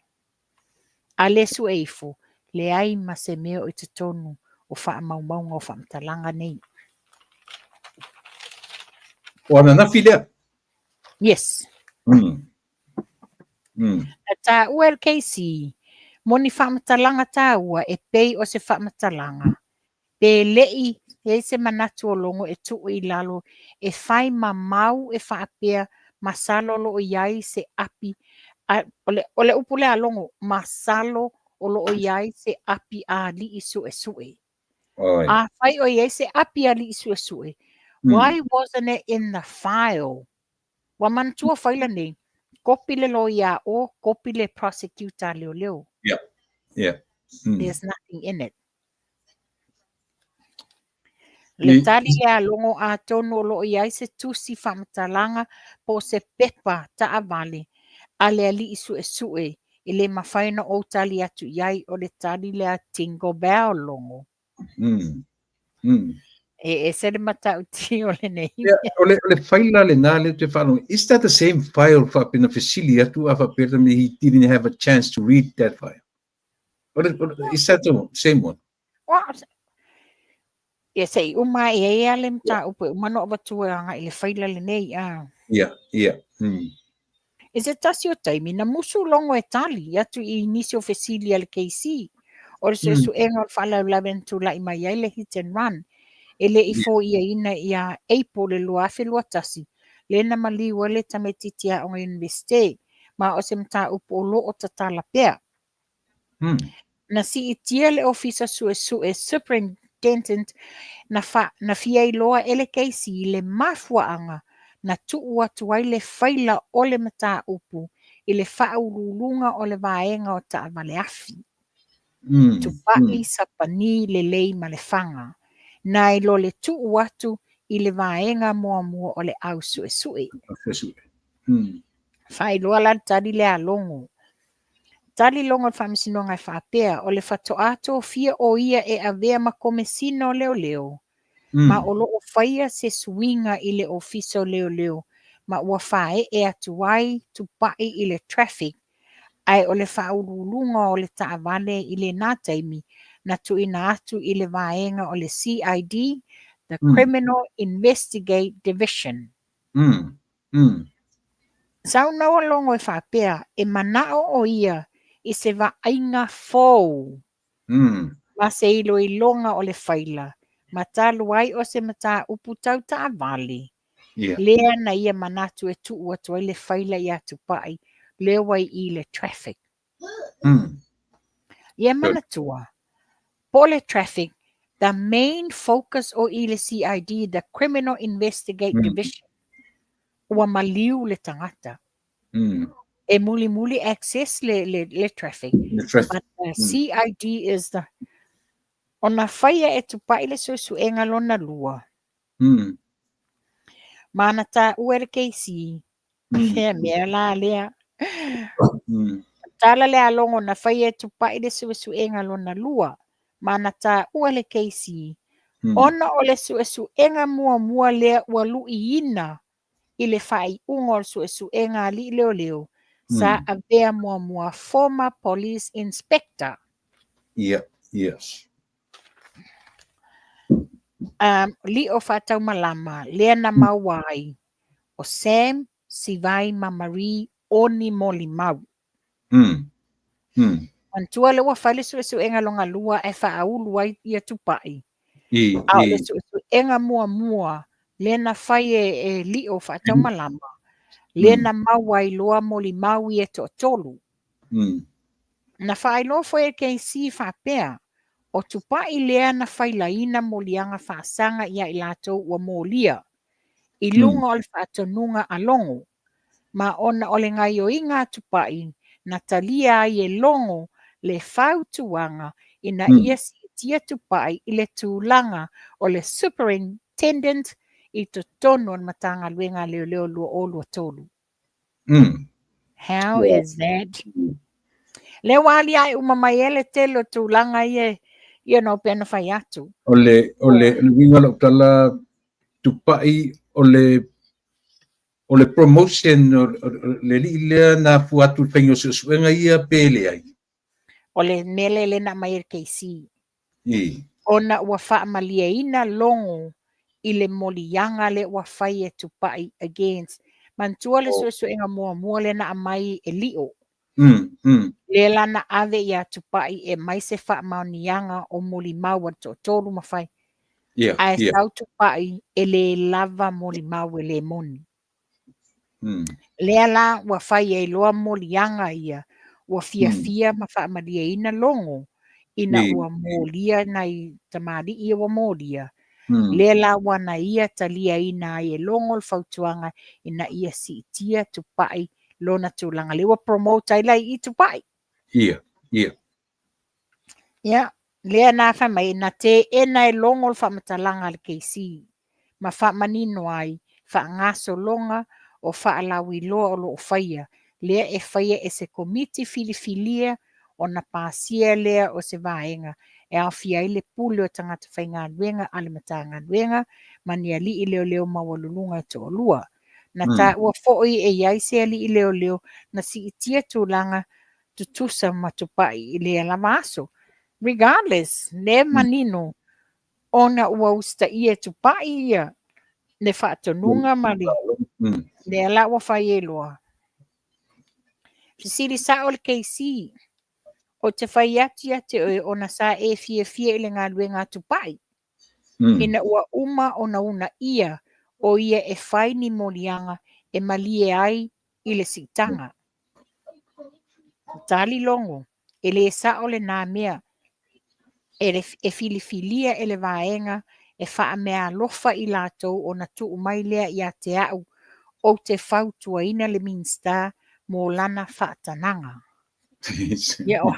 S2: A le sueifu le ai ma se meo I te tonu o whaamaumaunga o whaamtalanga nei.
S1: Wana na filea?
S2: Yes. Ta ua el keisi moni whaamatalanga ta ua e pei o se whaamatalanga. Pe lei se manatu o longo e tuu I lalo e whai mamau e whaapea masalo lo iai se api ole upu le alongo masalo o lo iai se api a li isu esue.
S1: Oi.
S2: A fai o iai se api a li isu esue. Why wasn't it in the file? Wa mantua faila nei. Kopi le lo ia o kopi le prosecutor leo.
S1: Yeah.
S2: There's nothing in it. Le tali le alongo a tono lo iai se tusi whamatalanga po se pepa ta avale. Ale ali isu esue. Ile mawhaina o tali atu iai o le tali le a tingo beo longo. E se le mata uti o le nei.
S1: Ole faila le nā le te whanong. Is that the same file for pina facility atu afa perta me he didn't have a chance to read that file? Is that the same one?
S2: Ia sei uma e ale mta upe umano abatua anga ile faila le nei
S1: Yeah.
S2: E se tasi o taimi na musu longo e tali atu I inisio fesili al KC. O se su enga o whala ulaventu la ima iaile hit and run. Ele I fo ia ina ia eipo le luafe lua tasi. Le na mali wale tametitia o investe. Ma o se mta upo lo o tatala pea. Na si itia le ofisa su e superintendent na fia iloa ele KC le mafuaanga na tuu atu ai le faila o le mata upu I le whaurulunga o le vaenga o ta avale afi. Tupai sapani le lei ma le whanga. Na ilo le tuu atu I le vaenga mua o le au sue. Whailoa la tadi le alongo. Tali longo whamisinonga I whapea o le whatoato fia o ia e avea ma komesino leo. Ma o loo whaia se swinga I le ofiso leo. Ma ua whae e atuai tupai I le traffic. Ai o le whaurulunga o le taavale I le nātaimi na tuina atu I le vaenga o le CID, the Criminal Investigate Division. Sau naua longo e whapea e manao o ia I se vainga fōu. Ma se ilo I longa o le whaila. Ma talu ai o se mata upu tau taavale. Lea na ia manatu e tuu atu ai le whaila I atu pai. Lea wai I le traffic. Ia manatua. Po le traffic, the main focus o I le CID, the Criminal Investigate Division, ua maliu le tangata. E muli access le traffic. But the CID is the ona whaia e tupai le suenga lona lua. Mana ta uere KC. Mea la lea. Tala le alongo na whaia e tupai le suenga lona lua. Mana ta uele KC. Ona o le suenga mua lea ua lui ina. I le whai ungo suenga li leo. Sa avea mua former police inspector.
S1: Yes.
S2: Li o whatau malama, lea na mawai, o Sam, Sivai, Mamari, Oni Moli Mau. Antua le ua whale suenga longa lua e whaaulu ai ia tupai. Au le suenga mua, lea na whai e li o whatau malama, lea na mawai loa Moli Mau i e tolu. Na whai loa fwoi kei si whapea, o tupai lea na whailaina molianga whaasanga ia I lato ua molia. I lunga o le whaatonunga alongo. Ma ona o le ngai o inga tupai, na talia ai e longo le whautuanga ina ia si tia tupai I le tūlanga o le superintendent I to tono on matanga luenga leo lua o lua tolu. How is that? Le wali ai umamaiele telo tūlanga ia no pena whai atu.
S1: Ole winga lo tala tupai ole promotion le lea na fuatu whaingo suenga ia pele ai.
S2: Ole mele le na mai KC. Ona ua whaamalia ina longo I le molianga le ua whai e tupai against. Mantua le suenga mua le na amai e lio. Le lana ave ia tupai e mai se whaamaunianga o Moli Mau to tolu mawhai. Ai sau tupai e le lava Moli Mau e le moni. Lea la ua whai e loa molianga ia. Ua fia ma whaamalia ina longo. Ina ua molia nei tamari ia ua molia. Lea la wana ia talia ina e longo le whautuanga ina ia si tia tupai lona tūlanga. Lewa promote ai lai I tupai.
S1: Ia.
S2: Ia. Lea nā whamai na te ena e longo le whamatalanga le keisi. Ma whamanino ai. Whaangaso longa o whaalawi loa o lo whaia. Lea e whaia e se komiti filifilia o na pāsia lea o se vaenga. E au fia ile pule o tangata whainga nuenga, ale matanga nuenga, mani ali I leo mawalulunga to o lua. Na ta ua fo'i e iaise ali I leo, na si itia tūlanga tutusa matupai I lea lama aso. Regardless, ne manino, ona ua usta ia tupai ia, ne whaatonunga mali. Ne ala ua whai e loa. Fisiri sa o le keisi, o te whai ati o na sa e fia I le ngā luenga tupai. Ina ua uma o na una ia, o ia e whai ni molianga e malie ai I le sitanga. Tali longo, e le sa o le nā mea, e filifilia e le vaenga, e wha mea lofa I lātou o na tuu mai lea I a te au, o te whautua ina le minsta mō lana whaatananga. Ia o.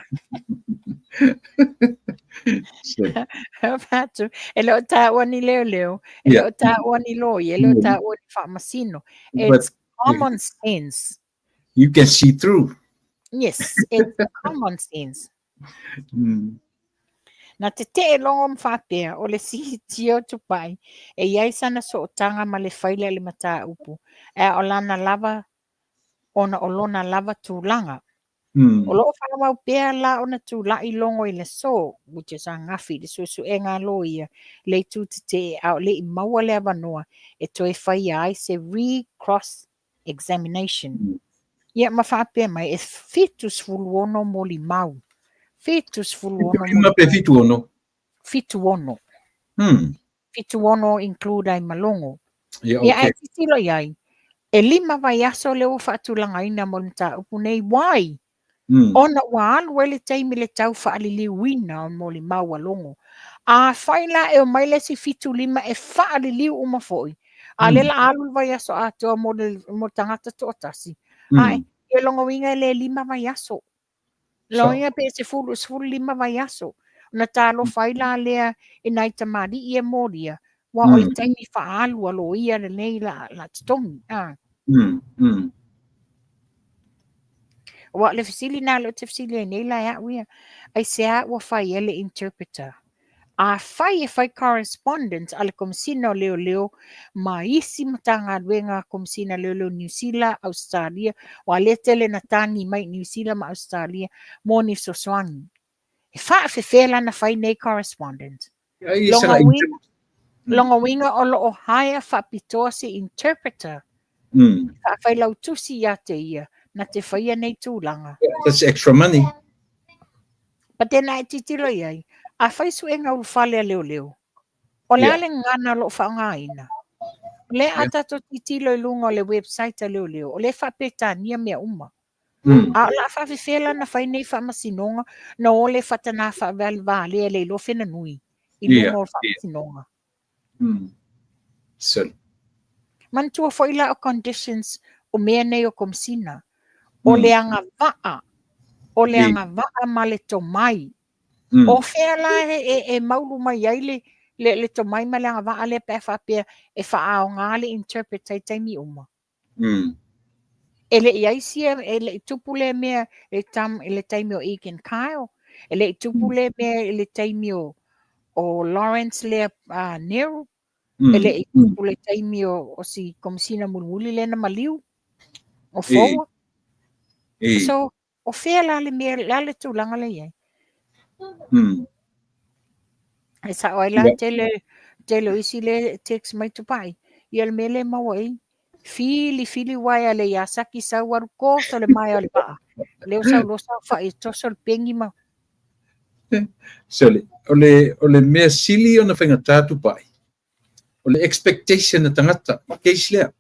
S2: Patu, e leo tā wani leo, e leo tā wani loi, e leo tā wani whaamasino. It's common sense.
S1: You can see through.
S2: Yes, it's common sense. Na te longo mwhapea o le sihi tio tupai, e iai sana so o tanga ma le whaile le mata upu, e o lana lava, ona o lona lava tūlanga. O loo whakawau pēr la ona tūla I longo I le so, which is a ngafi, le susu e ngā loia, le tū te au le I maua le avanoa, e toi whai ai se re-cross examination. Ia ma whapea mai, e fitus fuluono moli mau. Fitus fuluono Fituono. Fituono include ai malongo. Ia ai titilo iai. E 5 vai aso leo whaatulanga ina monta upu nei wai. Ona ua alu ele teimi le tau whaalili wina o moli mau alongo. A whaila e o maile si fitu 5 e whaalili umafoi. A lela alu vai aso a toa mo tangata tōtasi. Ai, e longo winga le 5 vai aso. Loia pe se fulu 5 vai aso. Na talo whaila lea e nai tamari I e moria. Wa o le taimi whaalu alo ia le nei la tongi. Wa le fisili na lo te fisili e nei la ya uia. Ai se a ua whai ele interpreter. A whai e whai correspondence ale komisina leo ma isi matanga luenga komisina leo New Zealand, Australia. Wa le tele na tani mai New Zealand ma Australia. Moni soswangi. E wha fefela na whai nei correspondence. Longa winga o lo o haia wha pitoa se interpreter. Wha whai lau tusi ia te ia. Na te whaia nei tūlanga.
S1: That's extra money.
S2: But then I titilo iai. A whai su e ngau whalea leo. O le ale ngana lo whaonga ina. O le atato titilo I lunga o le website leo. O le whapeta nia mea uma. A la whawhiwhela na whai nei whamasinonga. Na o le whatana whawali e le lo whina nui. I lunga o whamasinonga.
S1: So.
S2: Mantua whaila o conditions o mea nei o komsina. O le anga vaa. O le anga vaa ma le tomai. O whela e maulu mai ai le tomai ma le anga vaa le pēwhapea e whaao ngā le interpretai taimi uma. E le iaisia, e le tupu le mea e le taimi o Egan Kyle. E le tupu le mea e le taimi o Lawrence le Nero. E le tupu le taimi o si komisina mulmuli le na maliu. O foa. So, o whela le mea le tūlanga le iai. E sa oai la tele isi le text mai tupai. Ia le mele mawai. Fili wai ale ia saki sa waru koso le mai ale paa. Leo sa losa fa e toso le pengi ma.
S1: So o le mea sili o na whaingatā tupai. O le expectation na tangata. Keis lea.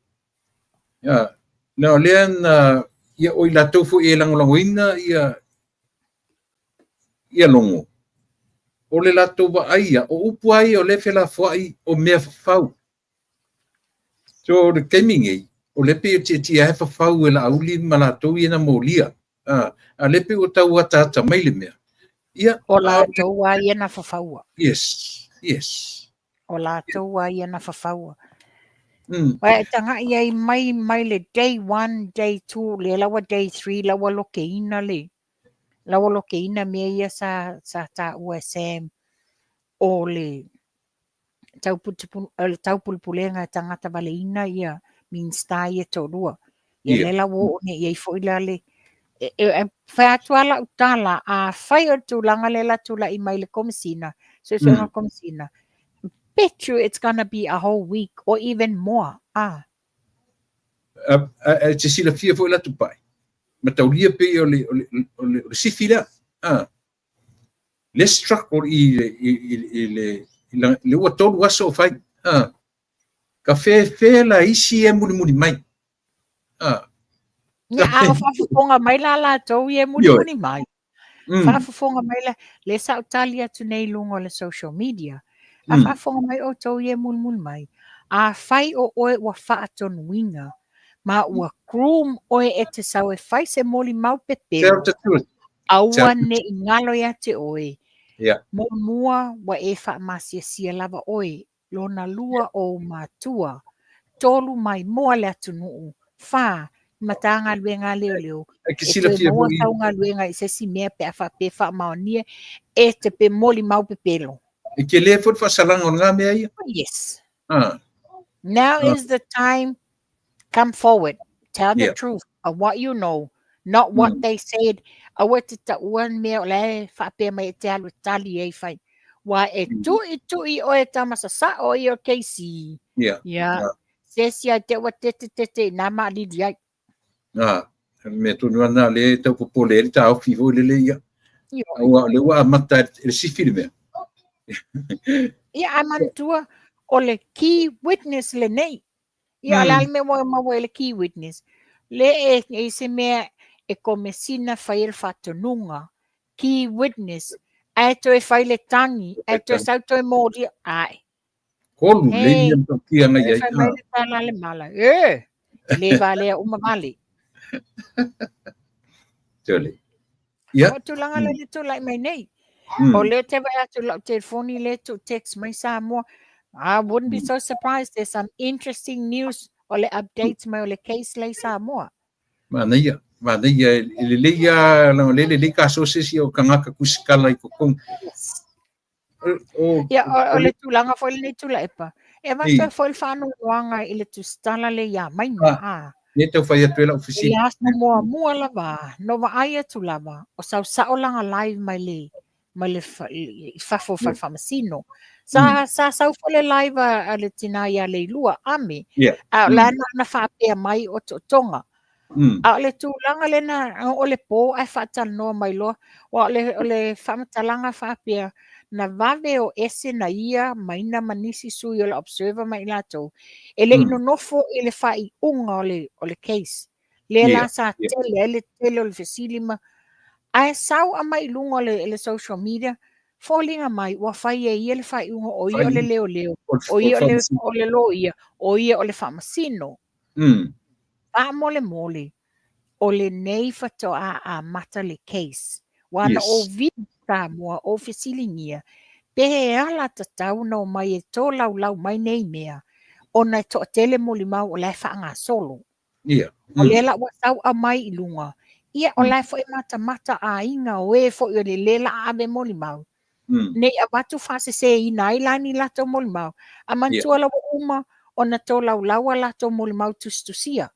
S1: Na lean ia o la tofu e langolangoina ia longo. O le lato wa aia, o upu ai o le fela fuai o mea fafau. So le kemingi, o le pe ti e fafau e la auli ma la tau i na molia. A le pe o tau atata mai le mea. Ia.
S2: O lātou a ia na whawhaua.
S1: Yes, yes.
S2: O lātou a ia na whawhaua.
S1: Mm.
S2: Wai tanga ia i mai le day 1, day 2, le lawa day 3, lawa loke ina le. Lawa loke ina mea ia sa ta ua Sam o le taupulpulenga tangata wale ina ia minsta ia tōrua. Ia
S1: Yeah.
S2: le lawa o ne ia i foila le. Whaatuala utala a whai o tūlanga le la tula i mai le komisina. So nga komisina. Bet you it's gonna be a whole week or even more.
S1: Te sila fia foi la tupai. Ma taulia pe o le sifila. Le struck or le ua tolu aso fai. Ka fe la isi e muni mai.
S2: Nga a whaafafonga mai la tau i e muni mai. Whaafafonga mai le sautalia tu nei lungo le social media. A whaafonga mai o tau i e muni mai. A whai o oe ua whaatonu winga. Ma ua groom oe e te sau e whai se moli mau pepero. Aua ne i ngalo ia te oe. Mua wa e whaamasia sia lava oe. Lona lua o matua. Tolu mai moa le atunuu. Wha, matanga luenga leo. E te moa taunga luenga i se si mea pe a wha pe wha maonia. E te pe moli mau pepelo.
S1: E ke le fot fa salanga o ngā mea ia?
S2: Yes. Now is the time. Come forward. Tell the truth of what you know, not what they said. Awa te ta uan mea o le whapea mai te alu tali e whai. Wa e tui o e tamasa sa o i o keisi. Sesia te wa te nā maa lidi ai.
S1: Me tonu ana le tau popole le tau fiho le ia. Le wa amata le sifiri mea.
S2: Ia amantua o le key witness le nei. Ia ala me mo le key witness. Le e se mea e komesina whail whatonunga. Key witness. Ai to e whaile tangi. Ai to e sauto e mōri. Ai.
S1: Kolu le ia kia ngai ai.
S2: E whai mai le tala le mala. Le vale a umamali.
S1: Tole. Ia.
S2: O tulanga le tu lai mai nei. O le te vai atu lau telefoni le tu text mai sa mua. I wouldn't be so surprised. There's some interesting news or le updates mai o le case le Samoa.
S1: Mana ia le ka sosesi o kangaka kusikala I kokong.
S2: Ia o le tulanga foi le tula epa. E vai foi fanu wanga I le tustala le ia mai ma.
S1: Ne tau fai atu la ofisi.
S2: Ia mua lava. No va ai atu lava. O sa o langa live mai le fafo famasino. Sa fole live a le tina ia le lua ame. La na whapea mai o tonga. A le tūlanga le na o le pō ai whaatanoa mai loa. O le whamatalanga whapea na vave o ese na ia maina manisi sui o le observer mai lato. E le inonofo I le whai unga o le case. Le la sa tele, le tele o le fesilima. Ai sau a mai lunga le social media. Fōlinga mai, wa whai e ia le whai unga o ia o le leo. O ia o le lo ia. O ia o le whamasino. A mole. O le nei whatoa a mata le case. Wana o vita mua o fesilingia. Pehe ala tatau no mai e tō lau mai nei mea. O nai tō tele moli mau o lai whaanga solo. O le la wa sau a mai I lunga. Ia o lai fo e mata a inga o e fo I o le lela ave moli mau. Nei a watu fase se I nai lani lato moli mau. A mantua la uma o na tō lau lato moli mau tustusia.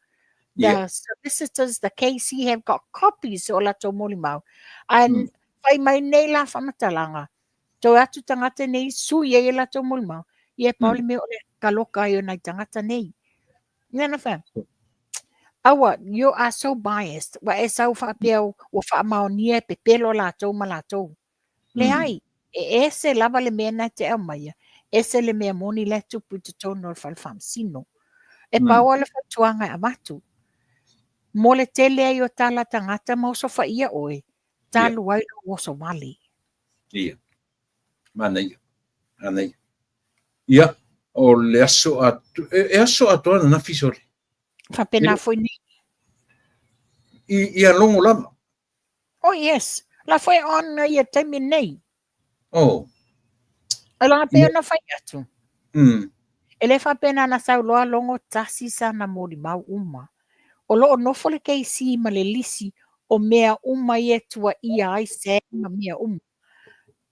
S2: The solicitors, the KC have got copies o lato moli mau. And whai mai nei la whamatalanga. Tō atu tangata nei sui e lato moli mau. Ia pauli me o le kaloka I o nai tangata nei. Nana wha? Awa, you are so biased. Wa e sau whapea o whaamaonia pe pelo lato ma lato. Le ai, e ese lava le mea na te amaia. Ese le mea moni le tupu te tono o whalwham sino. E paua le whatuanga a matu. mo le tele ai o tala tangata ma o sofa ia oe, talu ai lo oso wali.
S1: Ia. Mana ia. Ana ia. Ia, o le aso atu, e aso atu ana na fisore.
S2: Whapena foi ni.
S1: Ia longo lama.
S2: Oh yes, la foi ona ia taimi nei.
S1: Oh.
S2: Ala pe ona fai atu.
S1: Mm.
S2: E le whapena na sauloa longo tasi sa na mori mau uma. O loo nofo le keisi ma le lisi o mea uma ia tua ia ai se ma mea uma.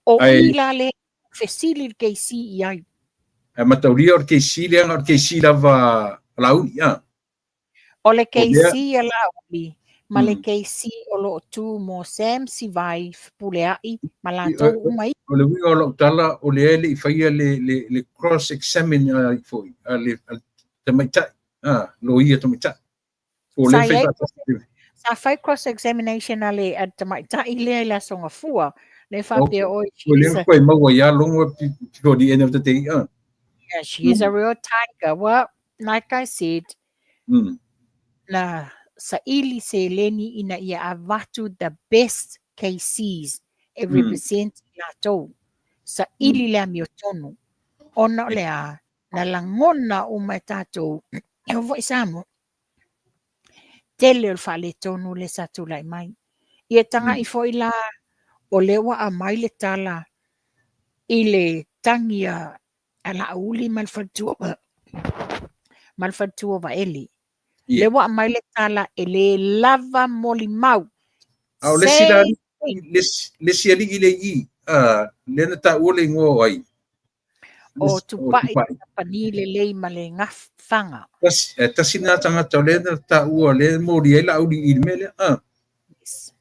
S2: O
S1: Ai,
S2: ila le fesili le keisi i ai.
S1: e matauria o keisi leanga o keisi lava launi, ia.
S2: O le
S1: O lea,
S2: keisi a lauli, ma le
S1: mm.
S2: keisi o loo tu mo Sam si vai puleai ma lantou uma i.
S1: O le winga o lau tala, o le ele i whaia le cross-examine i foi, le tamaitai, lo ia tamaitai. O le
S2: Sa
S1: whai
S2: iai,
S1: whata.
S2: sa fai cross-examination a le tamaitai lea la songa fua, le whapea
S1: Okay.
S2: o
S1: O le koe maua ia longo before the end of the day.
S2: yeah, she is a real tiger. Well, like I said,
S1: Mm.
S2: na sa ili se leni ina ia avatu the best KCs e represent latou. Sa ili lea mio tonu. Ona lea na langona o mai tatou. E o voi samo. Tele o whale tonu le satu lai mai. Ia tanga i foi la o lewa a mai le tala i le tangia ala uli malfatua wa eli. Le wa mai le tala e le lava moli mau.
S1: Au le sila le siali i le i le na ta ule ngo ai.
S2: O tupai pani le lei ma le ngafanga.
S1: Tasi na tanga tau le na ta ua le mori ai la uli i mele.
S2: Yes.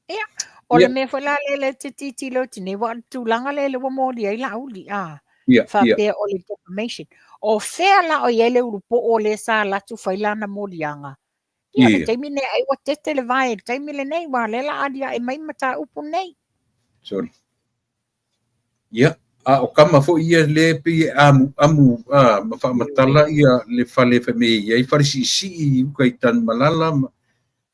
S2: Ia. O le me fala le titi lo tine wa tulanga le wa mori ai la uli fa pe o le defamation. O fea la o yele urupo o le sa la tu failana morianga. Ia le taimine ai wa tete le vai, taimile nei wa le la adia e mai mata upu nei.
S1: Sorry. Ia, o kama fo ia le pe amu ma matala ia le fale fe me ia i farisi si u kai tan malala.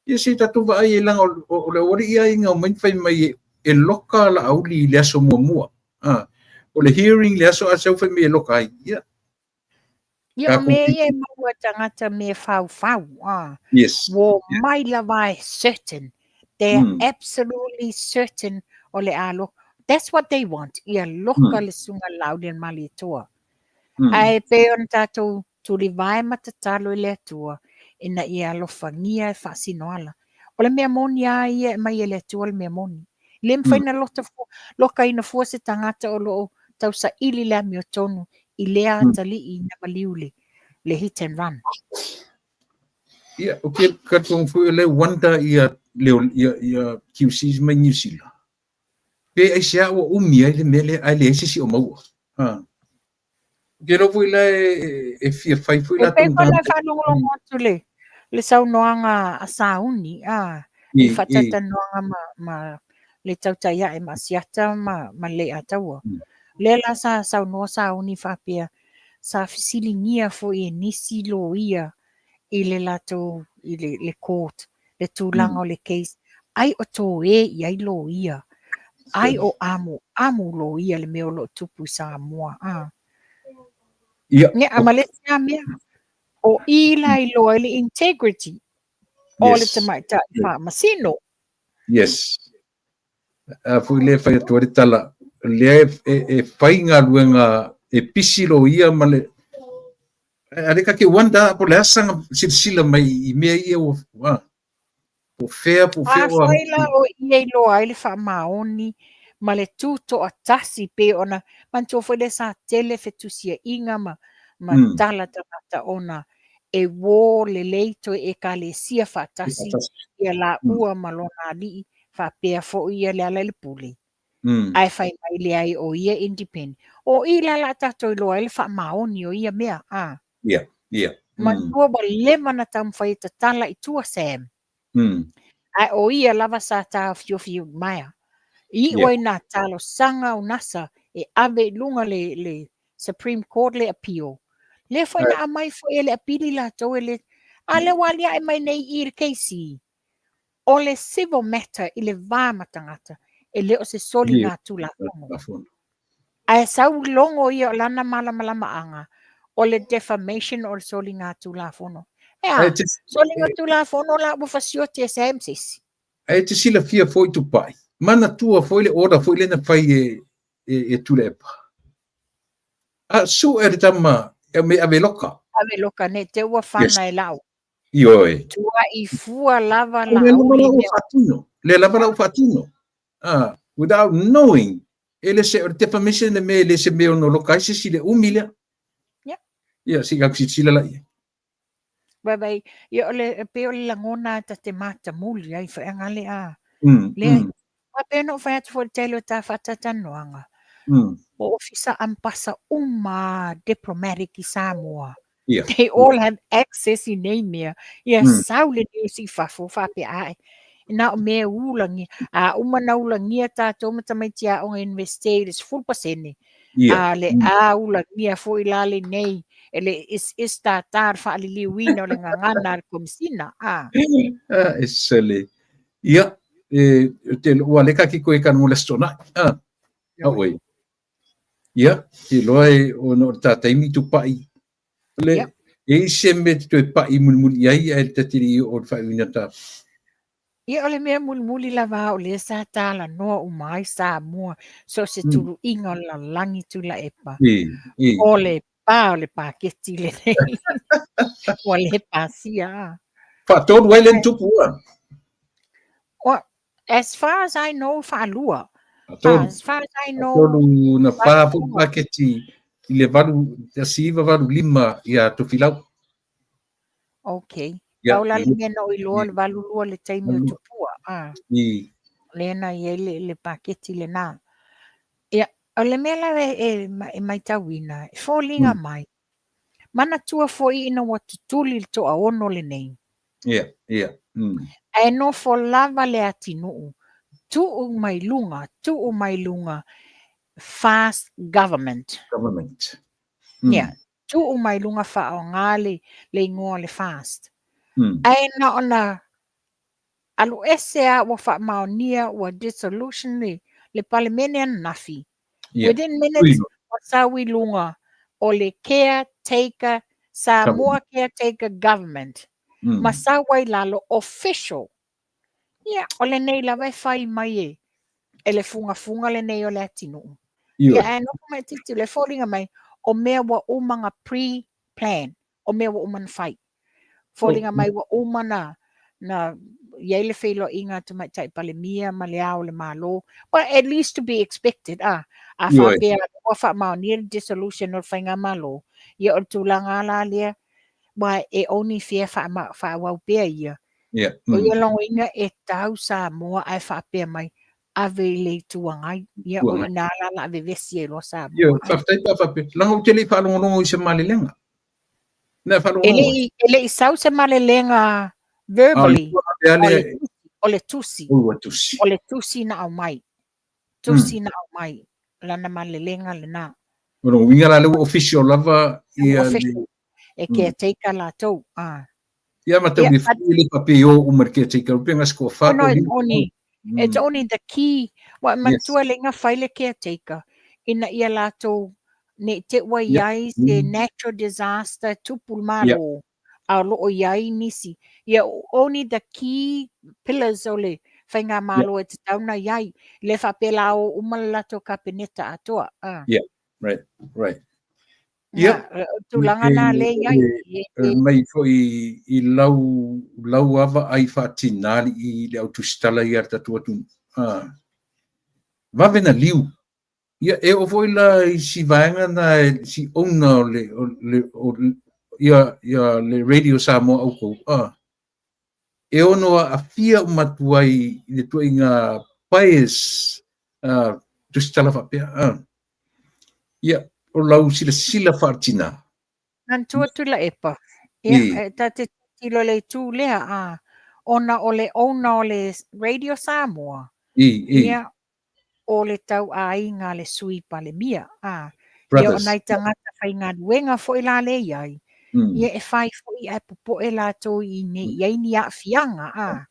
S1: Ia se tatu va ai lang o le ori ia inga mai fai mai e loka la auli le aso mua. O le hearing le aso asa fai me loka ai. Ia.
S2: Ia me e maua tangata me fau.
S1: Yes.
S2: Wo mai la vai certain. They're absolutely certain o le alo. That's what they want. Ia loka le sunga laudian mali tua. Ai pe on tatou tuli vai matatalo le tua. Ina ia lofangia e fasinoala. O le mea moni a ia mai e le tua le mea moni. Le mwhaina loka ina fua se tangata o loo tau sa ili le mio tonu. I lea tali i na maliule le hit and run.
S1: Ia, okay, katong fu le wanda ia QCs mai New Zealand. Pe ai sia o umi ai le mele ai le sisi o mau. Gero fu la e fia fai fu la
S2: tong. Pe la fa long atu le sau noanga a sauni i fatata noanga ma le tautaya e masiata ma le ataua. Le la sau noa sauni fa pia sa fisilingia fo e nisi lo ia i le lato i le court le tūlanga o le case ai o tō i ai lo ia ai o amu lo ia le meo lo tupu sa mua nge amalesia mea o i lai lo le integrity o le tamaita pa masino
S1: yes fu le fai tuare tala le e fai ngā luenga e pisi lo ia male ale ka ke wanda po le asanga silsila mai i mea ia o fea o
S2: faila o ia lo ai le fa maoni ma le tuto a tasi pe ona manto foi le sa tele fetusia inga ma tala tata ona e wo le leito e ka le sia fa tasi ia la ua malona li fa pe fo ia le ala le puli ai fai mai le ai o ia independent o ila la tato lo ai le fa maoni o ia mea mantua ba le mana tam fai tala i tua Sam ai o ia lava sa ta fio mai i oi na talo sanga o nasa e ave lunga le Supreme Court le appeal le foi na mai foi ele apili la to ele Ale wali ai mai nei I le keisi. O le civil matter I le vāma tangata. E leo se soli ngā tula fongo. Ai sau longo I o lana malama anga. O le defamation o le soli ngā tula fono. Ea, soli ngā tula fono la wafasio te SMCs.
S1: Ai te sila fia foi tu pai. Mana tua foi le ora foi le na pai e tula epa. Su e tama me ave loka.
S2: Ave loka ne te ua whana e lau.
S1: Ioi.
S2: Tua I fua lava
S1: Le
S2: lau.
S1: lava lau fatino. Le lava lau fatino. Without knowing. Ele se defamation me le se me no loka se sile umilia. Ya, si ka sila la.
S2: Babai, ia ole pe ole langona ta te mata muli ai fa ngale a. Le a pe no fa for telo ta fata tanoanga. O ofisa ampasa diplomatic I Samoa.
S1: Yeah.
S2: They all have access in name. Ia saule ni si fafo fa pe ai. Na me ulangi a umana ulangi ta to mata mai tia on investigators full pasene.
S1: Yeah.
S2: Le a ulangi fo ilale nei. Ele is tar fa ali wino le ngana komsina
S1: Esele ia te wale ka ki ko kan mo lestona oi ia te loe o no ta taimi tu pai le e se me tu pai mul ia e te tiri o fa wina ta
S2: ia ole me mul la va o le sa ta la no o mai sa mo so se tu inga la langi tu la epa ole pa ke tile nei ole pa sia
S1: fa todo welen tu pua
S2: as far as I know fa lua as far as I know
S1: todo na pa fu paketi le valu te siva valu lima ia tu filau
S2: okay au la le mena o ilo le valu lua le taimi o tu pua lena ia le paketi le na ia o le mea lawe e mai tauina e fōlinga mai mana tua foi ina watu tuli to a ono le nei e no fo lava le atinu tu mai lunga fast government tu mai lunga fa o ngale le ingoa le fast ai na ona alu esea wa fa maonia wa dissolution le parliamentarian nafi within minutes wasawi lunga o le caretaker Samoa caretaker government masawai lalo official o le nei la vai fai mai e le funga le nei o le atinu e no mai titi le falling mai o mea wa umanga pre-plan o mea wa uman fight falling mai wa umana na yele felo inga to mai tai palemia maleao le malo but at least to be expected fa pe o fa ma ni dissolution or fainga malo ia o tulanga la le ba e oni fia fa wa pe ia o ia long inga e tau sa mo ai fa pe mai ave le tuangai ia o na la ve vesi lo sa
S1: ia fa pe la ho tele fa longo i se malelenga na fa longo
S2: ele sau se malelenga verbally o le tusi na au mai lana malelenga le na
S1: no winga la official lava ia
S2: e ke take la to
S1: ia mata we le papio o marke take penga sko fa
S2: it's only the key what mantua lenga faile ke take ina ia la to ne te wa yai se natural disaster tupul malo a lo o yai nisi ia only the key pillars ole fainga malo e tauna yai le fa pela o umalato kapeneta atoa
S1: right
S2: ia tulanga na le yai
S1: mai foi I lau ava ai fa tinali I le autostala ia tatu atu va vena liu ia e o foi la si vaenga na si ona le ia le radio Samoa au ko e ono a fia matuai le tu inga pais tu stala fa pe ia o lau sila fartina
S2: nan tu la epa ia ta te tilo le tu lea ona ole radio Samoa ia o le tau ainga le sui palemia ia o nai tangata whainga duenga fo ila le iai Ia e whai fwoi ai pupo e la tō I ne iai ni a fianga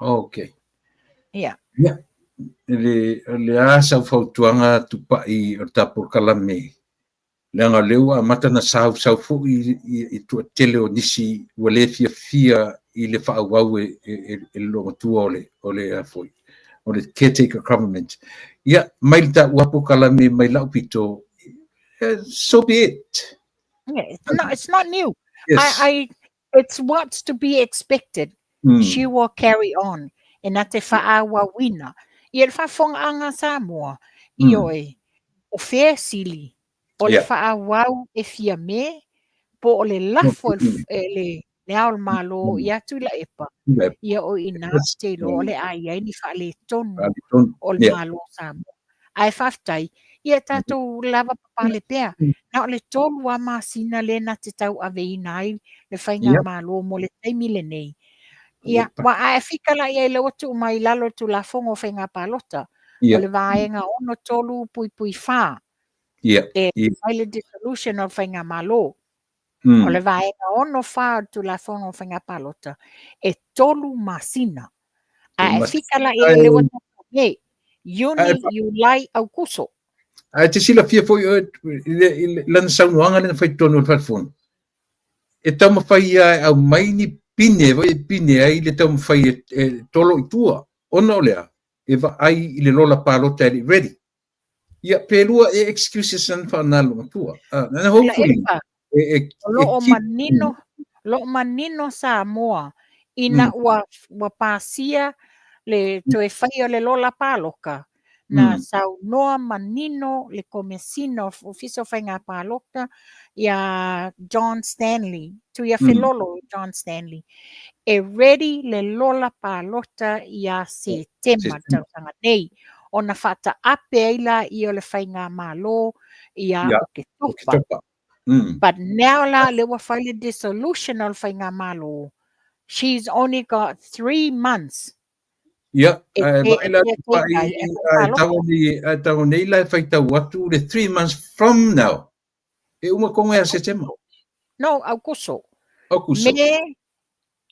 S1: Okay.
S2: Ia.
S1: Ia. Le asa fautuanga tupai o tapu kalame. Leanga leua matana sau fu I tu tele o nisi wale fia I le whaawau e longa tua ole a foi. Ole caretaker government. Ia, mai ta uapo kalame mai lau pito. So be it.
S2: Yeah, it's not new.
S1: Yes.
S2: It's what's to be expected. She will carry on. E na te whaawa wina. I le whawhonga anga Samoa. I oe. O whea sili. O le whaawau e fia me. Po o le lafo le ao malo I atu la epa. Ia o ina te lo o le ai ni wha le tonu o le malo Samoa. Ai whaftai. Ia tātou lava papale pēr. Na o le tolu a masina le na te tau aveina ai le whainga malo mo le taimi le nei. Ia, wa a whika la ia le otu mai lalo tu la fongo whainga palota. O le vaenga ono tolu pui wha. E le dissolution o whainga malo. O le vaenga ono wha tu la fongo whainga palota. E tolu masina. A whika la ia le otu me. Yuni Yulai Augusto.
S1: Ai te sila fia foi lana saunoanga lana fai tonu o whatfone. E tau mawhai au mai ni pine ai le tau mawhai tolo I tua. Ona o lea. E va ai I le lola palota e ready. Ia pelua e excuses an whanalo tua. And hopefully.
S2: Lo manino Samoa. Ina ua pasia le toe whai o le lola paloka. Na sau noa manino le komesino ofiso whainga paloka ia John Stanley. Tu ia whelolo John Stanley. E ready le lola palota ia se tema tautanga nei. O na whata ape aila I o le whainga malo ia o ke tupa. But now la le wa whai le dissolution o le whainga malo. She's only got 3 months.
S1: Yeah, tau nei lai whai tau watu le 3 months from now. E uma konga e September.
S2: No, Augusto. Me,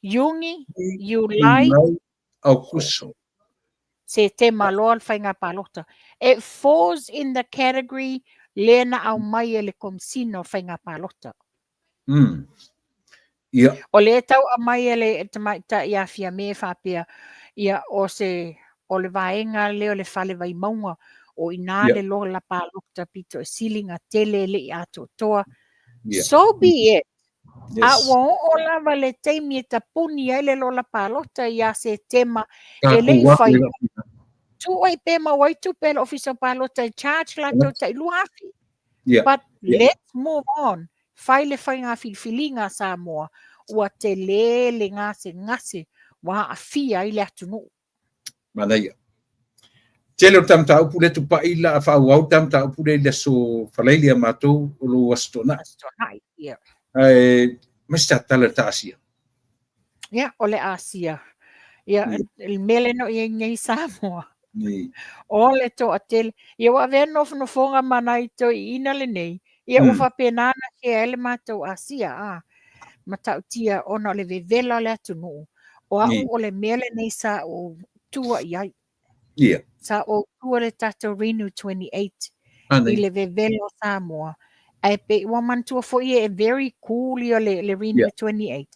S2: Yungi, Yulai,
S1: Augusto.
S2: Se te maloa whainga palota. It falls in the category lena au mai le komsino whainga palota.
S1: Yeah.
S2: O le tau a mai le ta ia fia me whapea ia o le vaenga leo le whale vai maunga o ina le lo la palota pito e silinga tele le I ato toa. So be it. A wao o lava le teimi e tapuni ai le lo la palota ia se tema e le whai. Tu ai pema wai tu pela officer palota charge la tota I luafi. But let's move on. Whai le whai ngā whiwhilinga Samoa. Ua te le ngase wa a fia I le atunu.
S1: Mana ia. Tele o tamta upu le tupa ila a whauau tamta upu le so whaleili a mātou o lo astona.
S2: Astona, ia.
S1: Mesta tala ta Asia.
S2: Ia, o le Asia. Ia, il mele no ia ngai Samoa. O le to atel. Ia wa vea no fonga mana I to ina le nei. Ia ufa penana ke ele mātou Asia, matau tia ona le vevela le atunu. O au o le mele nei sa o tua iai. Sa o tua le tato Renu 28. I le vevelo Samoa. Ai pe wa mantua fo ia e very cool ia le Renu 28.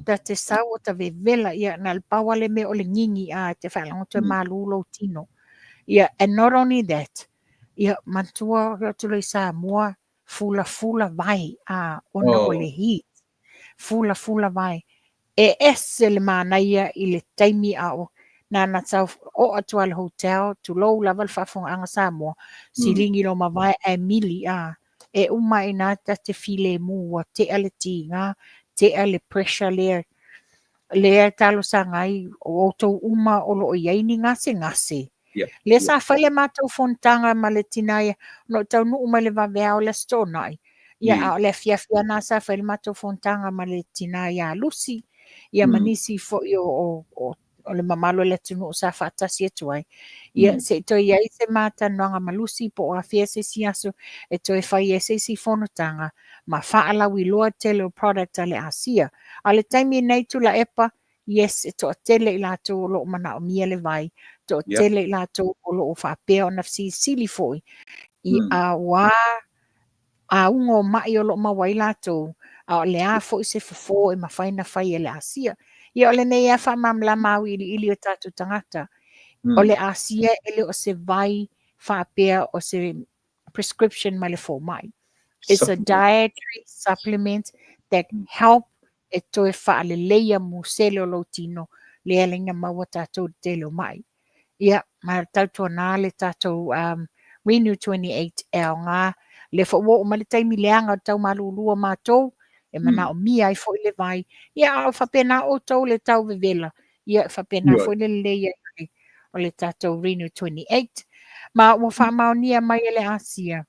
S2: Ta te sau o ta vevela ia na le pawa le me o le ngingi te whalango te malulo tino. Ia, and not only that, ia mantua tu le Samoa fula vai ona o le heat. Fula vai. E ese le mana ia I le taimi ao na tau o atua le hotel tu lou lava le whafonga anga Samoa silingi lo mawai e mili e uma ina ta te file mua te ale tinga te ale pressure le talo sangai o to uma o lo iai ngase. Le sa whale mātou fontanga ma le tinai no tau nu uma le vavea o le stonai. Ia le fia na sa whale mātou fontanga ma le tinai a Lucy. Ia manisi fo o o le mamalo le tunu o sa whaatasi atu ai. Ia se to ia i se mātanoanga malusi po o awhia se si aso e to e whai e se si whonotanga ma whaalau i loa tele o product a le asia. A le taimi nei tu la epa, yes, e to a tele i lato o loo mana o mia le vai, to a tele i lato o loo whaapea o nafsi sili foi. I a wā a ungo mai o loo mawai lato, a o le a fo i se fofo e mawhaina whai e le asia. Ia o le nei a whamamla mau ili o tātou tangata. O le asia ele o se vai whaapea o se prescription mai le fo mai. It's a dietary supplement that help e toe whaaleleia mu sele o lo tino le alinga maua tātou te leo mai. Ia, ma tātou nā le tātou Renew 28 e o ngā le whaua o male taimi leanga o tau malulua mātou e mana o mia i fo i le vai. Ia, o whapena o tau le tau vevela. Ia, whapena fo i le leia o le tātou Renew 28. Ma o whamaunia mai ele asia.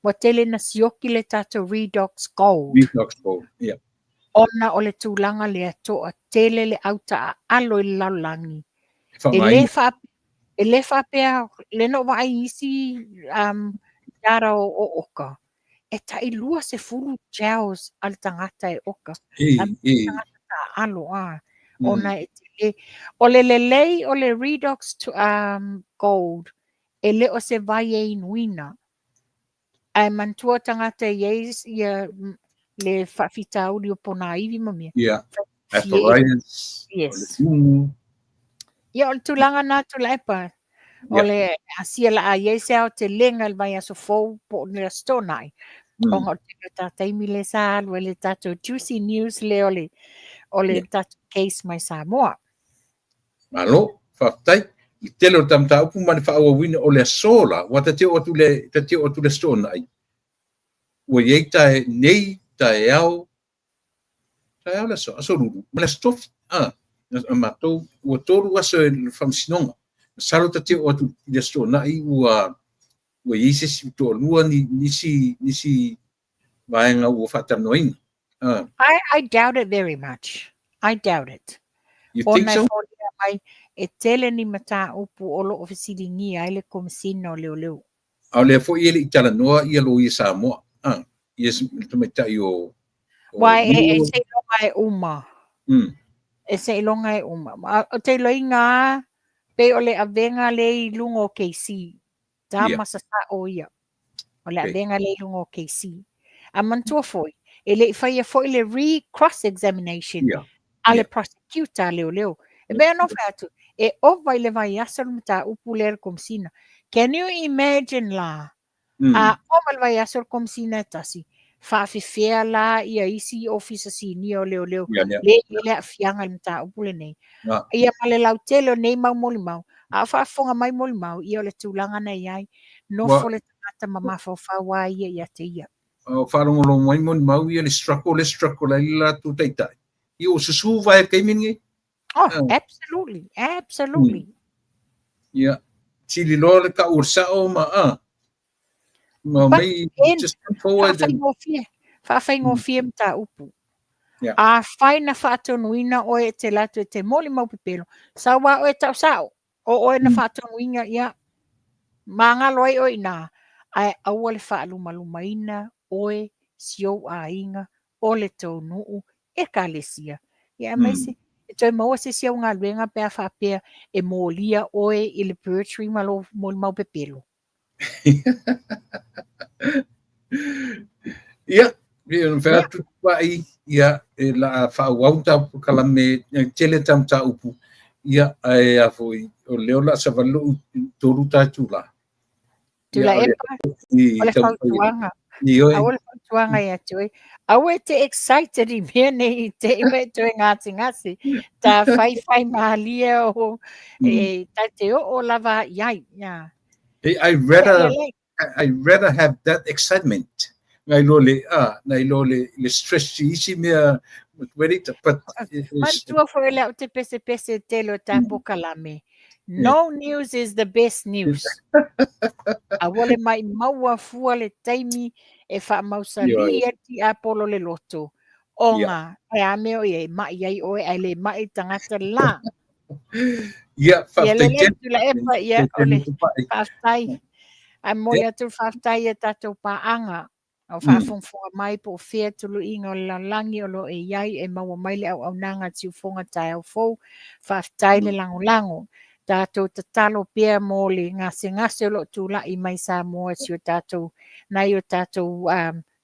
S2: Wa tele na sioki le tātou Redox Gold.
S1: Redox Gold, yeah.
S2: Ona o le tūlanga le ato a tele le auta a alo i laulangi. E le whapea, le no wa isi yara o oka. E ta i lua se fulu gels al tangata e oka. Tangata ta alo a. Ona e tele. O le lei o le Redox Gold, e le o se vai e inuina. Ai mantua tangata yeis ia le whawhita uri o pona iwi mamia.
S1: Yeah, arthritis.
S2: Yes. Ia o le tūlanga nā tu laipa. O le asia la a yeis au te lenga le vai aso fau po le stonai. O ngā te tātaimi le sā alua le tātou Juicy News le o le tātou case mai Samoa.
S1: Malo, whaftai. I tele o tamta upu mani whaawa wina o le sola, wa te o tu le stonai. Ua iei tae nei, tae au le so, aso ruru. Mana stofi, matou, ua toru aso e whamsinonga. Saro te o tu le stonai, ua iei si to lua nisi vaenga ua whatanoina.
S2: I doubt it very much. I doubt it.
S1: You think so?
S2: Mai, e tele ni mata upu o lo ofisilingi ai le komisino leo.
S1: Au le fo i tala noa i alo i Samoa. Yes, to me tai o.
S2: Wai e se longa e uma. E se longa e uma. O te loinga pe o le avenga le i lungo KC. Ta masasa o ia. O le avenga le i lungo KC. A mantua foi. E le fai foi le re-cross examination. A le prosecutor leo. E bea no fatu. E o vai le vai asal mata upu le komsina. Can you imagine la? A o vai asal komsina tasi. Whawhiwhea la ia isi officer sini o leo. Le fianga mta upu le nei. Ia pale lau telo nei mau moli mau. A whafonga mai moli mau. Ia o le tūlanga nei ai. No fo le tangata mamafo whawa ia te ia.
S1: Wharongolo mai moli mau ia le struggle la ila tu teitai. Ia o susu vai e keimingi.
S2: Oh, absolutely.
S1: Yeah. Chili lo le ka ursa o ma may just come forward and
S2: whawhaingo mta upu. A whai na whātonuina o e te latu e te moli mau pipelo. Sawa o e tau sao. O e na whātonuina ia. Manga loi o ina. Ai aua le whaalumalumaina o e sio a inga o le tau nuu e ka lesia. Ia maise. E toi maua se sia ngā luenga pēr whapea e mōlia oe i le poetry malo mōli mau pepelo.
S1: Ia, e whea tupai, ia, e la whaawauta kalame, tele tam ta upu, ia, ai a foi, o leo la sa valo toru tātu la.
S2: Tula epa, o le whautuanga. A o le whautuanga ia toi. Awe te excited I mea nei te iwe toi ngasi. Ta whai mahalia o ta te o lava iai.
S1: I'd rather have that excitement. Ngai lole le stress isi mea but
S2: mantua fo ele te pese telo tapo kalame. No news is the best news. A wale mai maua fua le taimi e wha mausali ti apolo le loto. Onga, e a meo e mai ai oe ai le mai tangata la.
S1: Ia
S2: Ia le
S1: whawhai
S2: tula epa ia o le whaftai. Ai moi atu whaftai e tatou paanga. O whawhongwhonga mai po whea tulu inga o langi o lo e iai e maua mai le au nanga tiu whonga tai au fou. Whaftai le lango. Tātou tatalo pia mo le ngase o lo tūla i mai sa moa si o tātou. Nai o tātou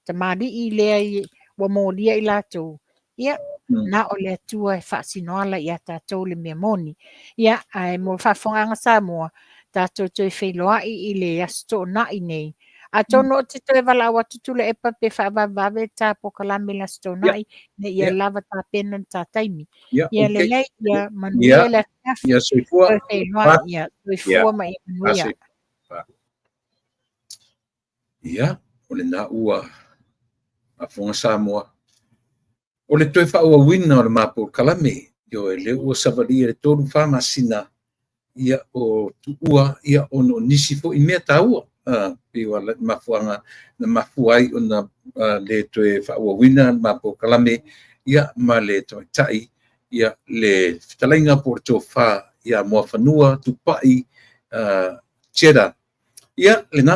S2: tamari i lea i wa mōlia i lātou. Ia, na o le atua e whaasinoala i a tātou le mea moni. Ia, ai mo whawhonganga sa moa, tātou toi whailoa i le asto na i nei. A tono o te toi wala wa tutule e pape whaavavave tā po kalame la sto na i, ne ia lava tā pena tā taimi. Ia le lei, ia manuia le afi, toi whailoa ia, toi fua mai manuia.
S1: Ia, o le nā ua a whonga Samoa. O le toi wha ua wina o le mapo kalame, yo e le ua savali e le tōru whamasina ia o tu ua ia o no nisi fo i mea tā ua. Piwa le mafuanga, na mafuai o na le toi wha ua wina mapo kalame, ia ma le tai, ia le fitalainga por tō wha, ia mua whanua, tupai, cheddar. Ia, le nā,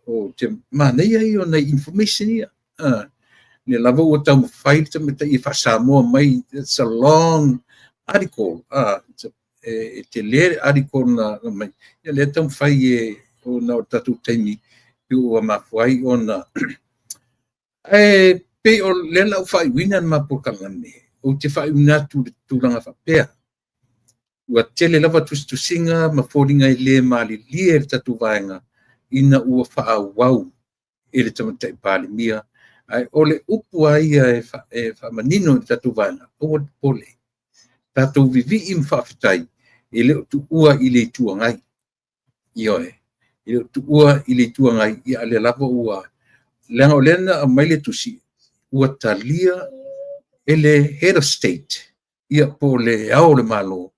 S1: o te mānei ai o nei information ia. Le lava ua tau mawhai te meta i whasamoa mai, it's a long article. Te le article na mai. Ia le tau mawhai e o na o tatu taimi i ua mawhai o na. Pe o le lau whai wina na mapokangane. O te whai wina tūranga whapea. Ua tele lava tusinga mawhoringa i le maali lia le tatu vaenga. Ina ua wha wau e le tamatai pāli mia. Ai ole upu ai e wha manino i tatu vaenga. O pole. Tatou vivi im whawhitai. E leo tu ua i le tuangai. Ioe. E leo tu ua i le tuangai. Ia le lava ua. Lenga o lena a maile tusi. Ua talia e le head of state. Ia po le au le malo.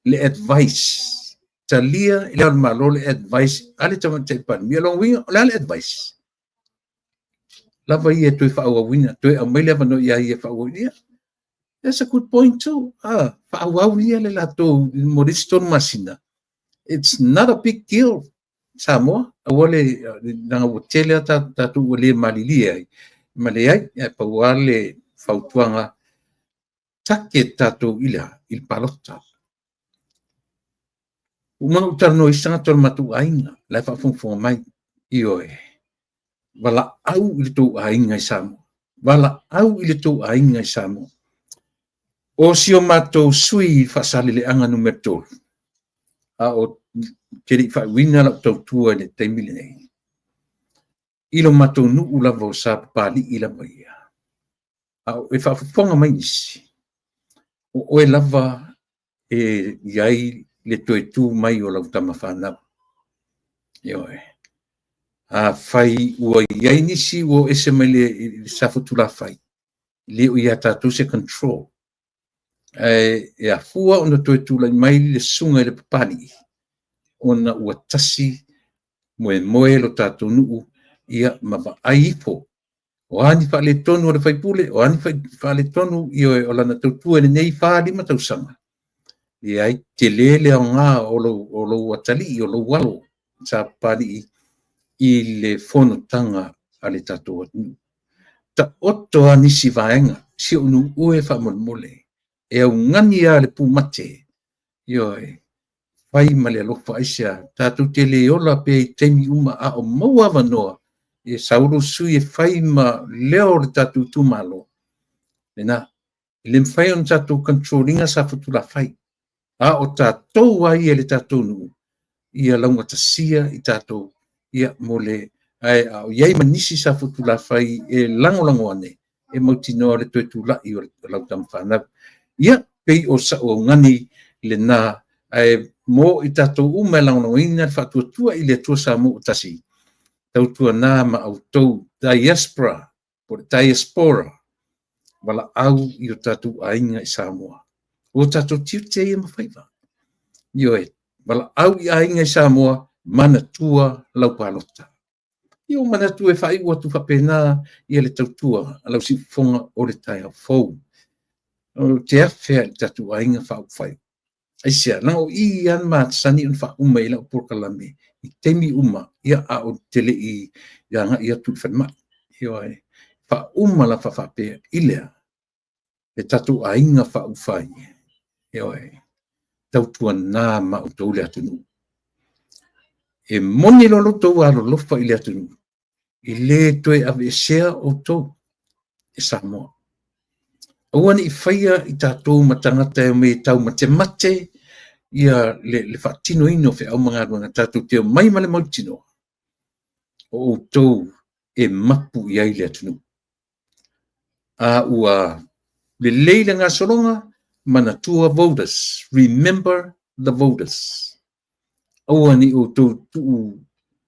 S1: Le advice. Talia le al malo le advice ale tamatai pan mi long winga le advice lava ia tu fa wa winga tu a mele va no ia fa ia. That's a good point too. Fa wa ia le lato moristo masina. It's not a big deal. Samoa wale na hotela ta tu le malilia malai e pa wale fautuanga take tato ila il palota. Uma utarno isanga tol matu ainga la fa fon mai ioe wala au i tu ainga Samoa wala au i tu ainga Samoa o sio mato sui fa sali le anga numero 2 a o kiri fa wina la to tua le temile nei ilo mato nu ula vo sa pali ila mai a e fa fonga mai isi o e lava e yai le toi tu mai o la utama whanau. Ioe. A whai ua iai nisi o ese mai le safotu la whai. Le o ia tātou se control. E a fua ona toi tu lai mai le sunga le papali. Ona ua tasi moe lo tātou nuu ia mawa aipo. O ani wha le tonu o le whaipule, o ani wha le tonu ioe o lana tautua le nei whaari ma tausanga. Ia te lele o ngā o lo watali o lo walo sa pari i le whonotanga a le tatou atu. Ta oto anisi vaenga si unu ue whamolmole e au ngani a le pumate ioe whai ma le alofa aisia tatou te le ola pe i teimi uma a o maua wanoa e sauro sui e whai ma leo le tatou tumalo lena le mwhai on tatou controllinga sa futula whai a o tātou ai e le tātou nuu, ia launga tasia i tātou, ia mole, ai o iai manisi sa futula whai e lango ane, e mautinoa le tuetula i o lau tamwhanau. Ia, pei o sa o ngani le nā, ai mo i tātou ume lango ina, whatuatua i le tua sa mo utasi. Tautua nā ma au tau diaspora, wala au i o tātou ainga i Samoa. O tātou tiu te ia mawhaiva. Ioe, wala au i ainga i Samoa, mana tua lau palota. Io mana tu e whai ua tu whapena i le tautua, alau si fonga o le tai au fau. O te awhea i tatu ainga whau whai. Ai sia, nao i an mat sani un wha uma i lau porkalame. I temi uma, ia a o tele i nga ia tu whanmai. Io ai, wha uma la wha whapea i lea. E tatu ainga whau whai. Io ai, tautua nā ma o tau le atunu. E moni lolo tau alo lofa i le atunu. I le toe ave sea o tau. E Samoa. Awane i whaia i tātou matangata e me tau mate ia le whaatino ino whi au mga runga tātou teo mai male mautino. O tau e mapu i ai le atunu. A ua le leila ngā soronga mana tua voters. Remember the voters. Awane o tau tuu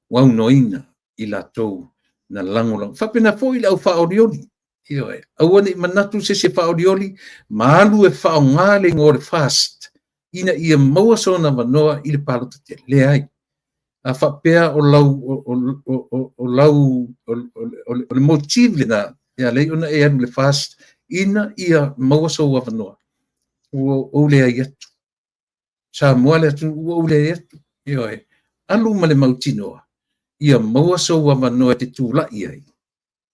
S1: waunoina i la tau na langolang. Whapena fo i lau whaorioni. Ioe, awane manatu se whaorioli, maalu e whao ngāle ngore fast, ina ia maua sona wanoa i le palota te leai. A whapea o le motive le na, ia lei ona e anu le fast, ina ia maua soa wanoa. O lea iatu. Sa mua le atu, o lea iatu. Ioe, alu ma le mautinoa, ia maua soa wanoa te tūla iai.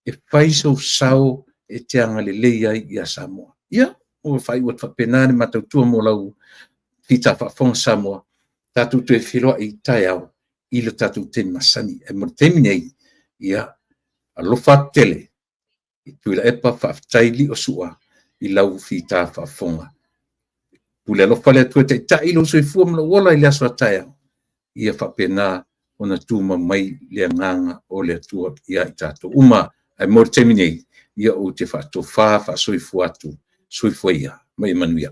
S1: E whaiso sao e te anga le leia i a Samoa. Ia, o whai ua whapenane matau tua mo lau whita whawhonga Samoa, tātou tue whiroa i tai au, i le tātou ten masani. E mo temi nei, ia, alofa tele, i tuila epa whaftaili o sua, i lau whita whawhonga. Pule alofa le tue te tai lo soi fua mla wola i le aswa tai au, ia whapena ona tūma mai le nganga o le tua ia i tātou. Uma, ai mor temi nei, ia o te whatofa, wha soifu atu, soifu ia, mai manuia.